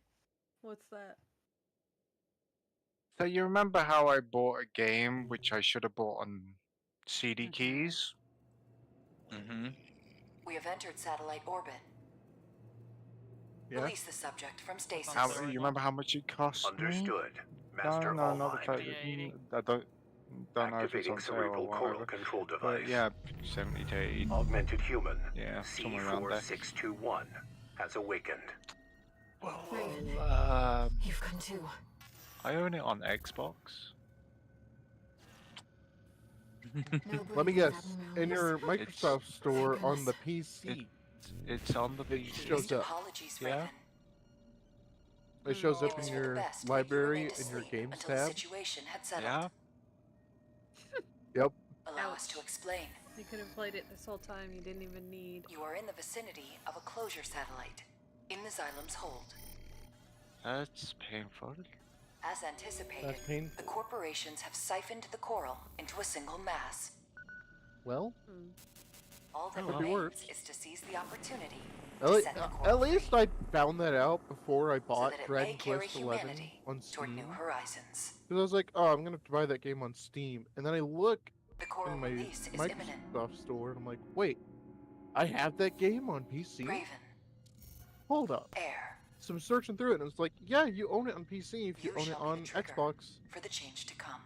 What's that? So you remember how I bought a game which I should have bought on CD keys? Mm-hmm. We have entered satellite orbit. Yeah. Release the subject from stasis. You remember how much it cost Understood. me? Master no, All not the Mind. fact I don't know if it's Activating on sale or cerebral whatever. coral control device. But yeah, 70 to 80. Augmented human. Yeah, somewhere around there. C4621 has awakened. Well, You've come too. I own it on Xbox. Let me guess. In your Microsoft store on the PC. It's on the It PC. shows up. Apologies, Yeah. Raven. It shows It up was in for the your best when you library remained in your asleep games until the tab. situation had settled. Yeah. Yep. Allow us to explain. You could have played it this whole time. You didn't even need. You are in the vicinity of a closure satellite in the Xylem's hold. That's painful. As anticipated, That's painful. the corporations have siphoned the coral into a single mass. Well, all that could be remains worse. is to seize the opportunity to set the coral At least I found that out before I bought that it Dragon may carry Quest XI humanity on toward Steam. new horizons. Because I was like, oh, I'm gonna have to buy that game on Steam, and then I look The coral in my release is imminent. Microsoft store, and I'm like, wait, I have that game on PC? Raven. Hold up. Air. So I'm searching through it, and it's like, yeah, you own it on PC if you own it shall be on the trigger Xbox. for the change to come.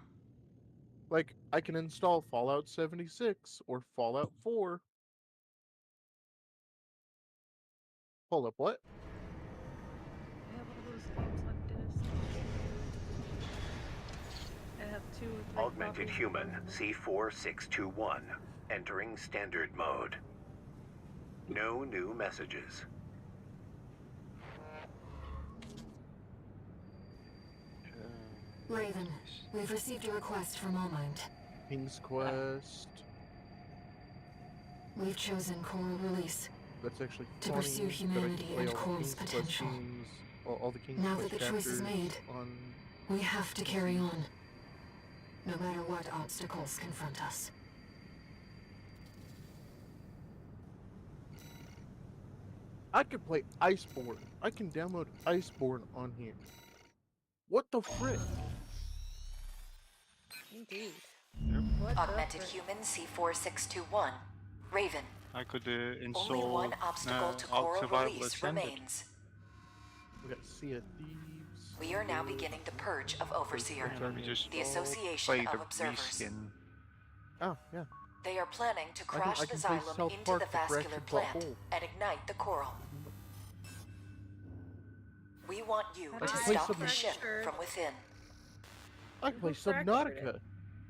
Like, I can install Fallout 76 or Fallout 4. Hold up, what? I have all those games on disc. I have 2 or 3 Augmented copies human of them. C4621 entering standard mode. No new messages. Raven, we've received a request from Allmind. King's Quest. We've chosen Coral Release That's actually to pursue humanity that I can play and all the Coral's King's Quest potential. games, all the King's Now Quest that the choice is chapters made, on... we have to carry on, no matter what obstacles confront us. I could play Iceborne. I can download Iceborne on here. What the frick? Indeed. Augmented human C4621. Raven. I could Only install one obstacle to Ark coral Survival release Ascended. remains. We got Sea of Thieves. We are now beginning the purge of Overseer, Just the Association play of the Observers. reskin. Oh, yeah. They are planning to crash I the can play xylem South into Park the to crash vascular your plant butthole. and ignite the coral. We want you I to can play stop the ship Fractured. from within. I can play fractured Subnautica.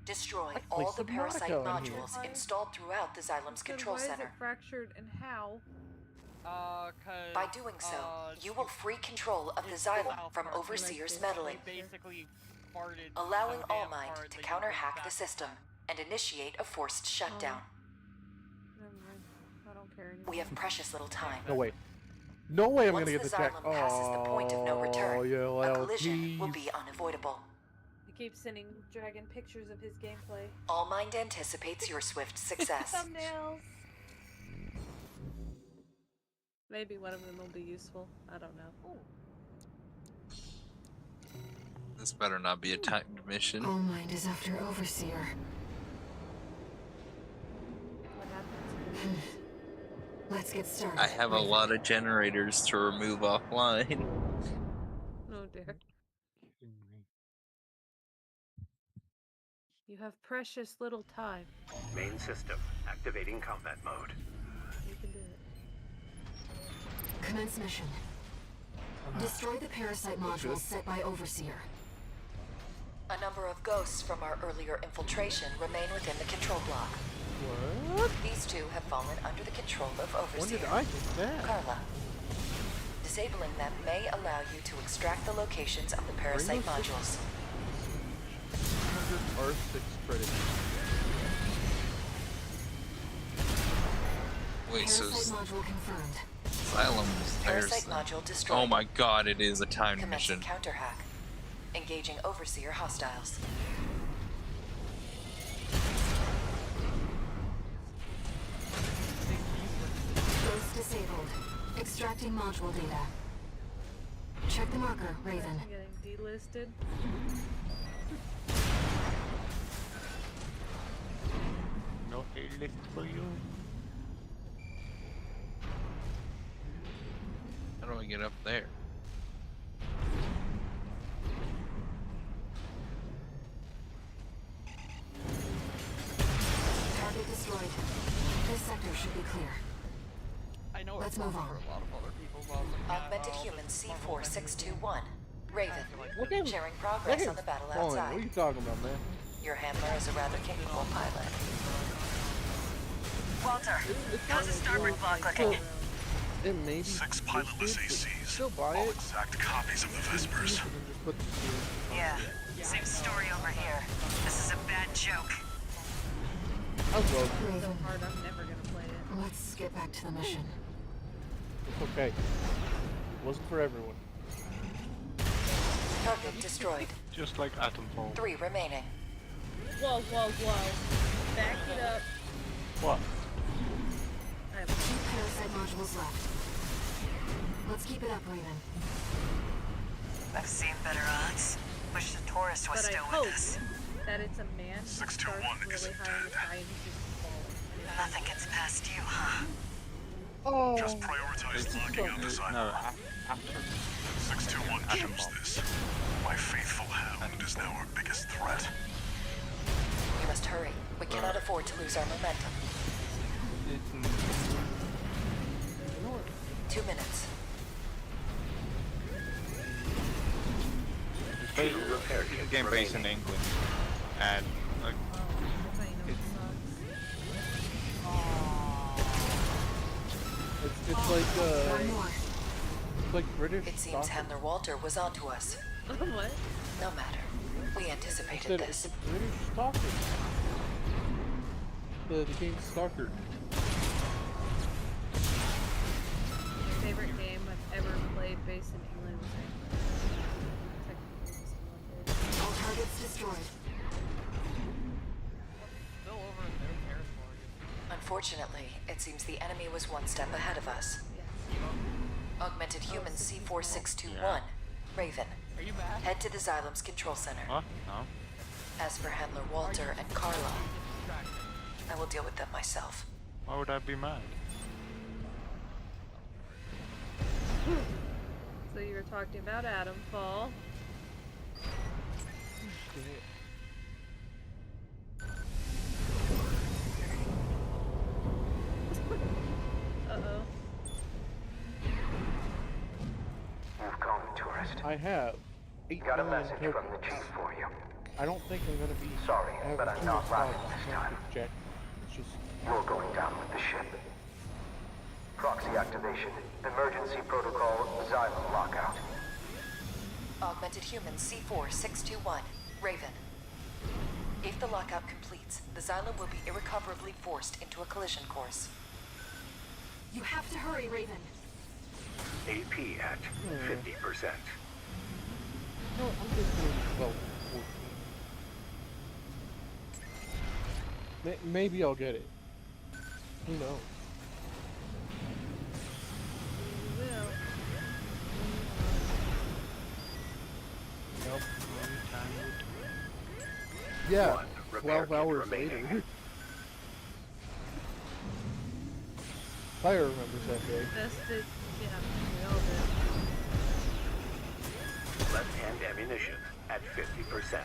Destroy I can play all the parasite Subnautica on here. modules installed throughout the xylem's Then control why is center. it fractured and how? Cause, By doing so, you will free control of the xylem from Overseer's meddling, basically farted allowing so damn Allmind hard to that you counter-hack got the system and initiate a forced shutdown. Never mind. I don't care anymore. We have precious little time. No way. No way I'm Once gonna get the the tech. xylem passes the point of no return, yeah, a collision will LPs. be unavoidable. He keeps sending Dragon pictures of his gameplay. Allmind anticipates your swift success. Thumbnails. Maybe one of them will be useful. I don't know. This better not be a timed mission. Allmind is after Overseer. What happens? Let's get started. I have a lot of generators to remove offline. Oh dear. You have precious little time. Main system activating combat mode. You can do it. Commence mission. Destroy the parasite modules set by Overseer. A number of ghosts from our earlier infiltration remain within the control block. What? These 2 have fallen under the control of When Overseer. did I get that? Carla. Disabling them may allow you to extract the locations of the parasite modules. 100 R6 credits. Wait, so Parasite module confirmed. Asylum's Parasite module destroyed. Oh my god, it is a timed Commencing mission. counter-hack. Engaging Overseer hostiles. Ghost disabled. Extracting module data. Check the marker, Raven. I'm getting delisted. No list for you. How do I get up there? Target destroyed. This sector should be clear. I know Let's it's move for on. a lot of other people, but I was like, Augmented human C4621. Raven. Look at Sharing progress on the battle What are outside. you talking about, man? Your handler is a rather capable pilot. Walter, how's the starboard block looking? It may be 6 pilotless listed, but ACs. still buy All it. exact copies of the Vespers. And then just put the Yeah, same story over here. This is a bad joke. I'll go. It's so hard, I'm never gonna play it. Let's get back to the mission. It's okay. It wasn't for everyone. Target destroyed. Just like Atomfall. 3 remaining. Whoa, whoa, whoa. Back it up. What? I have 2 parasite modules left. Let's keep it up, Raven. I've seen better odds. Wish the tourist was but I still hope with us. that it's a man who starts 621 really isn't high in the dead. sky and he's just falling. Nothing gets past you, huh? Oh. Just prioritize locking out the No, Xylem. after. 621 chose this. My faithful hound is now our biggest threat. We must hurry. We cannot afford to lose our momentum. 2 minutes. It's a game based in England, and like, It's like British. It seems soccer. Handler Walter was onto us. What? No matter. We I anticipated said this. it's British soccer. The game soccer. My favorite game I've ever played based in England was technically just one. All targets destroyed. Still over in their territory. Unfortunately, it seems the enemy was one step ahead of us. Augmented human C4621, Raven. Are you mad? Head to the Xylem's control center. what? No. As for Handler Walter and Carla, I will deal with them myself. Why would I be mad? So you were talking about Atomfall. Uh-oh. You've come, tourist. I have 8 Got a million message tokens. from the chief for you. I don't think I'm gonna be. Sorry, having but I'm too not much laughing problems this trying time. to check. It's just. You're going down with the ship. Proxy activation. Emergency protocol Xylem lockout. Augmented human C4621, Raven. If the lockout completes, the Xylem will be irrecoverably forced into a collision course. You have to hurry, Raven. AP at 50%. No, I'm just doing 12, 14. Maybe I'll get it. Who knows? You will. Nope. Yeah, One repair 12 kit hours remaining. later. Fire remembers that day. Vested. Yeah, we all did. Left-hand ammunition at 50%.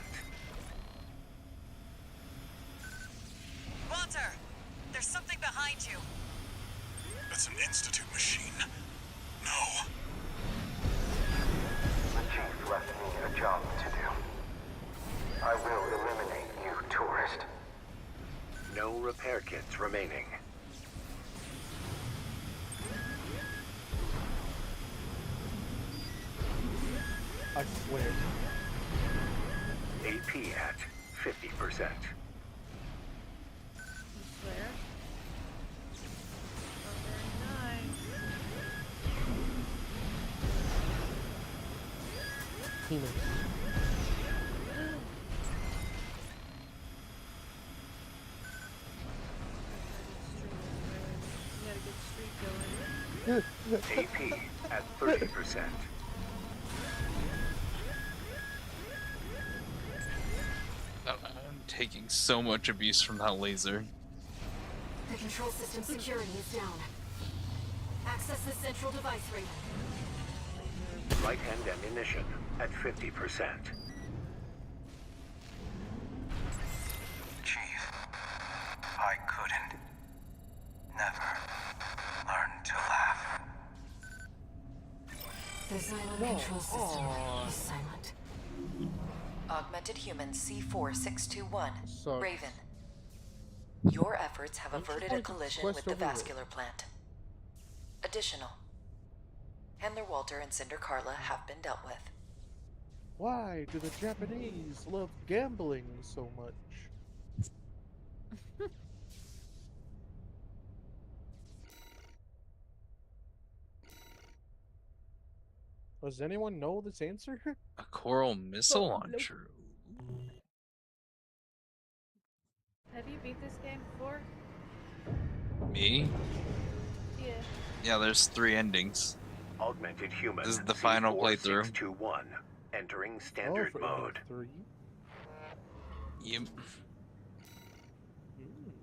Walter! There's something behind you. That's an Institute machine. No. The chief left me a job to do. I will eliminate you, tourist. No repair kits remaining. I swear. AP at 50%. You swear? Oh, very nice. Humans. You gotta get streak going. AP at 30%. I'm taking so much abuse from that laser. The control system security is down. Access the central device, Raven. Right-hand ammunition at 50%. Chief, I couldn't. Never learn to laugh. The Xylem control system is silent. Augmented human C4621, Sucks. Raven. Your efforts have averted a collision quest with the over with. vascular plant. Additional. Handler Walter and Cinder Carla have been dealt with. Why do the Japanese love gambling so much? Does anyone know this answer? A coral missile Oh, nope. launcher. Have you beat this game before? Me? Yeah. Yeah, there's 3 endings. Augmented human. This is the final playthrough. C4621. Entering standard for mode. 3. Yep.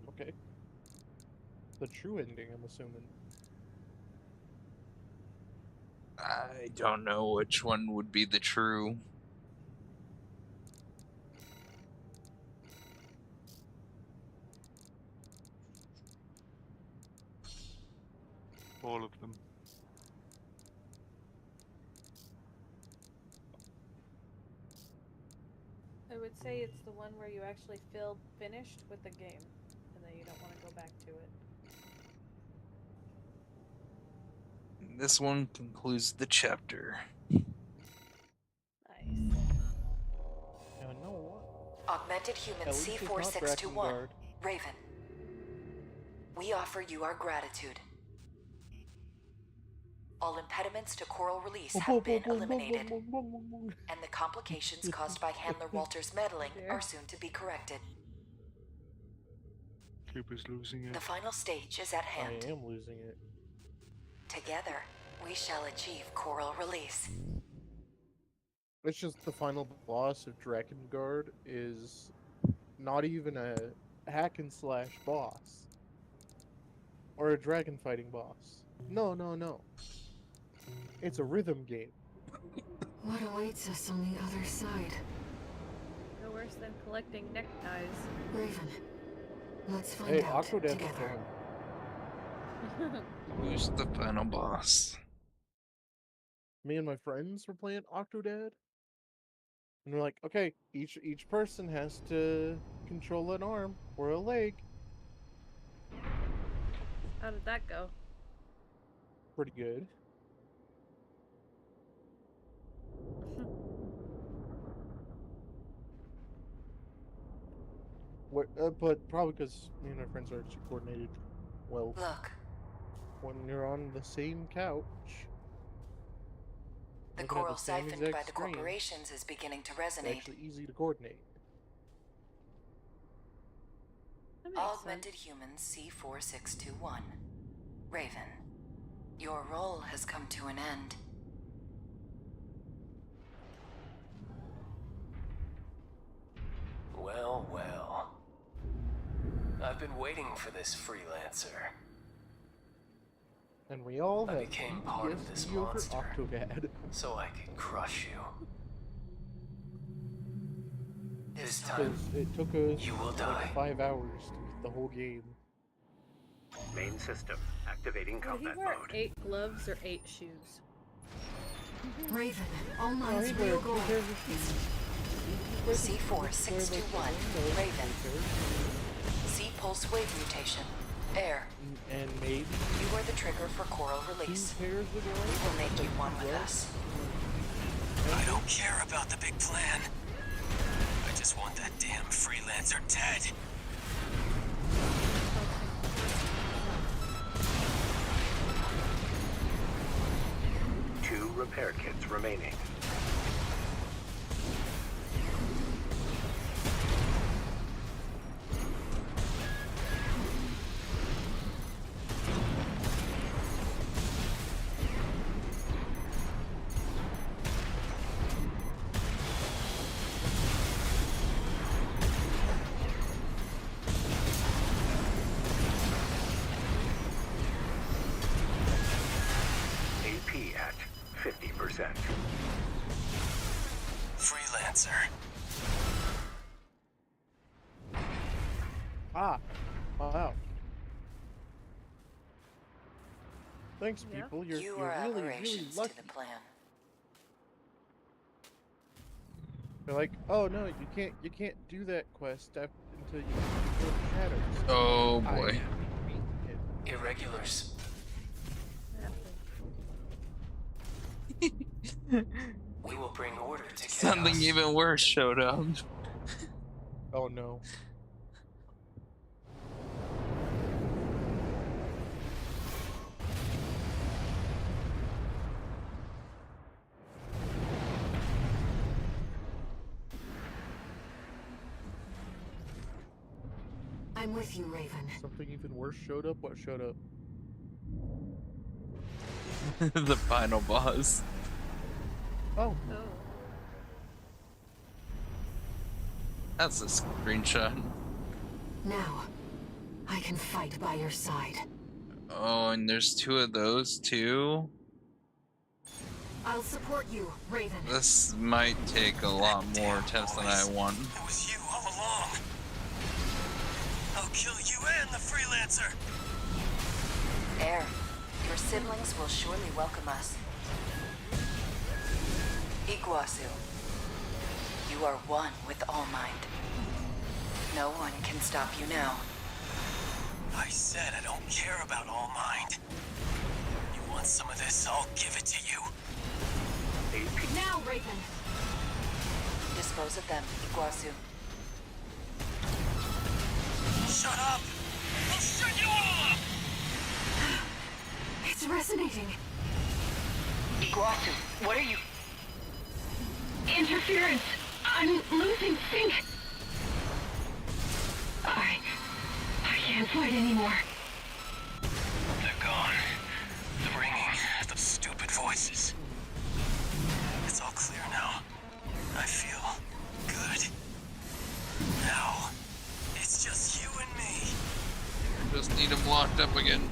Okay. The true ending, I'm assuming. I don't know which one would be the true. All of them. I would say it's the one where you actually feel finished with the game, and then you don't want to go back to it. This one concludes the chapter. Nice. You know what? Augmented human At least it's not C4621. Drakengard. Raven. We offer you our gratitude. All impediments to coral release have been eliminated, and the complications caused by Handler Walter's meddling are soon to be corrected. Cooper's losing it. The final stage is at hand. I am losing it. Together, we shall achieve coral release. It's just the final boss of Drakengard is not even a hack and slash boss. Or a dragon fighting boss. No. It's a rhythm game. What awaits us on the other side? No worse than collecting neckties. Raven, let's find Hey, out Octodad together. Who's the final boss? Me and my friends were playing Octodad. And we're like, okay, each person has to control an arm or a leg. How did that go? Pretty good. But probably because me and my friends are actually coordinated well. Look. When you're on the same couch. The looking at coral same siphoned exact by the screen, corporations is beginning to it's resonate. actually easy to coordinate. Augmented human C4621. Raven, your role has come to an end. Well, well. I've been waiting for this freelancer. And we all I have became part of this PTSD over monster, Octodad. so I could crush you. This time, Because it took us you will die. like 5 hours to beat the whole game. Main system activating Did he combat wear mode. 8 gloves or 8 shoes? Raven, all mine's real gold. C4621. Raven. C-pulse wave mutation. Air. And maybe You are the trigger for coral release. We will make you one with us. I don't care about the big plan. I just want that damn freelancer dead. Two repair kits remaining. AP at 50%. Freelancer. Ah, wow. Thanks, people. You're You you're are really aberrations lucky. to the plan. They're like, oh no, you can't do that quest until you go to the shadows. Oh boy. Irregulars. We will bring order to chaos. Something even worse showed up. Oh no. I'm with you, Raven. Something even worse showed up? What showed up? The final boss. Oh. That's a screenshot. Now, I can fight by your side. Oh, and there's two of those too? I'll support you, Raven. This might take a lot more attempts than I want. It was you all along. I'll kill you and the freelancer. Air, your siblings will surely welcome us. Iguazu, you are one with All Might. No one can stop you now. I said I don't care about All Mind. You want some of this, I'll give it to you. Now, Raven! Dispose of them, Iguazu. Shut up! I'll shut you all up! It's resonating. Iguazu, what are you... Interference! I'm losing sync! I can't fight anymore. They're gone. The ringing, the stupid voices. It's all clear now. I feel good. Now, it's just you and me. Just need him locked up again.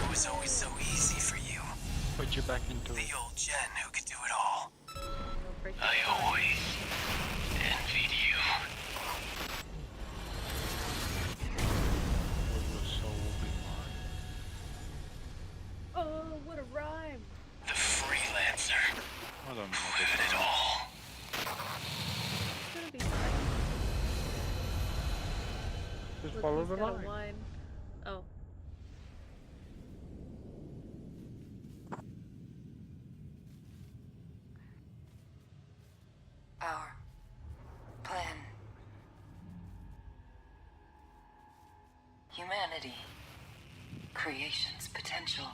It was always so easy for you. Put you back into the old Jen who could do it all. I always envied you. Oh, what a rhyme! The freelancer. I don't know. Who did it all? It's gonna be fine. Just Look, follow he's the got a line. wine. Oh. Our plan. Humanity. Creation's potential.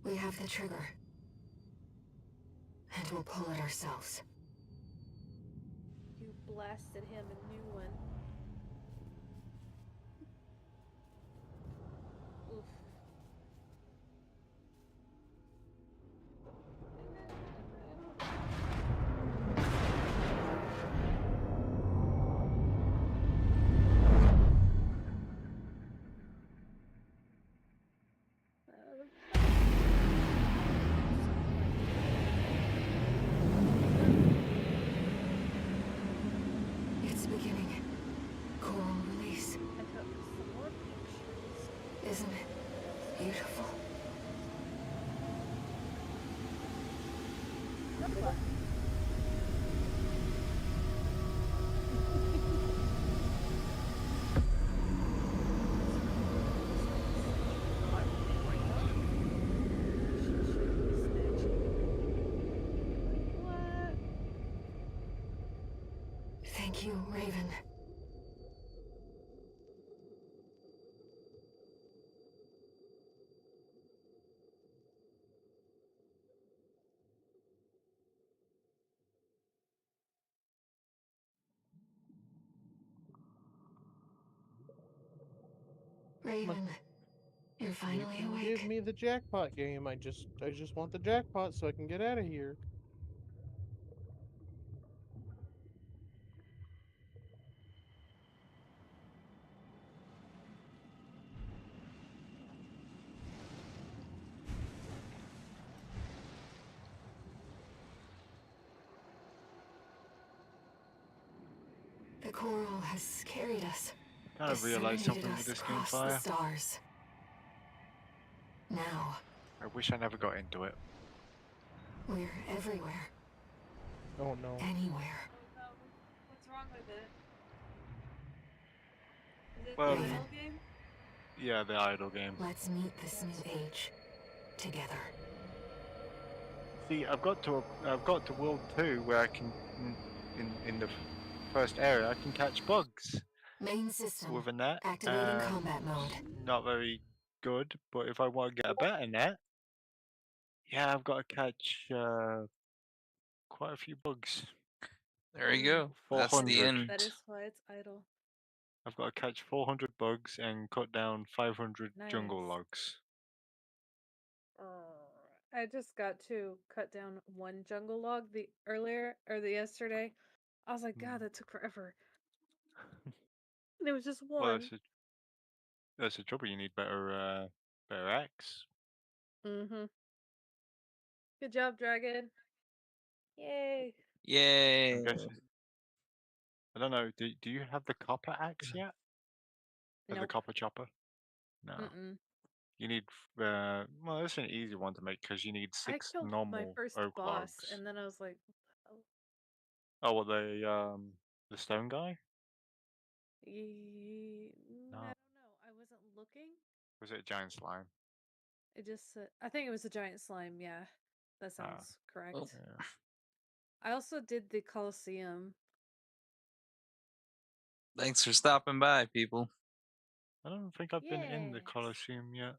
We have the trigger. And we'll pull it ourselves. You blasted him a new one. Oof. It's beginning. Coral release. I took some more pictures. Isn't it beautiful? Thank you, Raven. Raven, you're finally you can awake. give me the jackpot game. I just want the jackpot so I can get out of here. The coral has carried us. I kind of realized something with this game, across Fire. the stars. Now, I wish I never got into it. we're everywhere. Oh no. Anywhere. Oh no, what's wrong with it? Is it Well, the idle game? Yeah, the idle game. Let's meet this new age together. See, I've got to World 2 where I can, in the first area, I can catch bugs. Main system. With a net. Activating combat mode. Not very good, but if I want to get a better net, yeah, I've got to catch quite a few bugs. There you go. That's the 400. end. That is why it's idle. I've got to catch 400 bugs and cut down 500 jungle Nice. logs. I just got to cut down one jungle log the yesterday. I was like, God, that took forever. And it was just Well, one. that's the trouble. You need better axe. Mm-hmm. Good job, dragon. Yay. Yay. I'm guessing. I don't know. Do you have the copper axe yet? Or the Nope. copper chopper? No. Mm-mm. You need. Well, it's an easy one to make because you need I 6 killed my normal first oak boss, logs. and then I was like, Oh, well, the stone guy? I No. don't know. I wasn't looking. Was it a giant slime? It just I think it was a giant slime. Yeah, that sounds correct. Well, Yeah. I also did the Colosseum. thanks for stopping by, people. I don't think I've been in the Yes. Colosseum yet.